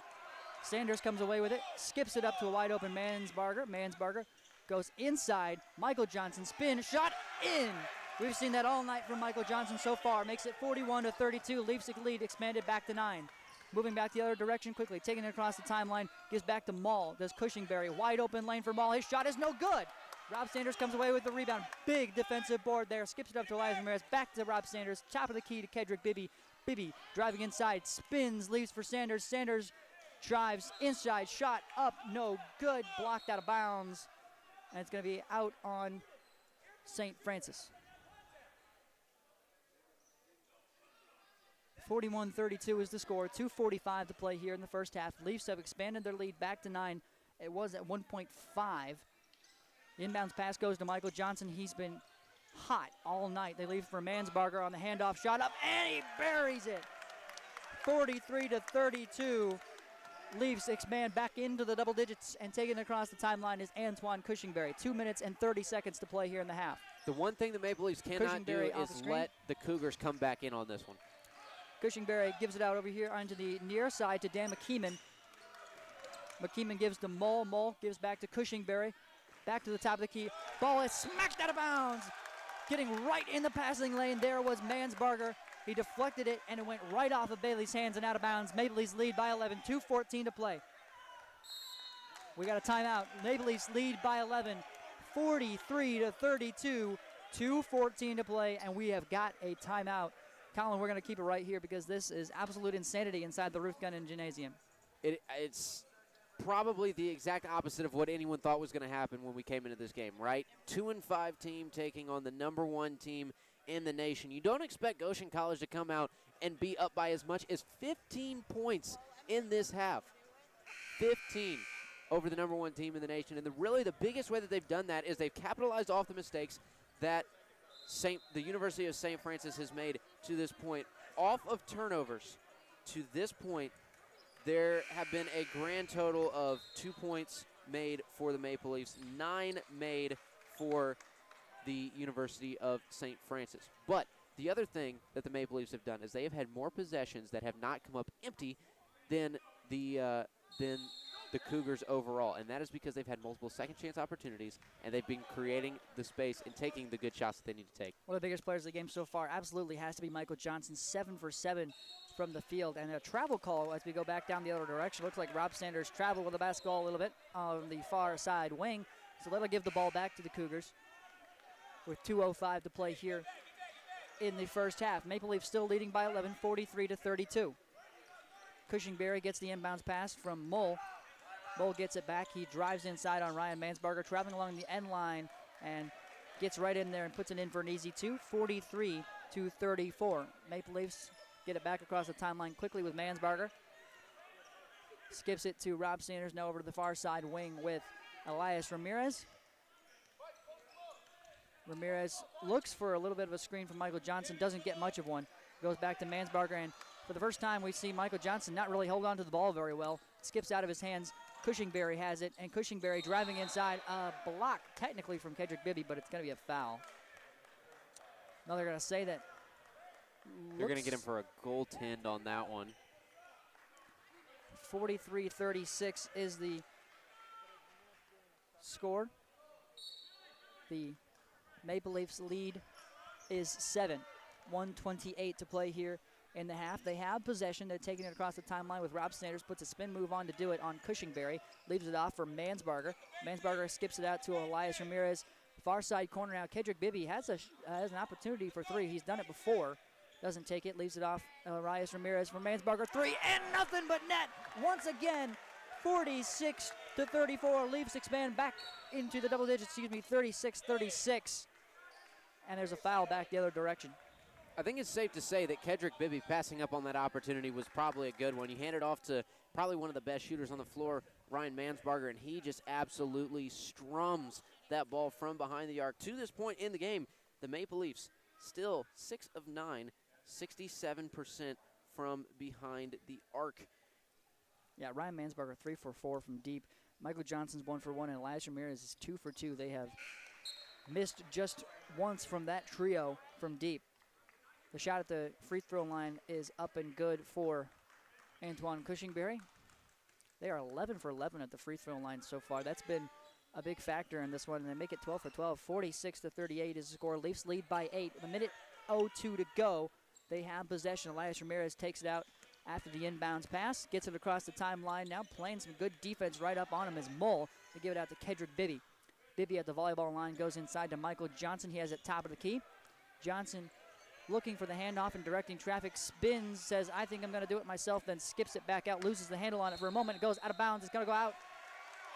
Sanders comes away with it, skips it up to a wide open Mansbarger. Mansbarger goes inside. Michael Johnson spin, shot in. We've seen that all night from Michael Johnson so far. Makes it 41-32. Leafs lead expanded back to 9. Moving back the other direction quickly, taking it across the timeline, gives back to Maul. Does Cushingberry, wide open lane for Maul. His shot is no good. Rob Sanders comes away with the rebound. Big defensive board there. Skips it up to Elias Ramirez. Back to Rob Sanders. Top of the key to Kedrick Bibby. Bibby driving inside. Spins. Leaves for Sanders. Sanders drives inside. Shot up. No good. Blocked out of bounds. And it's going to be out on St. Francis. 41-32 is the score. 2:45 to play here in the first half. Leafs have expanded their lead back to 9. It was at 1.5. The inbounds pass goes to Michael Johnson. He's been hot all night. They leave for Mansbarger on the handoff. Shot up, and he buries it. 43-32. Leafs expand back into the double digits, and taking it across the timeline is Antoine Cushingberry. 2 minutes and 30 seconds to play here in the half. The one thing the Maple Leafs cannot do is let the Cougars come back in on this one. Cushingberry gives it out over here onto the near side to Dan McKeeman. McKeeman gives to Mole. Mole gives back to Cushingberry. Back to the top of the key. Ball is smacked out of bounds. Getting right in the passing lane there was Mansbarger. He deflected it, and it went right off of Bailey's hands and out of bounds. Maple Leafs lead by 11. 2:14 to play. We got a timeout. Maple Leafs lead by 11. 43-32. 2:14 to play, and we have got a timeout. Colin, we're going to keep it right here because this is absolute insanity inside the Ruth Gunning Gymnasium. It's probably the exact opposite of what anyone thought was going to happen when we came into this game, right? 2-5 team taking on the number 1 team in the nation. You don't expect Goshen College to come out and be up by as much as 15 points in this half. 15 over the number 1 team in the nation. And really the biggest way that they've done that is they've capitalized off the mistakes that the University of St. Francis has made to this point. Off of turnovers to this point, there have been a grand total of 2 points made for the Maple Leafs, 9 made for the University of St. Francis. But the other thing that the Maple Leafs have done is they have had more possessions that have not come up empty than the Cougars overall, and that is because they've had multiple second chance opportunities, and they've been creating the space and taking the good shots that they need to take. One of the biggest players of the game so far absolutely has to be Michael Johnson, 7 for 7 from the field. And a travel call as we go back down the other direction. Looks like Rob Sanders traveled with the basketball a little bit on the far side wing, so that'll give the ball back to the Cougars with 2:05 to play here in the first half. Maple Leafs still leading by 11, 43-32. Cushingberry gets the inbounds pass from Mole. Mole gets it back. He drives inside on Ryan Mansbarger, traveling along the end line, and gets right in there and puts it in for an easy 2, 43-34. Maple Leafs get it back across the timeline quickly with Mansbarger. Skips it to Rob Sanders, now over to the far side wing with Elias Ramirez. Ramirez looks for a little bit of a screen from Michael Johnson, doesn't get much of one. Goes back to Mansbarger, and for the first time we see Michael Johnson not really hold on to the ball very well. Skips out of his hands. Cushingberry has it, and Cushingberry driving inside. A block technically from Kedrick Bibby, but it's going to be a foul. Now they're going to say that. They're going to get him for a goaltend on that one. 43-36 is the score. The Maple Leafs lead is 7. 1:28 to play here in the half. They have possession. They're taking it across the timeline with Rob Sanders. Puts a spin move on to do it on Cushingberry. Leaves it off for Mansbarger. Mansbarger skips it out to Elias Ramirez. Far side corner now. Kedrick Bibby has an opportunity for 3. He's done it before. Doesn't take it. Leaves it off Elias Ramirez for Mansbarger. 3 and nothing but net. Once again, 46-34. Leafs expand back into the double digits. 36-36. And there's a foul back the other direction. I think it's safe to say that Kedrick Bibby passing up on that opportunity was probably a good one. He handed off to probably one of the best shooters on the floor, Ryan Mansbarger, and he just absolutely strums that ball from behind the arc. To this point in the game, the Maple Leafs still 6 of 9, 67% from behind the arc. Yeah, Ryan Mansbarger 3 for 4 from deep. Michael Johnson's 1 for 1, and Elias Ramirez is 2 for 2. They have missed just once from that trio from deep. The shot at the free throw line is up and good for Antoine Cushingberry. They are 11 for 11 at the free throw line so far. That's been a big factor in this one, and they make it 12 for 12. 46-38 is the score. Leafs lead by 8. A minute 02 to go. They have possession. Elias Ramirez takes it out after the inbounds pass. Gets it across the timeline now, playing some good defense right up on him as Mull. They give it out to Kedrick Bibby. Bibby at the volleyball line goes inside to Michael Johnson. He has it top of the key. Johnson looking for the handoff and directing traffic, spins, says, I think I'm going to do it myself, then skips it back out, loses the handle on it for a moment. It goes out of bounds. It's going to go out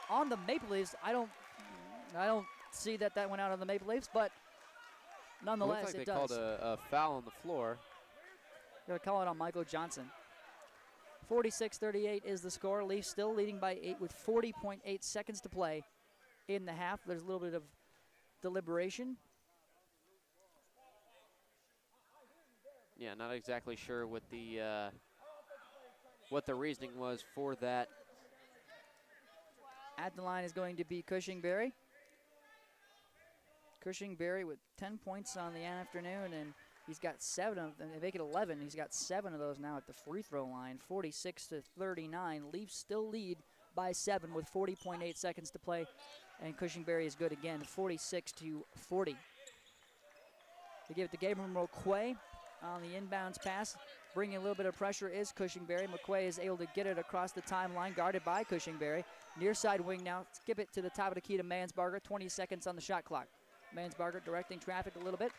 on the Maple Leafs. I don't see that went out on the Maple Leafs, but nonetheless, it does. They called a foul on the floor. They're going to call it on Michael Johnson. 46-38 is the score. Leafs still leading by 8 with 40.8 seconds to play in the half. There's a little bit of deliberation. Yeah, not exactly sure what the reasoning was for that. At the line is going to be Cushingberry. Cushingberry with 10 points on the afternoon, and he's got 7 of them. They make it 11. He's got 7 of those now at the free throw line. 46-39. Leafs still lead by 7 with 40.8 seconds to play, and Cushingberry is good again. 46-40. They give it to Gabriel McQuay on the inbounds pass. Bringing a little bit of pressure is Cushingberry. McQuay is able to get it across the timeline, guarded by Cushingberry. Near side wing now. Skip it to the top of the key to Mansbarger. 20 seconds on the shot clock. Mansbarger directing traffic a little bit.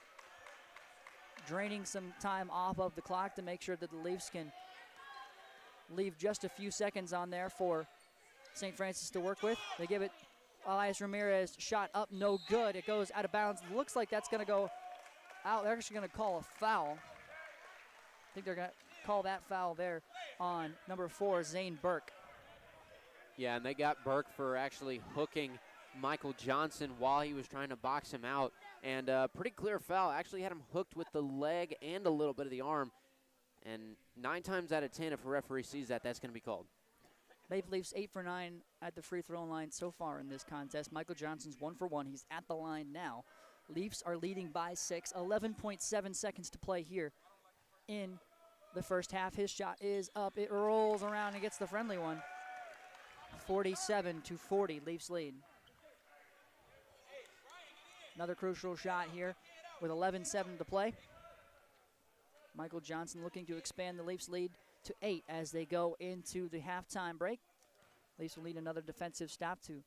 Draining some time off of the clock to make sure that the Leafs can leave just a few seconds on there for St. Francis to work with. They give it Elias Ramirez. Shot up, no good. It goes out of bounds. Looks like that's going to go out. They're actually going to call a foul. I think they're going to call that foul there on number 4, Zane Burke. Yeah, and they got Burke for actually hooking Michael Johnson while he was trying to box him out. And pretty clear foul. Actually had him hooked with the leg and a little bit of the arm. And 9 times out of 10, if a referee sees that, that's going to be called. Maple Leafs 8 for 9 at the free throw line so far in this contest. Michael Johnson's 1 for 1. He's at the line now. Leafs are leading by 6. 11.7 seconds to play here in the first half. His shot is up. It rolls around and gets the friendly one. 47-40, Leafs lead. Another crucial shot here with 11:7 to play. Michael Johnson looking to expand the Leafs lead to 8 as they go into the halftime break. Leafs will need another defensive stop to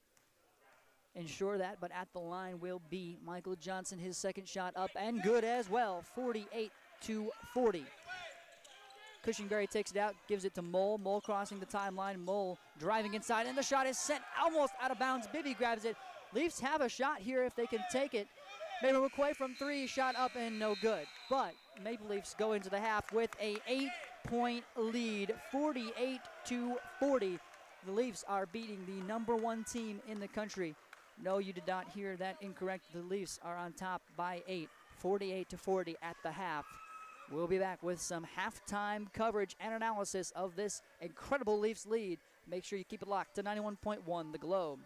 ensure that, but at the line will be Michael Johnson. His second shot up and good as well. 48-40. Cushingberry takes it out, gives it to Mull. Mull crossing the timeline. Mull driving inside, and the shot is sent almost out of bounds. Bibby grabs it. Leafs have a shot here if they can take it. Maybe McQuay from 3, shot up and no good. But Maple Leafs go into the half with a 8-point lead, 48-40. The Leafs are beating the number 1 team in the country. No, you did not hear that incorrect. The Leafs are on top by 8, 48-40 at the half. We'll be back with some halftime coverage and analysis of this incredible Leafs lead. Make sure you keep it locked to 91.1 The Globe.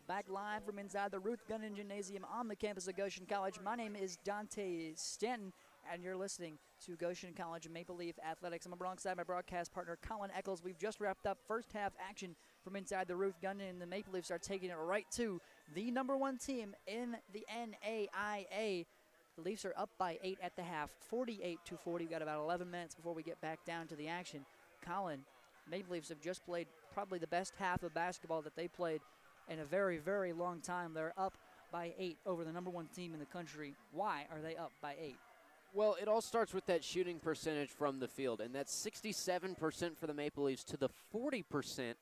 Back live from inside the Ruth Gunning Gymnasium on the campus of Goshen College. My name is Dante Stanton, and you're listening to Goshen College Maple Leaf Athletics. I'm alongside my broadcast partner, Colin Eccles. We've just wrapped up first half action from inside the Ruth Gunning, and the Maple Leafs are taking it right to the #1 team in the NAIA. The Leafs are up by 8 at the half, 48-40. We've got about 11 minutes before we get back down to the action. Colin, Maple Leafs have just played probably the best half of basketball that they played in a very, very long time. They're up by 8 over the #1 team in the country. Why are they up by 8? Well, it all starts with that shooting percentage from the field, and that's 67% for the Maple Leafs to the 40%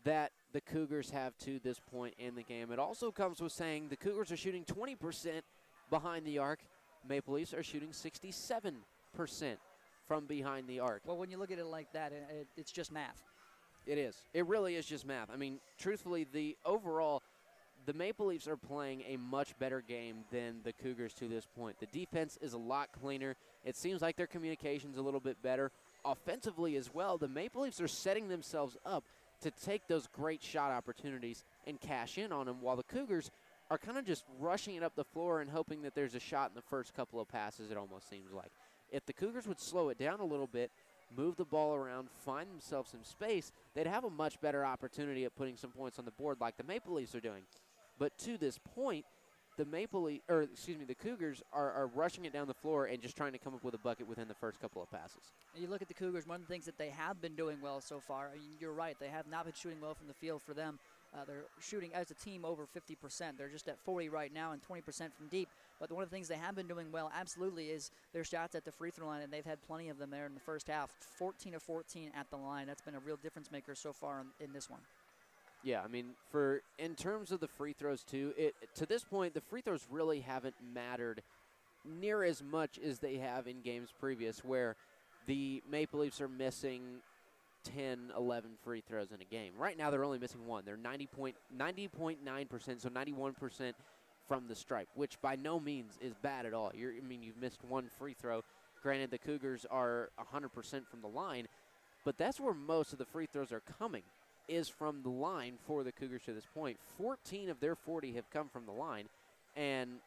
that the Cougars have to this point in the game. It also comes with saying the Cougars are shooting 20% behind the arc. Maple Leafs are shooting 67% from behind the arc. Well, when you look at it like that, it's just math. It is. It really is just math. I mean, truthfully, the Maple Leafs are playing a much better game than the Cougars to this point. The defense is a lot cleaner. It seems like their communication's a little bit better. Offensively as well, the Maple Leafs are setting themselves up to take those great shot opportunities and cash in on them, while the Cougars are kind of just rushing it up the floor and hoping that there's a shot in the first couple of passes, it almost seems like. If the Cougars would slow it down a little bit, move the ball around, find themselves some space, they'd have a much better opportunity at putting some points on the board like the Maple Leafs are doing. But to this point, the Cougars are rushing it down the floor and just trying to come up with a bucket within the first couple of passes. And you look at the Cougars, one of the things that they have been doing well so far, I mean, you're right, they have not been shooting well from the field for them. They're shooting as a team over 50%. They're just at 40 right now and 20% from deep. But one of the things they have been doing well absolutely is their shots at the free throw line, and they've had plenty of them there in the first half. 14 of 14 at the line. That's been a real difference maker so far in this one. Yeah, I mean, in terms of the free throws too, to this point, the free throws really haven't mattered near as much as they have in games previous, where the Maple Leafs are missing 10, 11 free throws in a game. Right now, they're only missing one. They're 90.9%, so 91% from the stripe, which by no means is bad at all. You've missed one free throw. Granted, the Cougars are 100% from the line, but that's where most of the free throws are coming, is from the line for the Cougars to this point. 14 of their 40 have come from the line, and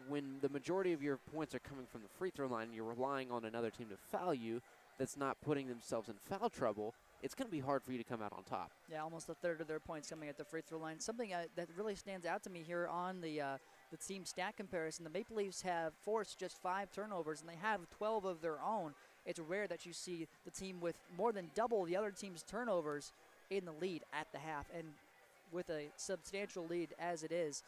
when the majority of your points are coming from the free throw line and you're relying on another team to foul you that's not putting themselves in foul trouble, it's going to be hard for you to come out on top. Yeah, almost a third of their points coming at the free throw line. Something that really stands out to me here on the team stat comparison, the Maple Leafs have forced just 5 turnovers, and they have 12 of their own. It's rare that you see the team with more than double the other team's turnovers in the lead at the half. And with a substantial lead as it is,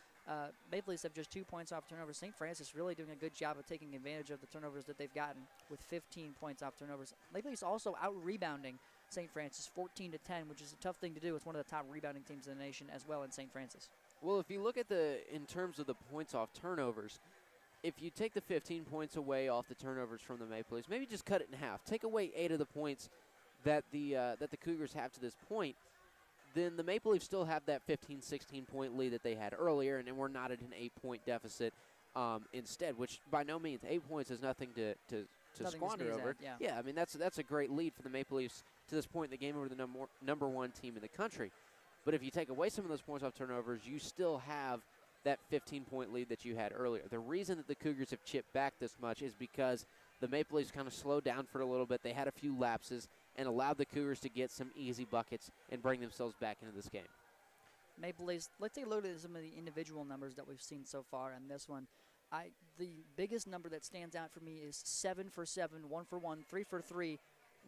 Maple Leafs have just 2 points off turnovers. St. Francis really doing a good job of taking advantage of the turnovers that they've gotten with 15 points off turnovers. Maple Leafs also out-rebounding St. Francis 14-10, which is a tough thing to do. It's one of the top rebounding teams in the nation as well in St. Francis. Well, if you look at in terms of the points off turnovers, if you take the 15 points away off the turnovers from the Maple Leafs, maybe just cut it in half. Take away 8 of the points that the Cougars have to this point, then the Maple Leafs still have that 15, 16-point lead that they had earlier, and we're not at an 8-point deficit instead, which by no means 8 points is nothing to squander over. Yeah, I mean, that's a great lead for the Maple Leafs to this point in the game over the #1 team in the country. But if you take away some of those points off turnovers, you still have that 15-point lead that you had earlier. The reason that the Cougars have chipped back this much is because the Maple Leafs kind of slowed down for a little bit. They had a few lapses and allowed the Cougars to get some easy buckets and bring themselves back into this game. Maple Leafs, let's take a look at some of the individual numbers that we've seen so far in this one. The biggest number that stands out for me is 7 for 7, 1 for 1, 3 for 3,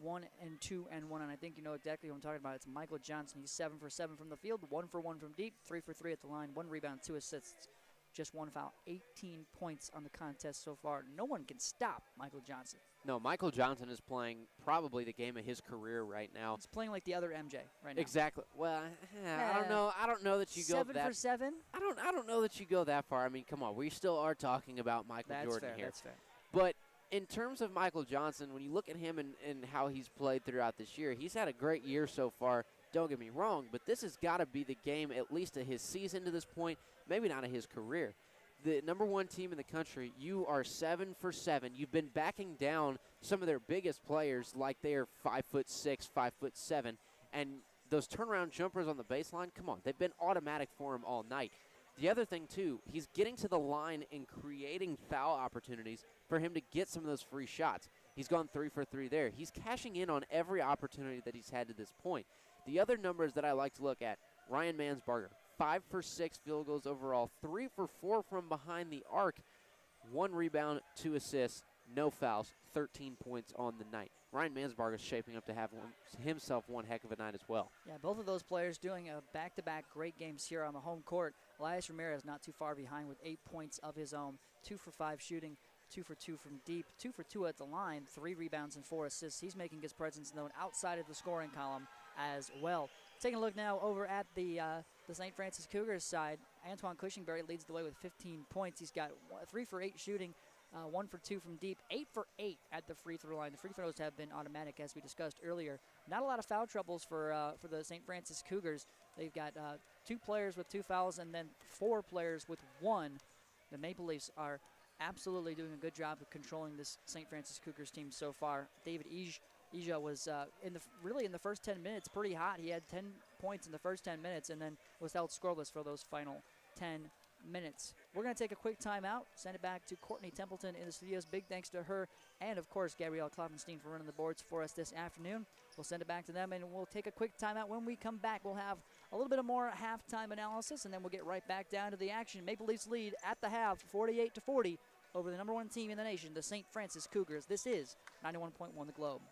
1 and 2 and 1. And I think you know exactly what I'm talking about. It's Michael Johnson. He's 7 for 7 from the field, 1 for 1 from deep, 3 for 3 at the line, 1 rebound, 2 assists, just 1 foul, 18 points on the contest so far. No one can stop Michael Johnson. No, Michael Johnson is playing probably the game of his career right now. He's playing like the other MJ right now. Exactly. Well, I don't know. I don't know that you go that. 7 for 7. I don't know that you go that far. I mean, come on. We still are talking about Michael Jordan here. That's fair. But in terms of Michael Johnson, when you look at him and how he's played throughout this year, he's had a great year so far. Don't get me wrong, but this has got to be the game, at least of his season to this point, maybe not of his career. The #1 team in the country, you are 7 for 7. You've been backing down some of their biggest players like they are 5'6", 5'7", and those turnaround jumpers on the baseline, come on, they've been automatic for him all night. The other thing, too, he's getting to the line and creating foul opportunities for him to get some of those free shots. He's gone 3 for 3 there. He's cashing in on every opportunity that he's had to this point. The other numbers that I like to look at, Ryan Mansbarger, 5 for 6 field goals overall, 3 for 4 from behind the arc, 1 rebound, 2 assists, no fouls, 13 points on the night. Ryan Mansbarger is shaping up to have himself one heck of a night as well. Yeah, both of those players doing a back-to-back great games here on the home court. Elias Ramirez not too far behind with 8 points of his own, 2 for 5 shooting, 2 for 2 from deep, 2 for 2 at the line, 3 rebounds and 4 assists. He's making his presence known outside of the scoring column as well. Taking a look now over at the St. Francis Cougars side, Antoine Cushingberry leads the way with 15 points. He's got 3 for 8 shooting, 1 for 2 from deep, 8 for 8 at the free throw line. The free throws have been automatic, as we discussed earlier. Not a lot of foul troubles for the St. Francis Cougars. They've got 2 players with 2 fouls and then 4 players with 1. The Maple Leafs are absolutely doing a good job of controlling this St. Francis Cougars team so far. David Ija was in the first 10 minutes pretty hot. He had 10 points in the first 10 minutes and then was held scoreless for those final 10 minutes. We're going to take a quick timeout, send it back to Courtney Templeton in the studios. Big thanks to her and, of course, Gabrielle Klopfenstein for running the boards for us this afternoon. We'll send it back to them, and we'll take a quick timeout. When we come back, we'll have a little bit of more halftime analysis, and then we'll get right back down to the action. Maple Leafs lead at the half, 48-40, over the number 1 team in the nation, the St. Francis Cougars. This is 91.1 The Globe.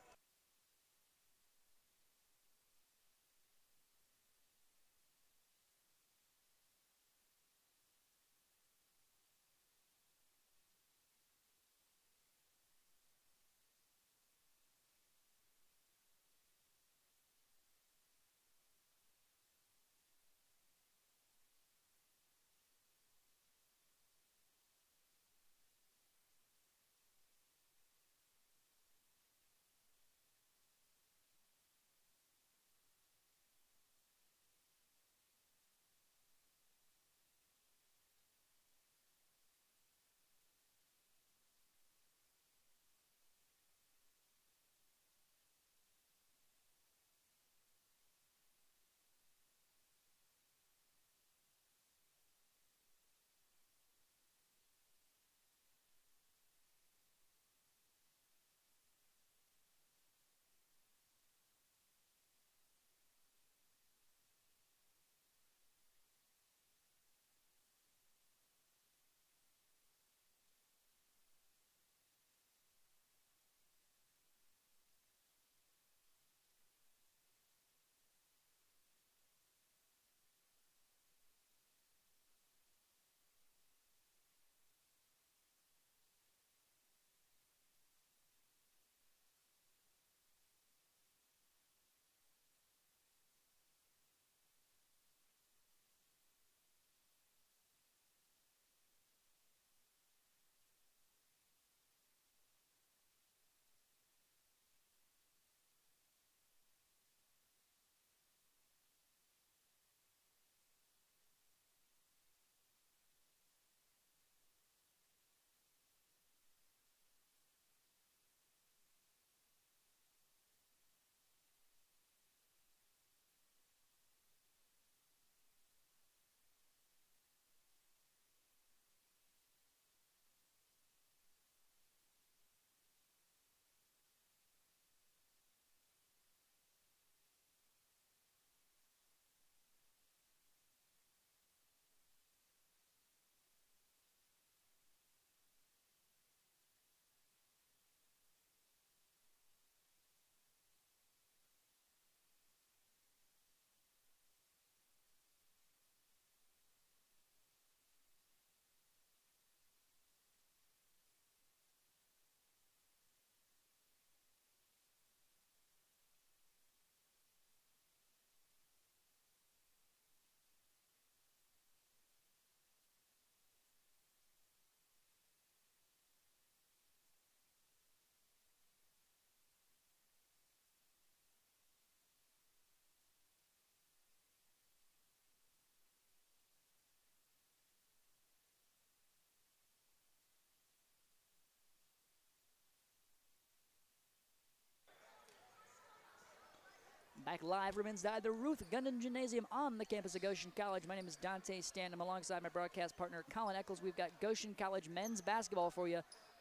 Back live from inside the Ruth Gundon Gymnasium on the campus of Goshen College. My name is Dante Stanton. I'm alongside my broadcast partner, Colin Eccles. We've got Goshen College men's basketball for you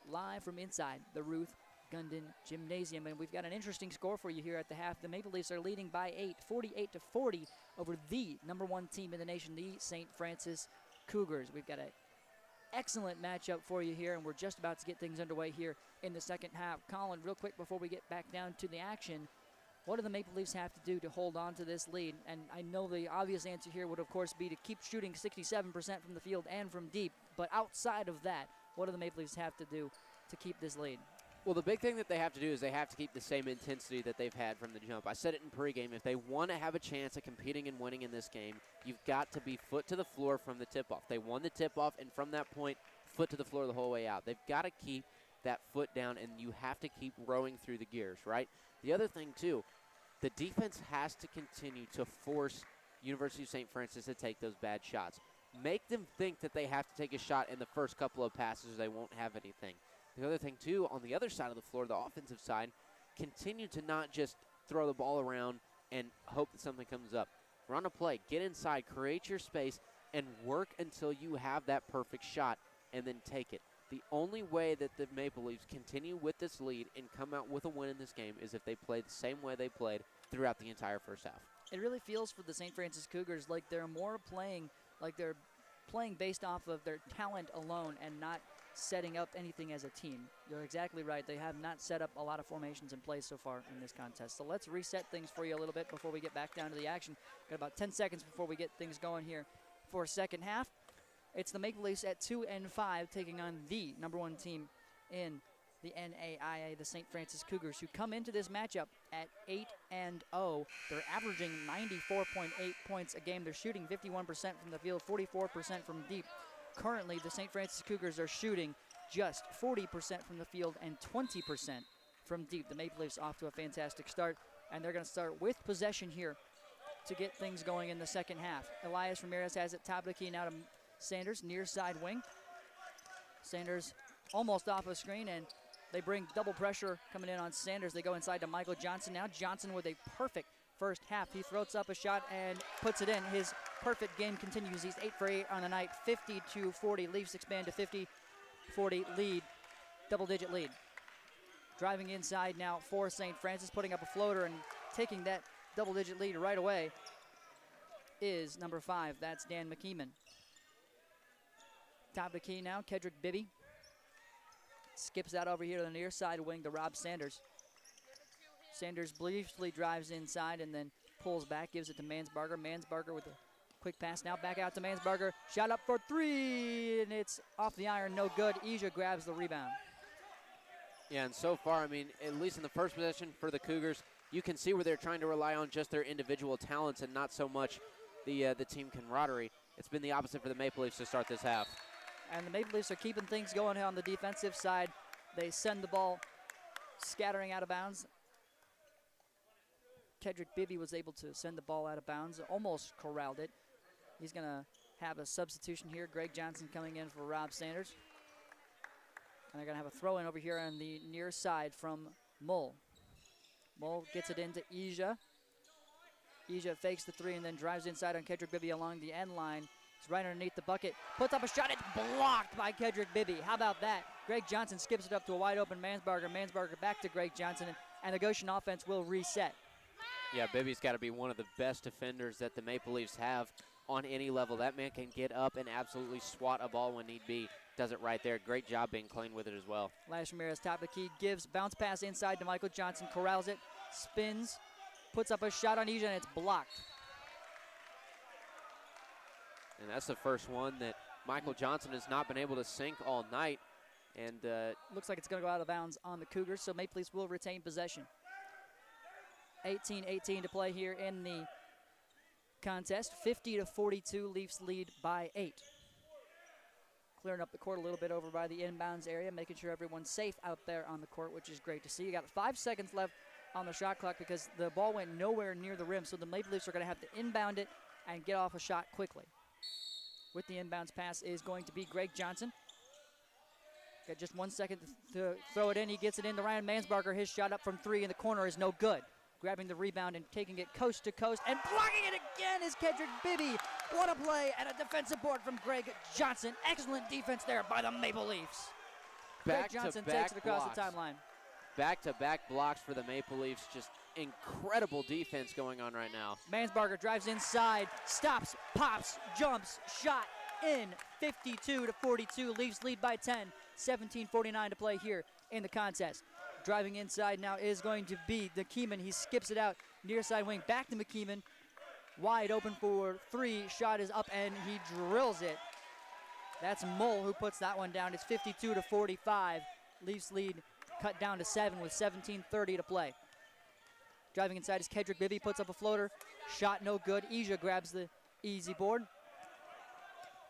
live from inside the Ruth Gundon Gymnasium. And we've got an interesting score for you here at the half. The Maple Leafs are leading by 8, 48-40 over the #1 team in the nation, the St. Francis Cougars. We've got an excellent matchup for you here, and we're just about to get things underway here in the second half. Colin, real quick before we get back down to the action, what do the Maple Leafs have to do to hold on to this lead? And I know the obvious answer here would, of course, be to keep shooting 67% from the field and from deep. But outside of that, what do the Maple Leafs have to do to keep this lead? Well, the big thing that they have to do is they have to keep the same intensity that they've had from the jump. I said it in pregame. If they want to have a chance at competing and winning in this game, you've got to be foot to the floor from the tip-off. They won the tip-off, and from that point, foot to the floor the whole way out. They've got to keep that foot down, and you have to keep rowing through the gears, right? The other thing, too, the defense has to continue to force University of St. Francis to take those bad shots. Make them think that they have to take a shot in the first couple of passes or they won't have anything. The other thing, too, on the other side of the floor, the offensive side, continue to not just throw the ball around and hope that something comes up. Run a play, get inside, create your space, and work until you have that perfect shot and then take it. The only way that the Maple Leafs continue with this lead and come out with a win in this game is if they play the same way they played throughout the entire first half. It really feels for the St. Francis Cougars like they're playing based off of their talent alone and not setting up anything as a team. You're exactly right. They have not set up a lot of formations in place so far in this contest. So let's reset things for you a little bit before we get back down to the action. Got about 10 seconds before we get things going here for second half. It's the Maple Leafs at 2-5 taking on the #1 team in the NAIA, the St. Francis Cougars, who come into this matchup at 8-0. They're averaging 94.8 points a game. They're shooting 51% from the field, 44% from deep. Currently, the St. Francis Cougars are shooting just 40% from the field and 20% from deep. The Maple Leafs off to a fantastic start, and they're going to start with possession here to get things going in the second half. Elias Ramirez has it top of the key now to Sanders, near side wing. Sanders almost off a screen, and they bring double pressure coming in on Sanders. They go inside to Michael Johnson now. Johnson with a perfect first half. He throws up a shot and puts it in. His perfect game continues. He's 8 for 8 on the night, 50-40. Leafs expand to 50-40 lead, double-digit lead. Driving inside now for St. Francis, putting up a floater and taking that double-digit lead right away is number 5. That's Dan McKeeman. Top of the key now, Kedrick Bibby. Skips out over here to the near side wing to Rob Sanders. Sanders briefly drives inside and then pulls back, gives it to Mansbarger. Mansbarger with a quick pass now, back out to Mansbarger. Shot up for 3, and it's off the iron, no good. Ija grabs the rebound. Yeah, and so far, I mean, at least in the first possession for the Cougars, you can see where they're trying to rely on just their individual talents and not so much the team camaraderie. It's been the opposite for the Maple Leafs to start this half. And the Maple Leafs are keeping things going on the defensive side. They send the ball scattering out of bounds. Kedrick Bibby was able to send the ball out of bounds, almost corralled it. He's going to have a substitution here. Greg Johnson coming in for Rob Sanders. And they're going to have a throw-in over here on the near side from Mull. Mull gets it into Ija. Ija fakes the 3 and then drives inside on Kedrick Bibby along the end line. It's right underneath the bucket. Puts up a shot. It's blocked by Kedrick Bibby. How about that? Greg Johnson skips it up to a wide-open Mansbarger. Mansbarger back to Greg Johnson, and the Goshen offense will reset. Yeah, Bibby's got to be one of the best defenders that the Maple Leafs have on any level. That man can get up and absolutely swat a ball when need be. Does it right there. Great job being clean with it as well. Elias Ramirez, top of the key, gives bounce pass inside to Michael Johnson, corrals it, spins, puts up a shot on Ija, and it's blocked. And that's the first one that Michael Johnson has not been able to sink all night. And looks like it's going to go out of bounds on the Cougars, so Maple Leafs will retain possession. 18-18 to play here in the contest. 50-42, Leafs lead by 8. Clearing up the court a little bit over by the inbounds area, making sure everyone's safe out there on the court, which is great to see. You got 5 seconds left on the shot clock because the ball went nowhere near the rim, so the Maple Leafs are going to have to inbound it and get off a shot quickly. With the inbounds pass is going to be Greg Johnson. Got just 1 second to throw it in. He gets it into Ryan Mansbarger. His shot up from 3 in the corner is no good. grabbing the rebound and taking it coast to coast, and blocking it again is Kedrick Bibby. What a play, and a defensive board from Greg Johnson. Excellent defense there by the Maple Leafs. Greg Johnson takes it across the timeline. Back-to-back blocks for the Maple Leafs. Just incredible defense going on right now. Mansbarger drives inside, stops, pops, jumps, shot in. 52-42. Leafs lead by 10. 17:49 to play here in the contest. Driving inside now is going to be McKeeman. He skips it out near side wing. Back to McKeeman. Wide open for three. Shot is up and he drills it. That's Mull who puts that one down. It's 52-45. Leafs lead cut down to 7 with 17:30 to play. Driving inside is Kedrick Bibby. Puts up a floater. Shot no good. Ija grabs the easy board.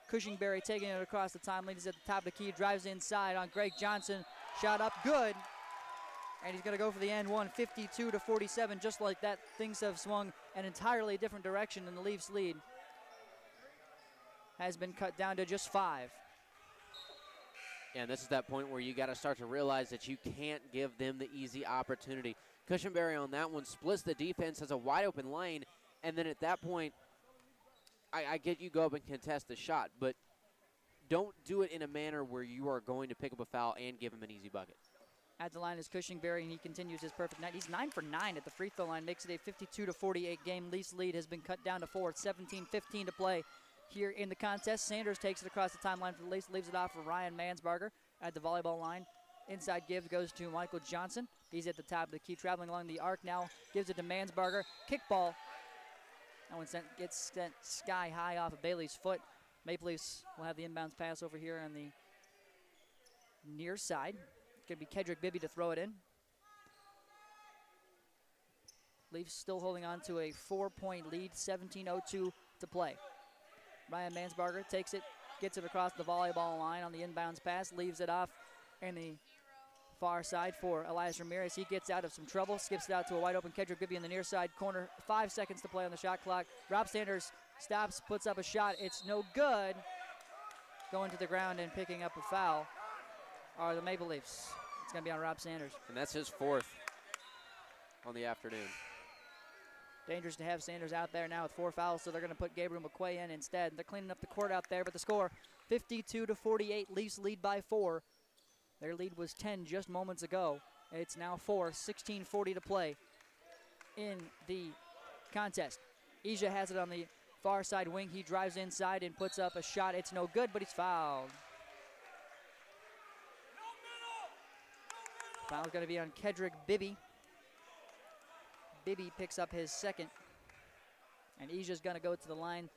Cushingberry taking it across the timeline. He's at the top of the key. Drives inside on Greg Johnson. Shot up good. And he's going to go for the end one, 52-47. Just like that, things have swung an entirely different direction, and the Leafs lead has been cut down to just 5. And this is that point where you got to start to realize that you can't give them the easy opportunity. Cushionberry on that one splits the defense, has a wide open lane, and then at that point, I get you go up and contest the shot, but don't do it in a manner where you are going to pick up a foul and give him an easy bucket. At the line is Cushingberry, and he continues his perfect night. He's 9 for 9 at the free throw line, makes it a 52-48 game. Leafs lead has been cut down to 4. 17:15 to play here in the contest. Sanders takes it across the timeline for the Leafs, leaves it off for Ryan Mansbarger at the volleyball line. Inside give goes to Michael Johnson. He's at the top of the key, traveling along the arc now. Gives it to Mansbarger. Kickball. That one gets sent sky high off of Bailey's foot. Maple Leafs will have the inbounds pass over here on the near side. It's going to be Kedrick Bibby to throw it in. Leafs still holding on to a 4-point lead, 17:02 to play. Ryan Mansbarger takes it, gets it across the volleyball line on the inbounds pass, leaves it off in the far side for Elias Ramirez. He gets out of some trouble, skips it out to a wide open Kedrick Bibby in the near side corner. 5 seconds to play on the shot clock. Rob Sanders stops, puts up a shot. It's no good. Going to the ground and picking up a foul are the Maple Leafs. It's going to be on Rob Sanders. And that's his 4th on the afternoon. Dangerous to have Sanders out there now with 4 fouls, so they're going to put Gabriel McQuay in instead. They're cleaning up the court out there, but the score, 52-48. Leafs lead by 4. Their lead was 10 just moments ago. It's now 4, 16:40 to play in the contest. Ija has it on the far side wing. He drives inside and puts up a shot. It's no good, but he's fouled. Foul's going to be on Kedrick Bibby. Bibby picks up his 2nd. And Ija's going to go to the line.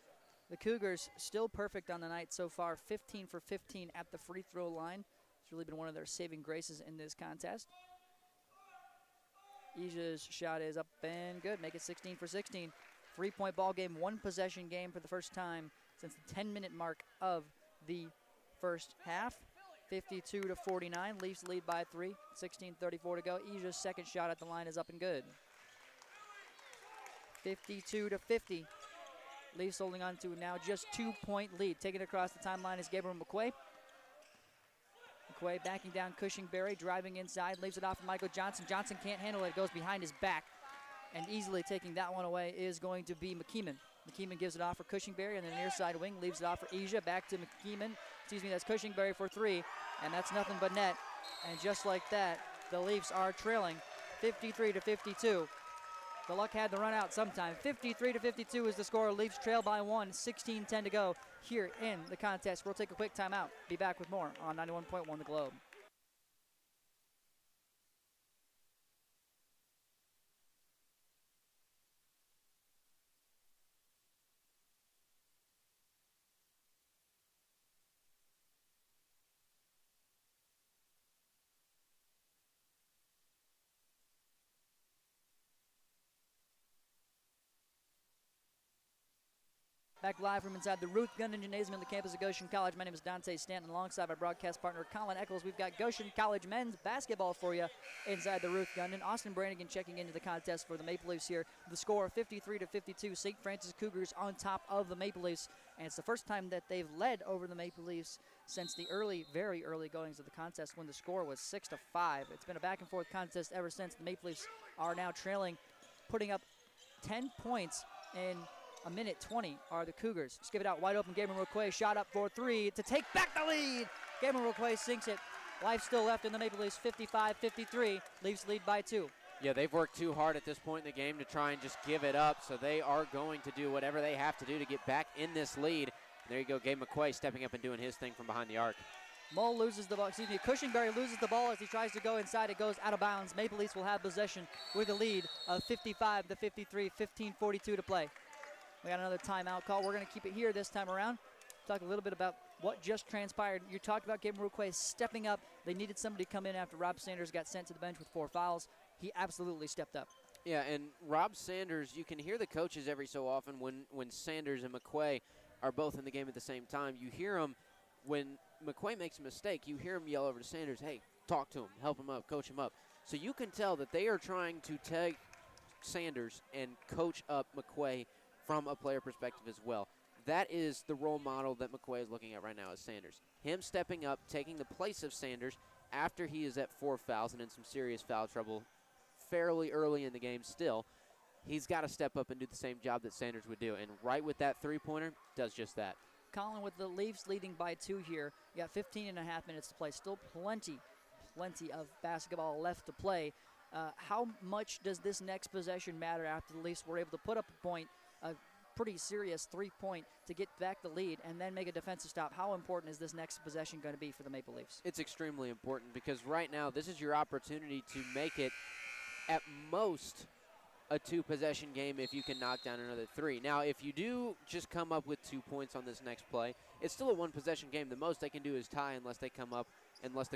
The Cougars still perfect on the night so far, 15 for 15 at the free throw line. It's really been one of their saving graces in this contest. Ija's shot is up and good. Make it 16 for 16. 3-point ball game, 1-possession game for the first time since the 10-minute mark of the first half. 52-49. Leafs lead by 3. 16:34 to go. Ija's 2nd shot at the line is up and good. 52-50. Leafs holding on to now just 2-point lead. Taking it across the timeline is Gabriel McQuay. McQuay backing down Cushingberry, driving inside, leaves it off for Michael Johnson. Johnson can't handle it. It goes behind his back. And easily taking that one away is going to be McKeeman. McKeeman gives it off for Cushingberry on the near side wing, leaves it off for Ija. Back to McKeeman. That's Cushingberry for 3. And that's nothing but net. And just like that, the Leafs are trailing 53-52. The luck had to run out sometime. 53-52 is the score. Leafs trail by 1. 16:10 to go here in the contest. We'll take a quick timeout. Be back with more on 91.1 The Globe. Back live from inside the Ruth Gundon Gymnasium on the campus of Goshen College. My name is Dante Stanton. Alongside my broadcast partner Colin Eccles, we've got Goshen College men's basketball for you inside the Ruth Gundon. Austin Brannigan checking into the contest for the Maple Leafs here. The score 53-52. St. Francis Cougars on top of the Maple Leafs. And it's the first time that they've led over the Maple Leafs since the very early goings of the contest when the score was 6-5. It's been a back and forth contest ever since. The Maple Leafs are now trailing putting up 10 points in a minute 20 are the Cougars. Skip it out, wide open, Gabriel McQuay, shot up for three to take back the lead. Gabriel McQuay sinks it. Life still left in the Maple Leafs, 55-53. Leafs lead by 2. Yeah, they've worked too hard at this point in the game to try and just give it up, so they are going to do whatever they have to do to get back in this lead. There you go, Gabe McQuay stepping up and doing his thing from behind the arc. Mull loses the ball, Cushingberry loses the ball as he tries to go inside. It goes out of bounds. Maple Leafs will have possession with a lead of 55-53, 15:42 to play. We got another timeout call. We're going to keep it here this time around. Talk a little bit about what just transpired. You talked about Gabriel McQuay stepping up. They needed somebody to come in after Rob Sanders got sent to the bench with 4 fouls. He absolutely stepped up. Yeah, and Rob Sanders, you can hear the coaches every so often when Sanders and McQuay are both in the game at the same time. You hear them when McQuay makes a mistake, you hear him yell over to Sanders, hey, talk to him, help him up, coach him up. So you can tell that they are trying to take Sanders and coach up McQuay from a player perspective as well. That is the role model that McQuay is looking at right now is Sanders. Him stepping up, taking the place of Sanders after he is at 4 fouls and in some serious foul trouble fairly early in the game still. He's got to step up and do the same job that Sanders would do. And right with that three-pointer, does just that. Colin, with the Leafs leading by 2 here, you got 15 and a half minutes to play. Still plenty of basketball left to play. How much does this next possession matter after the Leafs were able to put up a point, a pretty serious 3-point to get back the lead and then make a defensive stop? How important is this next possession going to be for the Maple Leafs? It's extremely important because right now this is your opportunity to make it at most a 2-possession game if you can knock down another 3. Now, if you do just come up with 2 points on this next play, it's still a 1-possession game. The most they can do is tie unless the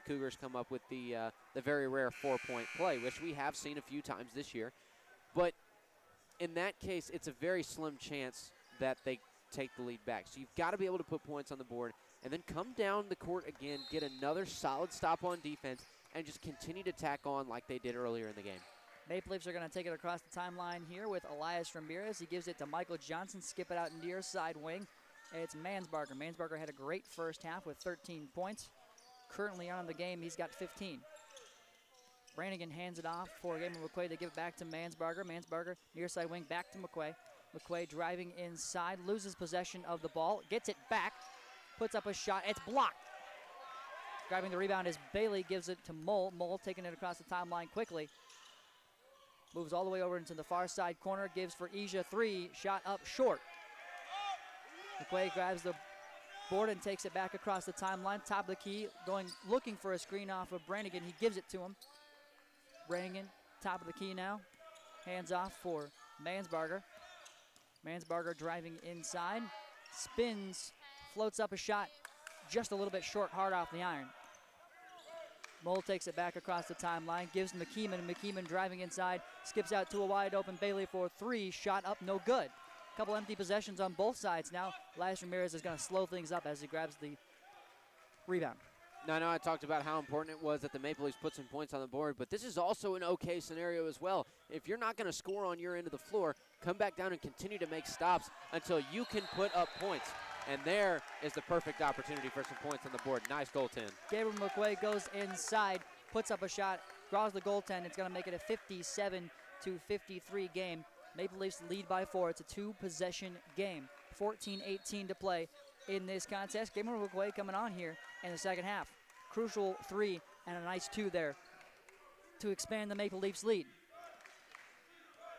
Cougars come up with the very rare 4-point play, which we have seen a few times this year. But in that case, it's a very slim chance that they take the lead back. So you've got to be able to put points on the board and then come down the court again, get another solid stop on defense, and just continue to tack on like they did earlier in the game. Maple Leafs are going to take it across the timeline here with Elias Ramirez. He gives it to Michael Johnson, skip it out near side wing. It's Mansbarger. Mansbarger had a great first half with 13 points. Currently on the game, he's got 15. Brannigan hands it off for Gabriel McQuay to give it back to Mansbarger. Mansbarger near side wing back to McQuay. McQuay driving inside, loses possession of the ball, gets it back, puts up a shot. It's blocked. Grabbing the rebound is Bailey, gives it to Mull. Mull taking it across the timeline quickly. Moves all the way over into the far side corner, gives for Ija 3, shot up short. McQuay grabs the board and takes it back across the timeline, top of the key, looking for a screen off of Brannigan. He gives it to him. Brannigan, top of the key now, hands off for Mansbarger. Mansbarger driving inside, spins, floats up a shot, just a little bit short, hard off the iron. Mull takes it back across the timeline, gives McKeeman. McKeeman driving inside, skips out to a wide open Bailey for 3, shot up, no good. Couple empty possessions on both sides now. Elias Ramirez is going to slow things up as he grabs the rebound. Now, I know I talked about how important it was that the Maple Leafs put some points on the board, but this is also an okay scenario as well. If you're not going to score on your end of the floor, come back down and continue to make stops until you can put up points. And there is the perfect opportunity for some points on the board. Nice goaltend. Gabriel McQuay goes inside, puts up a shot, draws the goaltend. It's going to make it a 57-53 game. Maple Leafs lead by 4. It's a 2-possession game. 14-18 to play in this contest. Gabriel McQuay coming on here in the second half. Crucial 3 and a nice 2 there to expand the Maple Leafs lead.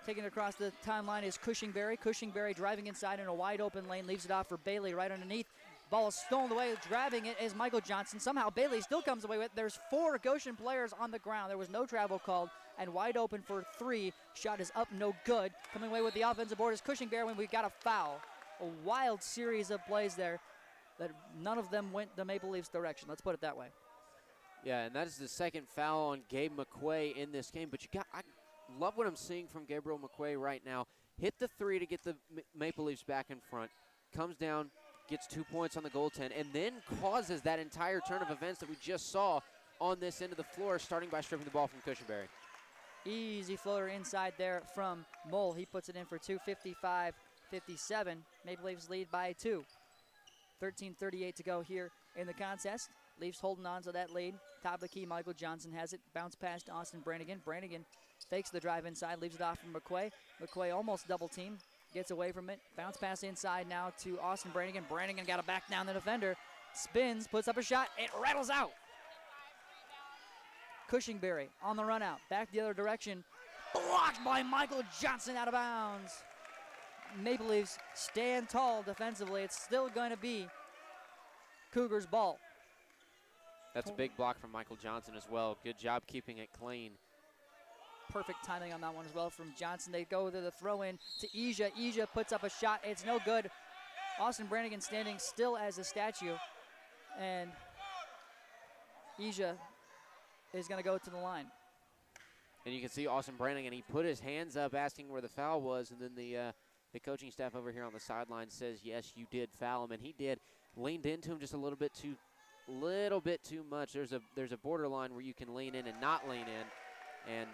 Taking it across the timeline is Cushingberry. Cushingberry driving inside in a wide open lane, leaves it off for Bailey right underneath. Ball is stolen away, grabbing it is Michael Johnson. Somehow Bailey still comes away with it. There's 4 Goshen players on the ground. There was no travel called, and wide open for 3. Shot is up, no good. Coming away with the offensive board is Cushingberry when we got a foul. A wild series of plays there that none of them went the Maple Leafs direction. Let's put it that way. Yeah, and that is the second foul on Gabe McQuay in this game. But I love what I'm seeing from Gabriel McQuay right now. Hit the 3 to get the Maple Leafs back in front. Comes down, gets 2 points on the goaltend, and then causes that entire turn of events that we just saw on this end of the floor, starting by stripping the ball from Cushionberry. Easy floater inside there from Mull. He puts it in for 2, 55-57. Maple Leafs lead by 2. 13:38 to go here in the contest. Leafs holding on to that lead. Top of the key, Michael Johnson has it. Bounce pass to Austin Brannigan. Brannigan fakes the drive inside, leaves it off from McQuay. McQuay almost double team, gets away from it. Bounce pass inside now to Austin Brannigan. Brannigan got to back down the defender. Spins, puts up a shot. It rattles out. Cushingberry on the run out. Back the other direction. Blocked by Michael Johnson out of bounds. Maple Leafs stand tall defensively. It's still going to be Cougars ball. That's a big block from Michael Johnson as well. Good job keeping it clean. Perfect timing on that one as well from Johnson. They go to the throw-in to Ija. Ija puts up a shot. It's no good. Austin Brannigan standing still as a statue. And Ija is going to go to the line. And you can see Austin Brannigan, he put his hands up asking where the foul was, and then the coaching staff over here on the sideline says, yes, you did foul him, and he did. Leaned into him just a little bit too much. There's a borderline where you can lean in and not lean in, and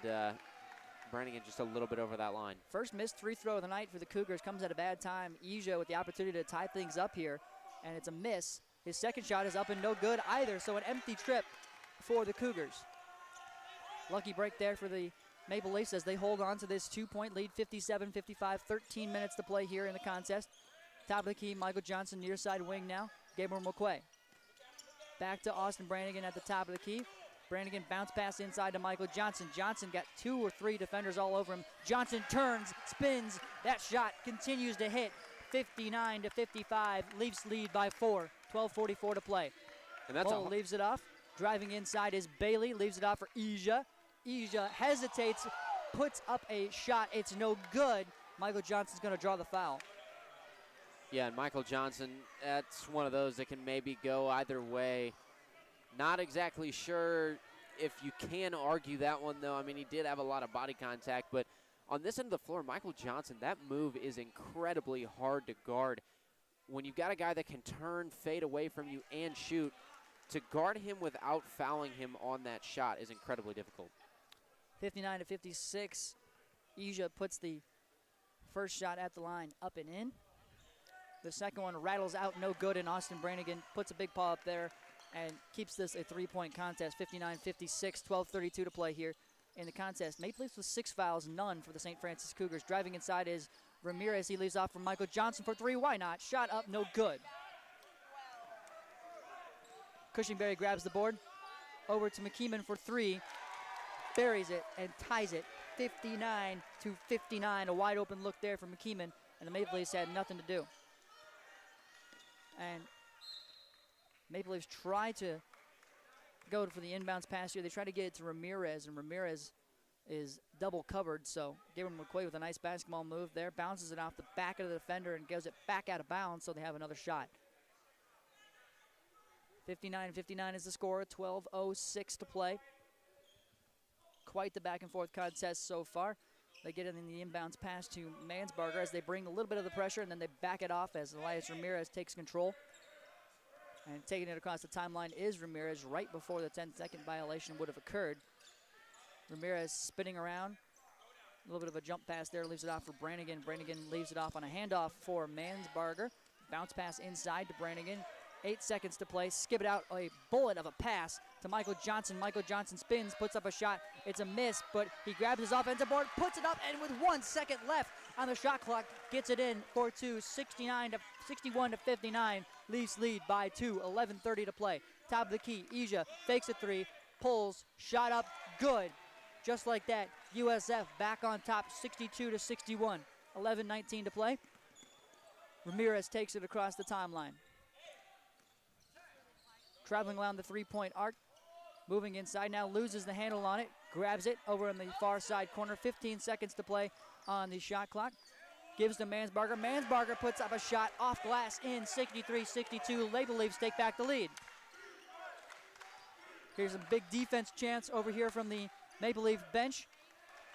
Brannigan just a little bit over that line. First missed free throw of the night for the Cougars comes at a bad time. Ija with the opportunity to tie things up here, and it's a miss. His second shot is up and no good either, so an empty trip for the Cougars. Lucky break there for the Maple Leafs as they hold on to this 2-point lead, 57-55, 13 minutes to play here in the contest. Top of the key, Michael Johnson near side wing now, Gabriel McQuay. Back to Austin Brannigan at the top of the key. Brannigan bounce pass inside to Michael Johnson. Johnson got 2 or 3 defenders all over him. Johnson turns, spins. That shot continues to hit. 59-55, Leafs lead by 4. 12:44 to play. And that's Bull leaves it off. Driving inside is Bailey. Leaves it off for Ija. Ija hesitates, puts up a shot. It's no good. Michael Johnson's going to draw the foul. Yeah, and Michael Johnson, that's one of those that can maybe go either way. Not exactly sure if you can argue that one, though. I mean, he did have a lot of body contact, but on this end of the floor, Michael Johnson, that move is incredibly hard to guard. When you've got a guy that can turn, fade away from you, and shoot, to guard him without fouling him on that shot is incredibly difficult. 59-56, Ija puts the first shot at the line up and in. The second one rattles out, no good, and Austin Brannigan puts a big paw up there and keeps this a 3-point contest. 59-56, 12:32 to play here in the contest. Maple Leafs with 6 fouls, none for the St. Francis Cougars. Driving inside is Ramirez. He leaves off from Michael Johnson for 3. Why not? Shot up, no good. Cushingberry grabs the board. Over to McKeeman for 3. Buries it and ties it. 59-59. A wide open look there for McKeeman, and the Maple Leafs had nothing to do. And Maple Leafs try to go for the inbounds pass here. They try to get it to Ramirez, and Ramirez is double covered, so Gabriel McQuay with a nice basketball move there. Bounces it off the back of the defender and goes it back out of bounds, so they have another shot. 59-59 is the score, 12:06 to play. Quite the back and forth contest so far. They get it in the inbounds pass to Mansbarger as they bring a little bit of the pressure, and then they back it off as Elias Ramirez takes control. And taking it across the timeline is Ramirez right before the 10-second violation would have occurred. Ramirez spinning around. A little bit of a jump pass there, leaves it off for Brannigan. Brannigan leaves it off on a handoff for Mansbarger. Bounce pass inside to Brannigan. 8 seconds to play. Skip it out, a bullet of a pass to Michael Johnson. Michael Johnson spins, puts up a shot. It's a miss, but he grabs his offensive board, puts it up, and with 1 second left on the shot clock, gets it in for 2. 61-59. Leafs lead by 2. 11:30 to play. Top of the key, Ija fakes a 3, pulls, shot up, good. Just like that, USF back on top, 62-61. 11:19 to play. Ramirez takes it across the timeline. Traveling around the 3-point arc, moving inside now, loses the handle on it, grabs it over in the far side corner. 15 seconds to play on the shot clock. Gives to Mansbarger. Mansbarger puts up a shot off glass in. 63-62. Maple Leafs take back the lead. Here's a big defense chance over here from the Maple Leaf bench.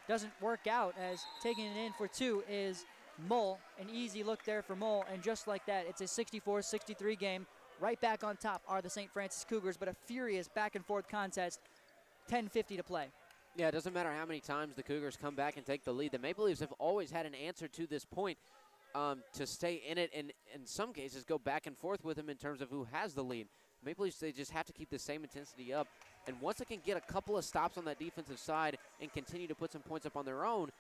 Doesn't work out as taking it in for 2 is Mull. An easy look there for Mull, and just like that, it's a 64-63 game. Right back on top are the St. Francis Cougars, but a furious back-and-forth contest. 10:50 to play. Yeah, it doesn't matter how many times the Cougars come back and take the lead. The Maple Leafs have always had an answer to this point to stay in it and in some cases go back and forth with them in terms of who has the lead. Maple Leafs, they just have to keep the same intensity up. And once they can get a couple of stops on that defensive side and continue to put some points up on their own,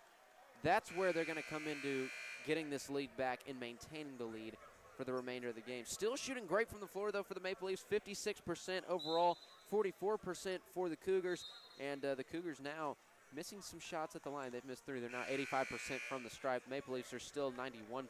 that's where they're going to come into getting this lead back and maintaining the lead for the remainder of the game. Still shooting great from the floor, though, for the Maple Leafs. 56% overall, 44% for the Cougars. And the Cougars now missing some shots at the line. They've missed 3. They're now 85% from the stripe. Maple Leafs are still 91%.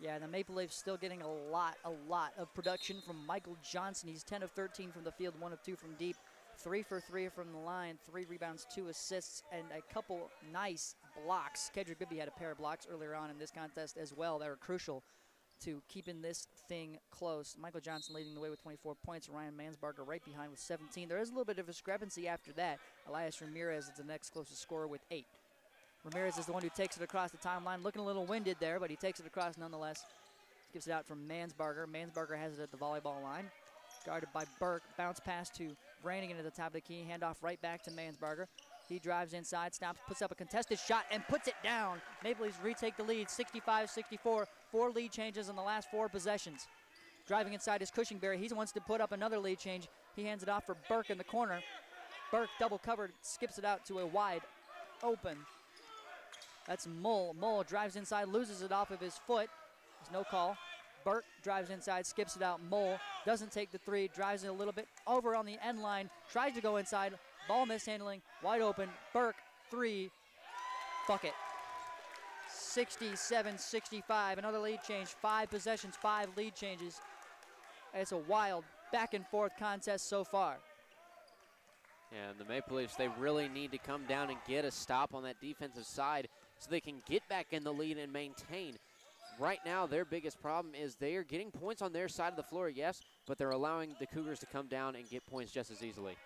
Yeah, the Maple Leafs still getting a lot of production from Michael Johnson. He's 10 of 13 from the field, 1 of 2 from deep, 3 for 3 from the line, 3 rebounds, 2 assists, and a couple nice blocks. Kedrick Bibby had a pair of blocks earlier on in this contest as well that were crucial to keeping this thing close. Michael Johnson leading the way with 24 points. Ryan Mansbarger right behind with 17. There is a little bit of discrepancy after that. Elias Ramirez is the next closest scorer with 8. Ramirez is the one who takes it across the timeline. Looking a little winded there, but he takes it across nonetheless. Gives it out from Mansbarger. Mansbarger has it at the volleyball line. Guarded by Burke. Bounce pass to Brannigan at the top of the key. Handoff right back to Mansbarger. He drives inside, stops, puts up a contested shot, and puts it down. Maple Leafs retake the lead, 65-64. 4 lead changes in the last 4 possessions. Driving inside is Cushingberry. He wants to put up another lead change. He hands it off for Burke in the corner. Burke double covered, skips it out to a wide open. That's Mull. Mull drives inside, loses it off of his foot. There's no call. Burke drives inside, skips it out. Mull doesn't take the 3, drives it a little bit over on the end line, tries to go inside. Ball mishandling, wide open. Burke, 3, bucket. 67-65, another lead change. 5 possessions, 5 lead changes. It's a wild back and forth contest so far. And the Maple Leafs, they really need to come down and get a stop on that defensive side so they can get back in the lead and maintain. Right now, their biggest problem is they are getting points on their side of the floor, yes, but they're allowing the Cougars to come down and get points just as easily.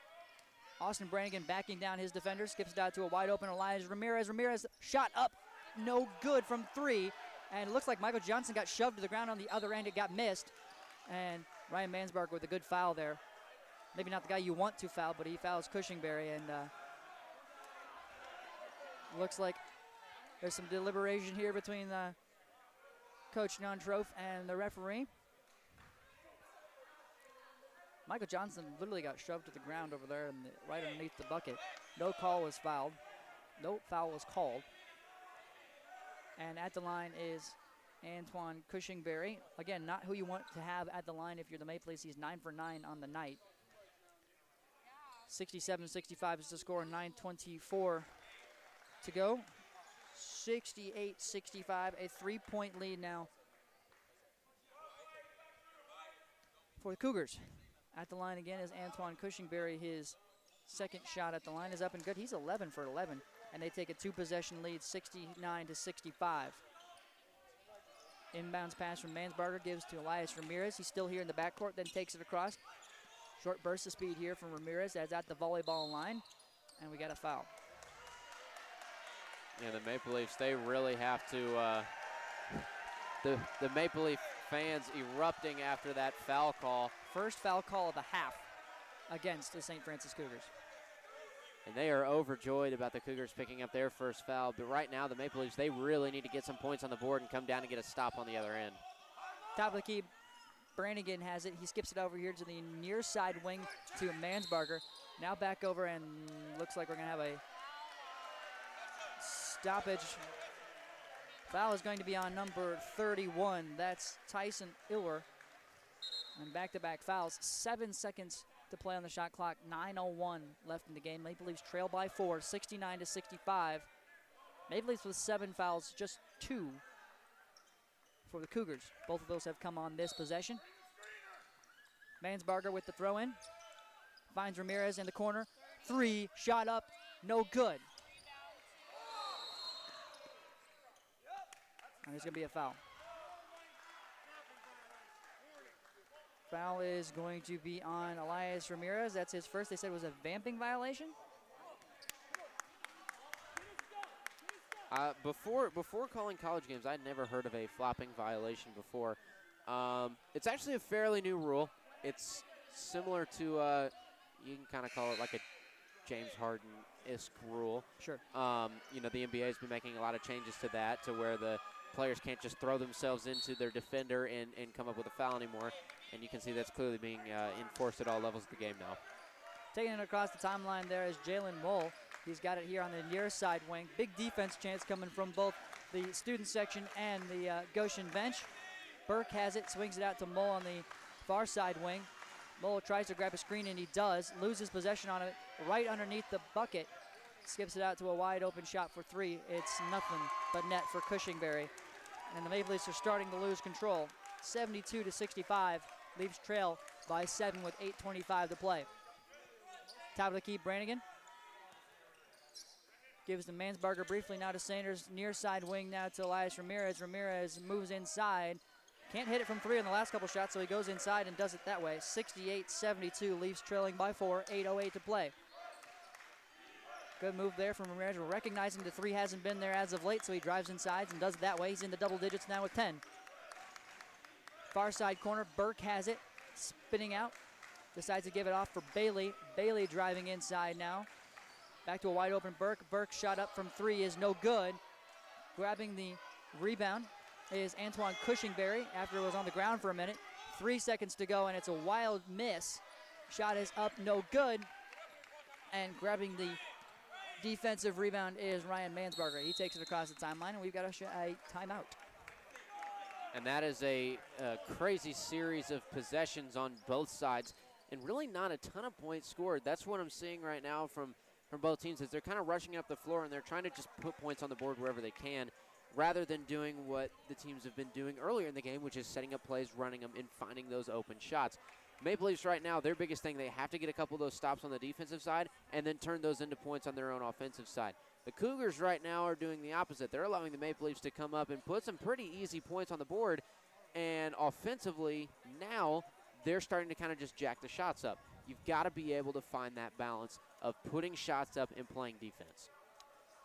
Austin Brannigan backing down his defender, skips it out to a wide open Elias Ramirez. Ramirez shot up, no good from 3, and it looks like Michael Johnson got shoved to the ground on the other end. It got missed, and Ryan Mansbarger with a good foul there. Maybe not the guy you want to foul, but he fouls Cushingberry, and looks like there's some deliberation here between Coach Nontrof and the referee. Michael Johnson literally got shoved to the ground over there and right underneath the bucket. No call was fouled. No foul was called. And at the line is Antoine Cushingberry. Again, not who you want to have at the line if you're the Maple Leafs. He's 9 for 9 on the night. 67-65 is the score, 9:24 to go. 68-65, a 3-point lead now for the Cougars. At the line again is Antoine Cushingberry. His second shot at the line is up and good. He's 11 for 11, and they take a 2-possession lead, 69-65. Inbounds pass from Mansbarger gives to Elias Ramirez. He's still here in the backcourt, then takes it across. Short burst of speed here from Ramirez as at the volleyball line, and we got a foul. Yeah, the Maple Leafs, they really have to, the Maple Leaf fans erupting after that foul call. First foul call of the half against the St. Francis Cougars. And they are overjoyed about the Cougars picking up their first foul. But right now, the Maple Leafs, they really need to get some points on the board and come down and get a stop on the other end. Top of the key, Brannigan has it. He skips it over here to the near side wing to Mansbarger. Now back over, and looks like we're going to have a stoppage. Foul is going to be on number 31. That's Tyson Iller. And back-to-back fouls. 7 seconds to play on the shot clock. 9:01 left in the game. Maple Leafs trail by 4, 69-65. Maple Leafs with 7 fouls, just 2 for the Cougars. Both of those have come on this possession. Mansbarger with the throw-in. Finds Ramirez in the corner. 3, shot up, no good. And there's going to be a foul. Foul is going to be on Elias Ramirez. That's his first. They said it was a vamping violation. Before calling college games, I'd never heard of a flopping violation before. It's actually a fairly new rule. It's similar to, you can kind of call it like a James Harden-esque rule. Sure. You know, the NBA has been making a lot of changes to that, to where the players can't just throw themselves into their defender and come up with a foul anymore. And you can see that's clearly being enforced at all levels of the game now. Taking it across the timeline there is Jalen Mull. He's got it here on the near side wing. Big defense chance coming from both the student section and the Goshen bench. Burke has it, swings it out to Mull on the far side wing. Mull tries to grab a screen, and he does. Loses possession on it right underneath the bucket. Skips it out to a wide open shot for three. It's nothing but net for Cushingberry. And the Maple Leafs are starting to lose control. 72-65. Leafs trail by 7 with 8:25 to play. Top of the key, Brannigan. Gives to Mansbarger briefly now to Sanders. Near side wing now to Elias Ramirez. Ramirez moves inside. Can't hit it from three on the last couple shots, so he goes inside and does it that way. 68-72, Leafs trailing by 4, 8:08 to play. Good move there from Ramirez. We're recognizing the three hasn't been there as of late, so he drives inside and does it that way. He's in the double digits now with 10. Far side corner, Burke has it, spinning out. Decides to give it off for Bailey. Bailey driving inside now. Back to a wide open Burke. Burke shot up from three is no good. Grabbing the rebound is Antoine Cushingberry after it was on the ground for a minute. 3 seconds to go, and it's a wild miss. Shot is up, no good. And grabbing the defensive rebound is Ryan Mansbarger. He takes it across the timeline, and we've got a timeout. And that is a crazy series of possessions on both sides, and really not a ton of points scored. That's what I'm seeing right now from both teams, is they're kind of rushing up the floor, and they're trying to just put points on the board wherever they can, rather than doing what the teams have been doing earlier in the game, which is setting up plays, running them, and finding those open shots. Maple Leafs right now, their biggest thing, they have to get a couple of those stops on the defensive side and then turn those into points on their own offensive side. The Cougars right now are doing the opposite. They're allowing the Maple Leafs to come up and put some pretty easy points on the board, and offensively now they're starting to kind of just jack the shots up. You've got to be able to find that balance of putting shots up and playing defense.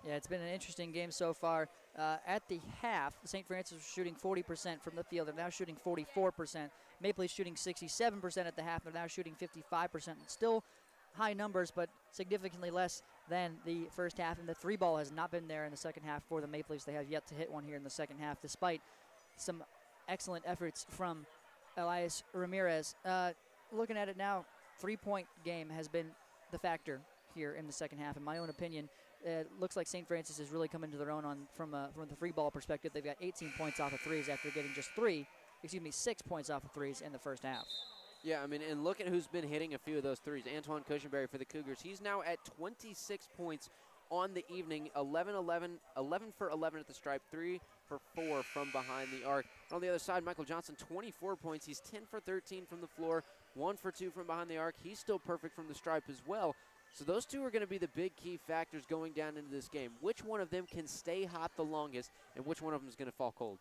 Yeah, it's been an interesting game so far. At the half, St. Francis was shooting 40% from the field. They're now shooting 44%. Maple Leafs shooting 67% at the half. They're now shooting 55%. Still high numbers, but significantly less than the first half. And the three ball has not been there in the second half for the Maple Leafs. They have yet to hit one here in the second half, despite some excellent efforts from Elias Ramirez. Looking at it now, three-point game has been the factor here in the second half. In my own opinion, it looks like St. Francis is really coming to their own from the free ball perspective. They've got 18 points off of threes after getting just 6 points off of threes in the first half. Yeah, I mean, and look at who's been hitting a few of those threes. Antoine Cushingberry for the Cougars. He's now at 26 points on the evening, 11 for 11 at the stripe, 3 for 4 from behind the arc. And on the other side, Michael Johnson, 24 points. He's 10 for 13 from the floor, 1 for 2 from behind the arc. He's still perfect from the stripe as well. So those two are going to be the big key factors going down into this game. Which one of them can stay hot the longest, and which one of them is going to fall cold?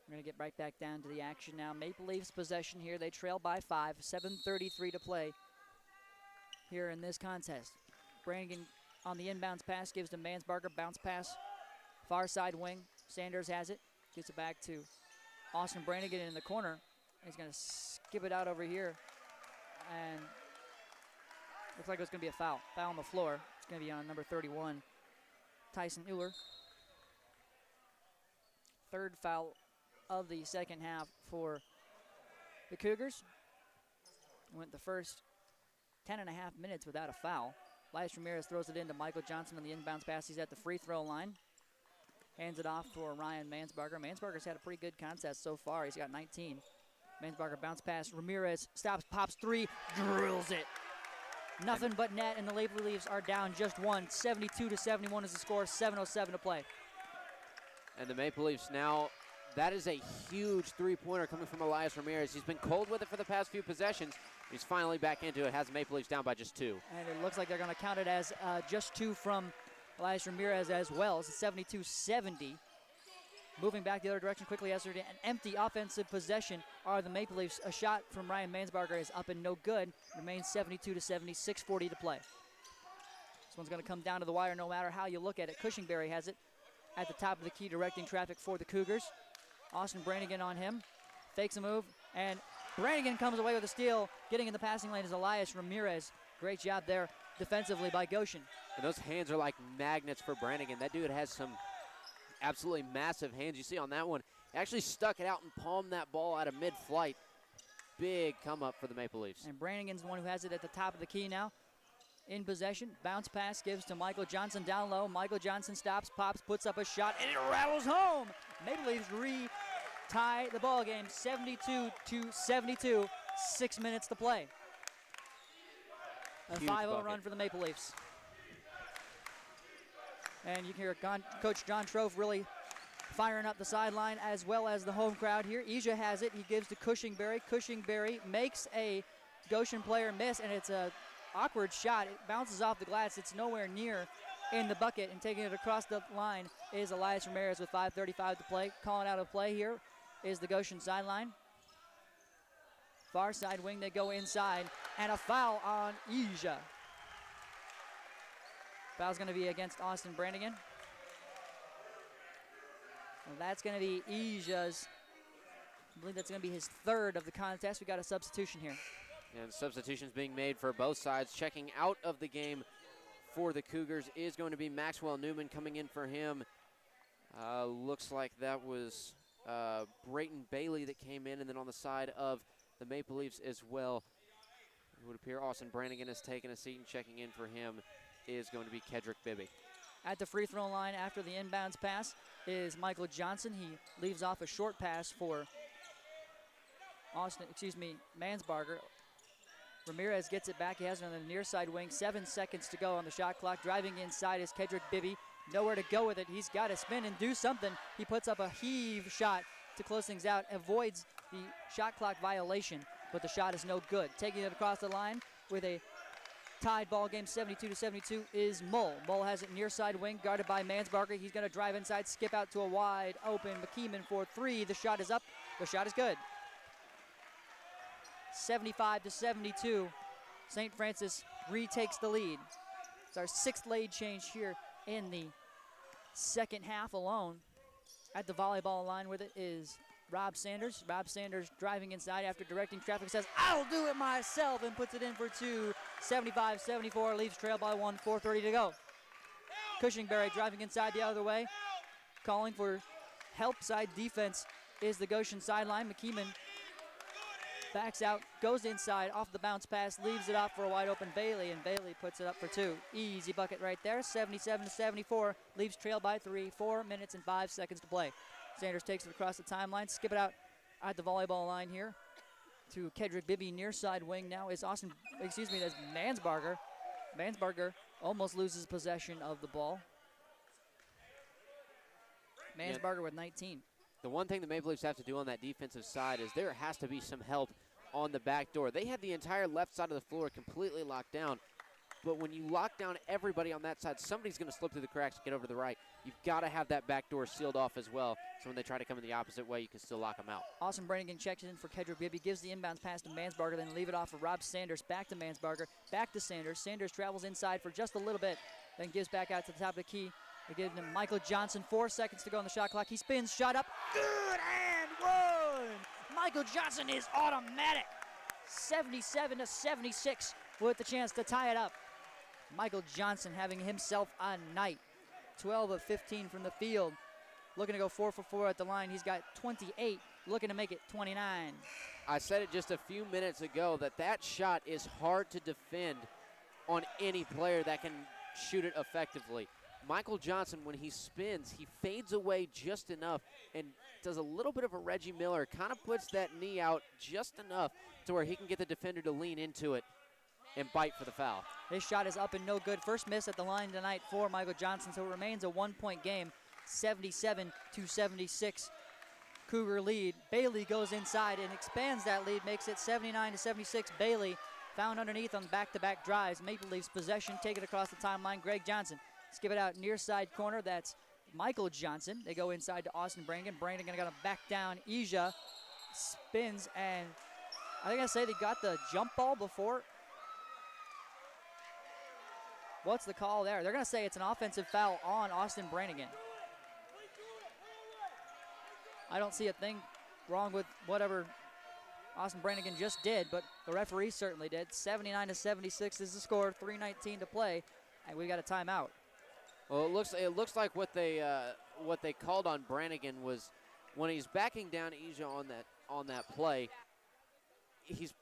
We're going to get right back down to the action now. Maple Leafs possession here. They trail by 5, 7:33 to play here in this contest. Brannigan on the inbounds pass gives to Mansbarger. Bounce pass, far side wing. Sanders has it. Gives it back to Austin Brannigan in the corner. He's going to skip it out over here. And looks like it's going to be a foul. Foul on the floor. It's going to be on number 31, Tyson Euler. Third foul of the second half for the Cougars. Went the first 10 and a half minutes without a foul. Elias Ramirez throws it into Michael Johnson on the inbounds pass. He's at the free throw line. Hands it off for Ryan Mansbarger. Mansbarger's had a pretty good contest so far. He's got 19. Mansbarger bounce pass. Ramirez stops, pops three, drills it. Nothing but net, and the Maple Leafs are down just one. 72-71 is the score, 7:07 to play. And the Maple Leafs now, that is a huge three-pointer coming from Elias Ramirez. He's been cold with it for the past few possessions. He's finally back into it, has the Maple Leafs down by just 2. And it looks like they're going to count it as just 2 from Elias Ramirez as well. It's 72-70. Moving back the other direction quickly yesterday, an empty offensive possession are the Maple Leafs. A shot from Ryan Mansbarger is up and no good. Remains 72-70, 6:40 to play. This one's going to come down to the wire no matter how you look at it. Cushingberry has it at the top of the key, directing traffic for the Cougars. Austin Brannigan on him. Fakes a move, and Brannigan comes away with a steal. Getting in the passing lane is Elias Ramirez. Great job there defensively by Goshen. And those hands are like magnets for Brannigan. That dude has some absolutely massive hands. You see on that one, he actually stuck it out and palmed that ball out of mid-flight. big come up for the Maple Leafs. And Brannigan's the one who has it at the top of the key now. In possession, bounce pass gives to Michael Johnson down low. Michael Johnson stops, pops, puts up a shot, and it rattles home. Maple Leafs tie the ball game 72-72. 6 minutes to play. A 5-0 run for the Maple Leafs. And you can hear Coach John Trofe really firing up the sideline as well as the home crowd here. Ija has it. He gives to Cushingberry. Cushingberry makes a Goshen player miss, and it's a awkward shot. It bounces off the glass. It's nowhere near in the bucket, and taking it across the line is Elias Ramirez with 5:35 to play. Calling out a play here is the Goshen sideline. Far side wing, they go inside, and a foul on Ija. Foul's going to be against Austin Brannigan. And that's going to be Ija's, I believe that's going to be his third of the contest. We got a substitution here. And substitutions being made for both sides. Checking out of the game for the Cougars is going to be Maxwell Newman coming in for him. Looks like that was Brayton Bailey that came in, and then on the side of the Maple Leafs as well, it would appear Austin Brannigan has taken a seat, and checking in for him is going to be Kedrick Bibby. At the free throw line after the inbounds pass is Michael Johnson. He leaves off a short pass for Mansbarger. Ramirez gets it back. He has it on the near side wing. 7 seconds to go on the shot clock. Driving inside is Kedrick Bibby. Nowhere to go with it. He's got to spin and do something. He puts up a heave shot to close things out. Avoids the shot clock violation, but the shot is no good. Taking it across the line with a tied ball game 72-72 is Mull. Mull has it near side wing, guarded by Mansbarger. He's going to drive inside, skip out to a wide open McKeeman for three. The shot is up. The shot is good. 75-72. St. Francis retakes the lead. It's our sixth lead change here in the second half alone. At the volleyball line with it is Rob Sanders. Rob Sanders driving inside after directing traffic, says, "I'll do it myself," and puts it in for two. 75-74, Leafs trail by 1, 4:30 to go. Cushingberry driving inside the other way. Calling for help side defense is the Goshen sideline. McKeeman backs out, goes inside, off the bounce pass, leaves it off for a wide open Bailey, and Bailey puts it up for two. Easy bucket right there, 77-74. Leafs trail by 3, 4 minutes and 5 seconds to play. Sanders takes it across the timeline, skip it out at the volleyball line here to Kedrick Bibby. Near side wing now is that's Mansbarger. Mansbarger almost loses possession of the ball. Mansbarger with 19. The one thing the Maple Leafs have to do on that defensive side is there has to be some help on the back door. They had the entire left side of the floor completely locked down, but when you lock down everybody on that side, somebody's going to slip through the cracks and get over to the right. You've got to have that back door sealed off as well, so when they try to come in the opposite way, you can still lock them out. Austin Brannigan checks in for Kedrick Bibby, gives the inbounds pass to Mansbarger, then leave it off for Rob Sanders. Back to Mansbarger, back to Sanders. Sanders travels inside for just a little bit, then gives back out to the top of the key. They give him Michael Johnson, 4 seconds to go on the shot clock. He spins, shot up, good, and one! Michael Johnson is automatic. 77-76 with the chance to tie it up. Michael Johnson having himself a night. 12 of 15 from the field. Looking to go 4 for 4 at the line. He's got 28, looking to make it 29. I said it just a few minutes ago that shot is hard to defend on any player that can shoot it effectively. Michael Johnson, when he spins, he fades away just enough and does a little bit of a Reggie Miller, kind of puts that knee out just enough to where he can get the defender to lean into it and bite for the foul. His shot is up and no good. First miss at the line tonight for Michael Johnson, so it remains a 1-point game, 77-76. Cougar lead. Bailey goes inside and expands that lead, makes it 79-76. Bailey found underneath on back-to-back drives. Maple Leafs possession, take it across the timeline. Greg Johnson. Skip it out near side corner. That's Michael Johnson. They go inside to Austin Brannigan. Brannigan going to back down. Ija spins, and I think I say they got the jump ball before. What's the call there? They're going to say it's an offensive foul on Austin Brannigan. I don't see a thing wrong with whatever Austin Brannigan just did, but the referee certainly did. 79-76 is the score. 3:19 to play, and we got a timeout. Well, it looks like what they called on Brannigan was when he's backing down Ija on that play. he's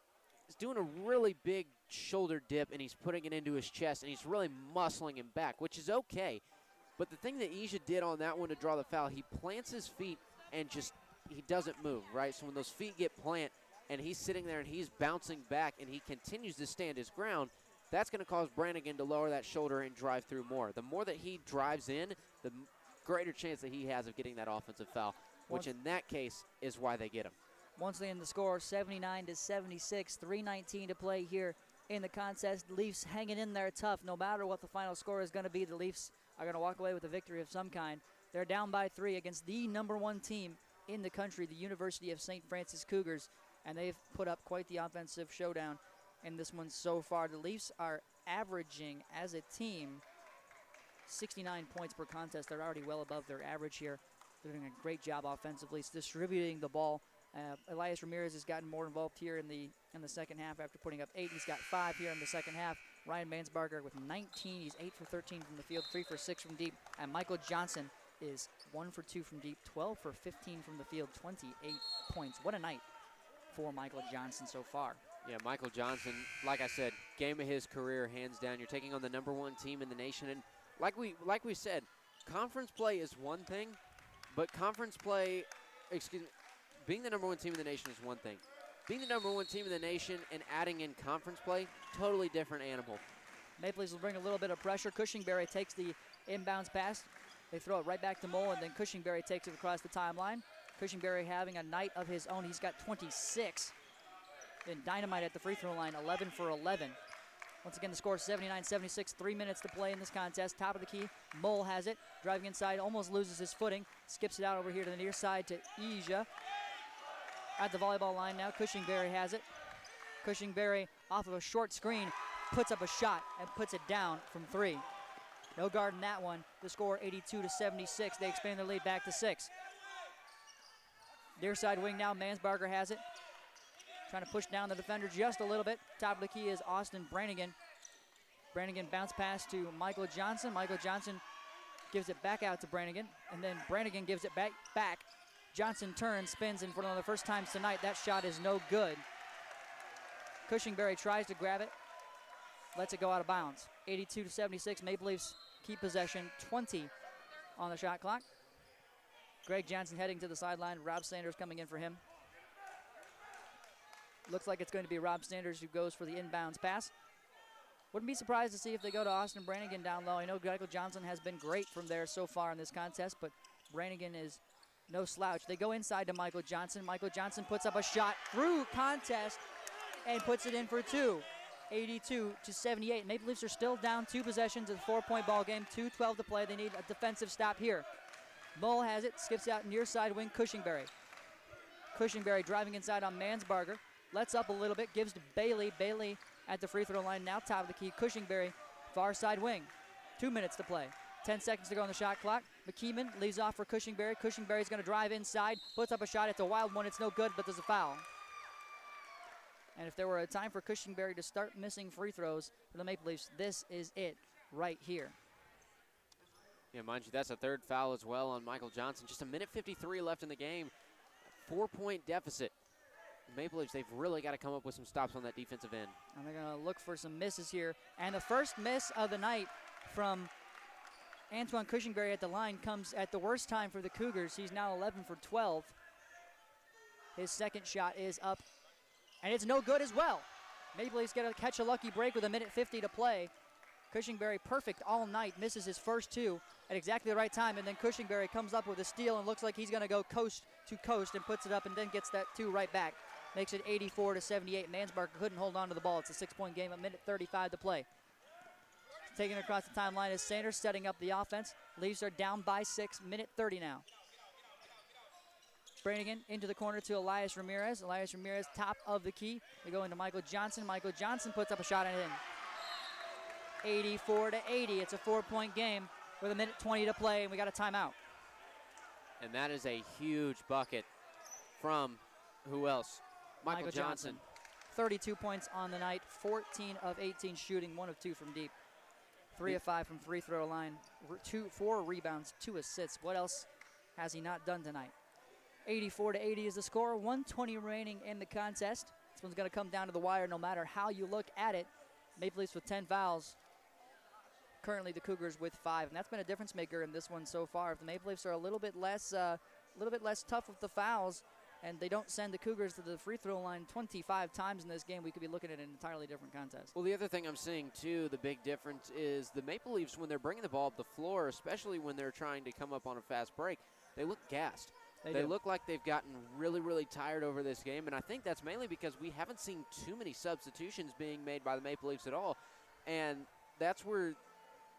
doing a really big shoulder dip, and he's putting it into his chest, and he's really muscling him back, which is okay. But the thing that Ija did on that one to draw the foul, he plants his feet and he doesn't move, right? So when those feet get plant and he's sitting there and he's bouncing back and he continues to stand his ground, that's going to cause Brannigan to lower that shoulder and drive through more. The more that he drives in, the greater chance that he has of getting that offensive foul, which in that case is why they get him. Once again, the score 79-76, 3:19 to play here in the contest. Leafs hanging in there tough. No matter what the final score is going to be, the Leafs are going to walk away with a victory of some kind. They're down by 3 against the #1 team in the country, the University of St. Francis Cougars, and they've put up quite the offensive showdown in this one so far. The Leafs are averaging, as a team, 69 points per contest. They're already well above their average here. They're doing a great job offensively. It's distributing the ball. Elias Ramirez has gotten more involved here in the second half after putting up 8. He's got 5 here in the second half. Ryan Mansbarger with 19. He's 8 for 13 from the field, 3 for 6 from deep. And Michael Johnson is 1 for 2 from deep, 12 for 15 from the field, 28 points. What a night for Michael Johnson so far. Yeah, Michael Johnson, like I said, game of his career, hands down. You're taking on the #1 team in the nation. And like we said, conference play is one thing, but being the #1 team in the nation is one thing. Being the #1 team in the nation and adding in conference play, totally different animal. Maple Leafs will bring a little bit of pressure. Cushingberry takes the inbounds pass. They throw it right back to Mole, and then Cushingberry takes it across the timeline. Cushingberry having a night of his own. He's got 26. Then dynamite at the free throw line, 11 for 11. Once again, the score is 79-76, 3 minutes to play in this contest. Top of the key, Mole has it. Driving inside, almost loses his footing. Skips it out over here to the near side to Ija. At the volleyball line now, Cushingberry has it. Cushingberry off of a short screen, puts up a shot and puts it down from 3. No guard in that one. The score 82-76. They expand their lead back to 6. Near side wing now, Mansbarger has it. Trying to push down the defender just a little bit. Top of the key is Austin Brannigan. Brannigan bounce pass to Michael Johnson. Michael Johnson gives it back out to Brannigan, and then Brannigan gives it back. Johnson turns, spins, and for one of the first times tonight, that shot is no good. Cushingberry tries to grab it, lets it go out of bounds. 82-76, Maple Leafs keep possession, 20 on the shot clock. Greg Johnson heading to the sideline, Rob Sanders coming in for him. Looks like it's going to be Rob Sanders who goes for the inbounds pass. Wouldn't be surprised to see if they go to Austin Brannigan down low. I know Michael Johnson has been great from there so far in this contest, but Brannigan is no slouch. They go inside to Michael Johnson. Michael Johnson puts up a shot through contest and puts it in for 2. 82-78. Maple Leafs are still down 2 possessions in a 4-point ball game. 2:12 to play. They need a defensive stop here. Mole has it. Skips out near side wing. Cushingberry. Cushingberry driving inside on Mansbarger. Lets up a little bit. Gives to Bailey. Bailey at the free throw line now. Top of the key. Cushingberry. Far side wing. 2 minutes to play. 10 seconds to go on the shot clock. McKeeman leaves off for Cushingberry. Cushingberry's going to drive inside, puts up a shot. It's a wild one. It's no good, but there's a foul. And if there were a time for Cushingberry to start missing free throws for the Maple Leafs, this is it right here. Yeah, mind you, that's a 3rd foul as well on Michael Johnson. Just a minute 53 left in the game. 4-point deficit. The Maple Leafs, they've really got to come up with some stops on that defensive end. And they're going to look for some misses here. And the first miss of the night from Antoine Cushingberry at the line comes at the worst time for the Cougars. He's now 11 for 12. His second shot is up, and it's no good as well. Maple Leafs got to catch a lucky break with a minute 50 to play. Cushingberry perfect all night, misses his first 2 at exactly the right time, and then Cushingberry comes up with a steal and looks like he's going to go coast to coast and puts it up and then gets that 2 right back. Makes it 84-78. Mansbarger couldn't hold on to the ball. It's a 6-point game, a minute 35 to play. Taking it across the timeline is Sanders setting up the offense. Leafs are down by 6, minute 30 now. Brannigan into the corner to Elias Ramirez. Elias Ramirez, top of the key. They go into Michael Johnson. Michael Johnson puts up a shot and in. 84-80. It's a 4-point game with a minute 20 to play, and we got a timeout. And that is a huge bucket from who else? Michael Johnson. 32 points on the night, 14 of 18 shooting, 1 of 2 from deep. 3 of 5 from free throw line, 4 rebounds, 2 assists. What else has he not done tonight? 84-80 is the score. 1:20 remaining in the contest. It's one's going to come down to the wire no matter how you look at it. Maple Leafs with 10 fouls. Currently the Cougars with 5, and that's been a difference maker in this one so far. If the Maple Leafs are a little bit less tough with the fouls, and they don't send the Cougars to the free throw line 25 times in this game, we could be looking at an entirely different contest. Well, the other thing I'm seeing, too, the big difference is the Maple Leafs, when they're bringing the ball up the floor, especially when they're trying to come up on a fast break, they look gassed. They look like they've gotten really, really tired over this game, and I think that's mainly because we haven't seen too many substitutions being made by the Maple Leafs at all, and that's where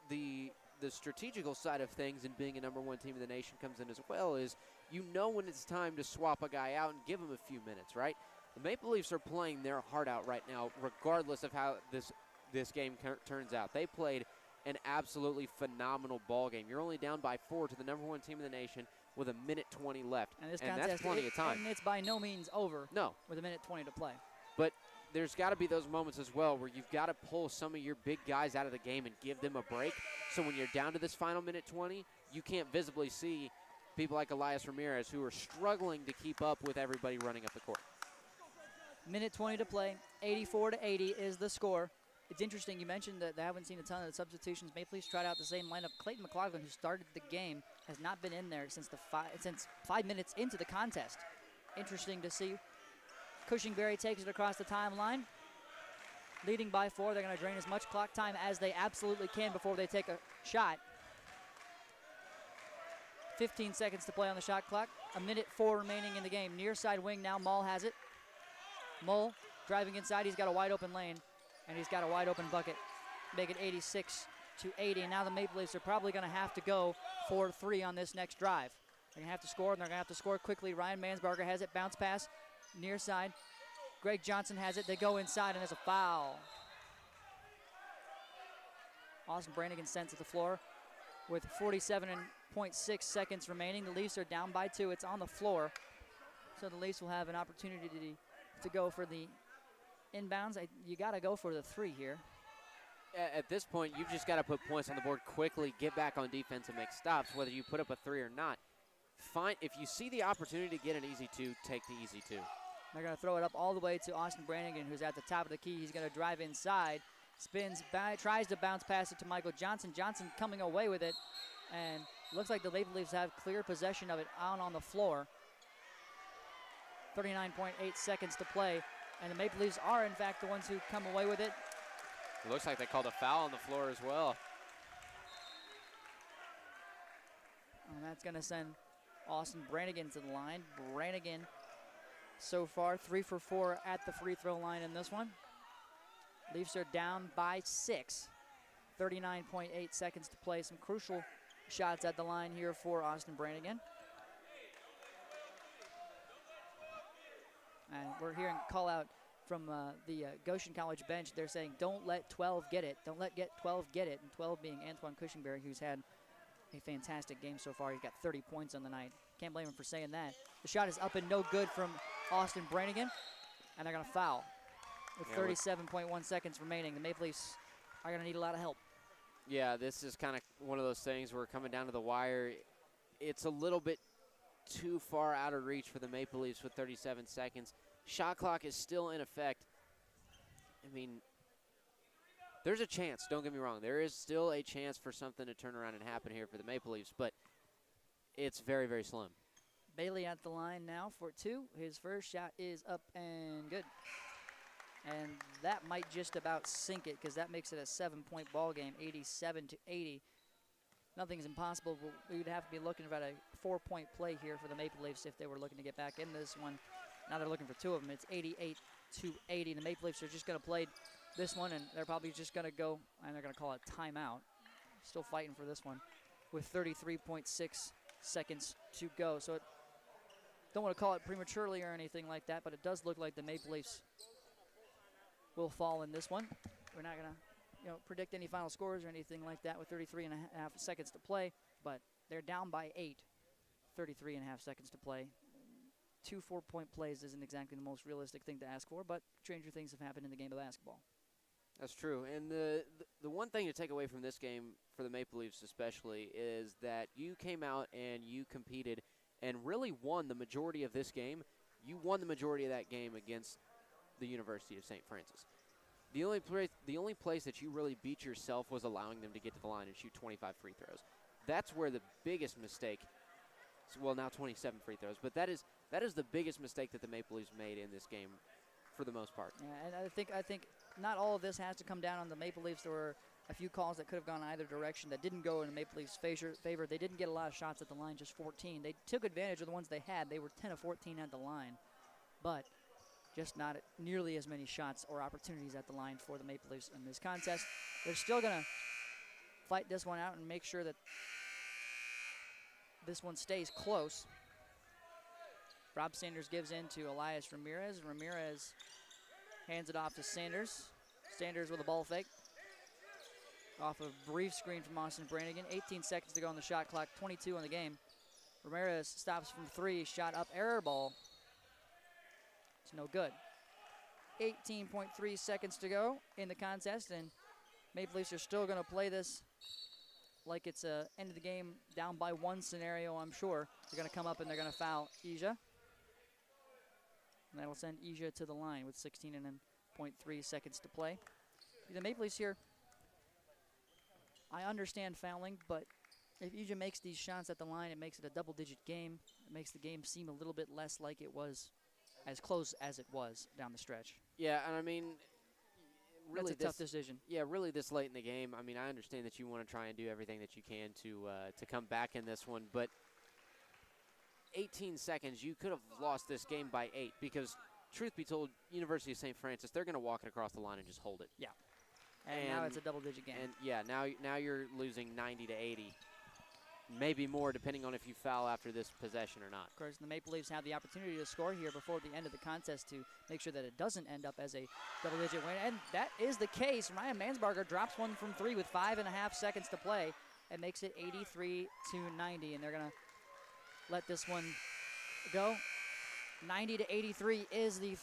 the strategical side of things and being a #1 team in the nation comes in as well, is you know when it's time to swap a guy out and give him a few minutes, right? The Maple Leafs are playing their heart out right now, regardless of how this game turns out. They played an absolutely phenomenal ball game. You're only down by 4 to the #1 team in the nation with 1:20 left, and this that's plenty of time. And it's by no means over. No, with 1:20 to play. But there's got to be those moments as well where you've got to pull some of your big guys out of the game and give them a break. So when you're down to this final 1:20, you can't visibly see people like Elias Ramirez who are struggling to keep up with everybody running up the court. 1:20 to play. 84-80 is the score. It's interesting, you mentioned that they haven't seen a ton of substitutions. Maple Leafs tried out the same lineup. Clayton McLaughlin, who started the game, has not been in there since 5 minutes into the contest. Interesting to see. Cushingberry takes it across the timeline. Leading by 4, they're going to drain as much clock time as they absolutely can before they take a shot. 15 seconds to play on the shot clock. 1:04 remaining in the game. Near side wing now, Mull has it. Mull driving inside, he's got a wide open lane, and he's got a wide open bucket. Make it 86-80, and now the Maple Leafs are probably going to have to go for 3 on this next drive. They're going to have to score, and they're going to have to score quickly. Ryan Mansbarger has it, bounce pass, near side. Greg Johnson has it, they go inside, and there's a foul. Austin Brannigan sent to the floor with 47.6 seconds remaining. The Leafs are down by 2, it's on the floor. So the Leafs will have an opportunity to go for the inbounds. You got to go for the 3 here. At this point, you've just got to put points on the board quickly, get back on defense and make stops, whether you put up a 3 or not. Fine, if you see the opportunity to get an easy 2, take the easy 2. They're going to throw it up all the way to Austin Brannigan, who's at the top of the key. He's going to drive inside, spins by, tries to bounce pass it to Michael Johnson. Johnson coming away with it, and looks like the Maple Leafs have clear possession of it out on the floor. 39.8 seconds to play, and the Maple Leafs are, in fact, the ones who come away with it. It looks like they called a foul on the floor as well. And that's going to send Austin Brannigan to the line. Brannigan, so far, 3 for 4 at the free throw line in this one. Leafs are down by 6. 39.8 seconds to play. Some crucial shots at the line here for Austin Brannigan. And we're hearing call out from the Goshen College bench. They're saying, don't let 12 get it. Don't let 12 get it. And 12 being Antoine Cushingberry, who's had a fantastic game so far. He's got 30 points on the night. Can't blame him for saying that. The shot is up and no good from Austin Brannigan. And they're going to foul with 37.1 seconds remaining. The Maple Leafs are going to need a lot of help. Yeah, this is kind of one of those things where we're coming down to the wire. It's a little bit too far out of reach for the Maple Leafs with 37 seconds. Shot clock is still in effect. I mean, there's a chance, don't get me wrong. There is still a chance for something to turn around and happen here for the Maple Leafs, but it's very, very slim. Bailey at the line now for 2. His first shot is up and good. And that might just about sink it, because that makes it a 7-point ball game, 87-80. Nothing's impossible, but we would have to be looking at a 4-point play here for the Maple Leafs if they were looking to get back in this one. Now they're looking for 2 of them. It's 88-80. The Maple Leafs are just going to play this one, and they're probably just going to go, and they're going to call it timeout. Still fighting for this one with 33.6 seconds to go. So don't want to call it prematurely or anything like that, but it does look like the Maple Leafs will fall in this one. We're not going to predict any final scores or anything like that with 33.5 seconds to play, but they're down by 8, 33.5 seconds to play. 2 4-point plays isn't exactly the most realistic thing to ask for, but stranger things have happened in the game of basketball. That's true, and the one thing to take away from this game, for the Maple Leafs especially, is that you came out and you competed and really won the majority of this game. You won the majority of that game against the University of St. Francis. The only place that you really beat yourself was allowing them to get to the line and shoot 25 free throws. That's where the biggest mistake, well, now 27 free throws, but that is the biggest mistake that the Maple Leafs made in this game for the most part. Yeah, and I think not all of this has to come down on the Maple Leafs. There were a few calls that could have gone either direction that didn't go in the Maple Leafs' favor. They didn't get a lot of shots at the line, just 14. They took advantage of the ones they had. They were 10 of 14 at the line, but just not nearly as many shots or opportunities at the line for the Maple Leafs in this contest. They're still going to fight this one out and make sure that this one stays close. Rob Sanders gives in to Elias Ramirez. Ramirez hands it off to Sanders. Sanders with a ball fake. Off a brief screen from Austin Brannigan. 18 seconds to go on the shot clock, 22 on the game. Ramirez stops from 3, shot up, error ball. It's no good. 18.3 seconds to go in the contest, and Maple Leafs are still going to play this like it's a end of the game down by 1 scenario, I'm sure. They're going to come up and they're going to foul Ija. And that'll send Ija to the line with 16.3 seconds to play. The Maple Leafs here, I understand fouling, but if Ija makes these shots at the line, it makes it a double-digit game. It makes the game seem a little bit less like it was, as close as it was down the stretch. Yeah, and I mean, really that's a tough decision. Yeah, really this late in the game. I mean, I understand that you want to try and do everything that you can to come back in this one, but 18 seconds, you could have lost this game by 8 because, truth be told, University of St. Francis, they're going to walk it across the line and just hold it. Yeah. And now it's a double-digit game. And yeah, now you're losing 90 to 80, maybe more depending on if you foul after this possession or not. Of course, the Maple Leafs have the opportunity to score here before the end of the contest to make sure that it doesn't end up as a double-digit win, and that is the case. Ryan Mansbarger drops one from 3 with 5.5 seconds to play and makes it 83-90, and they're going to let this one go. 90 to 83 is the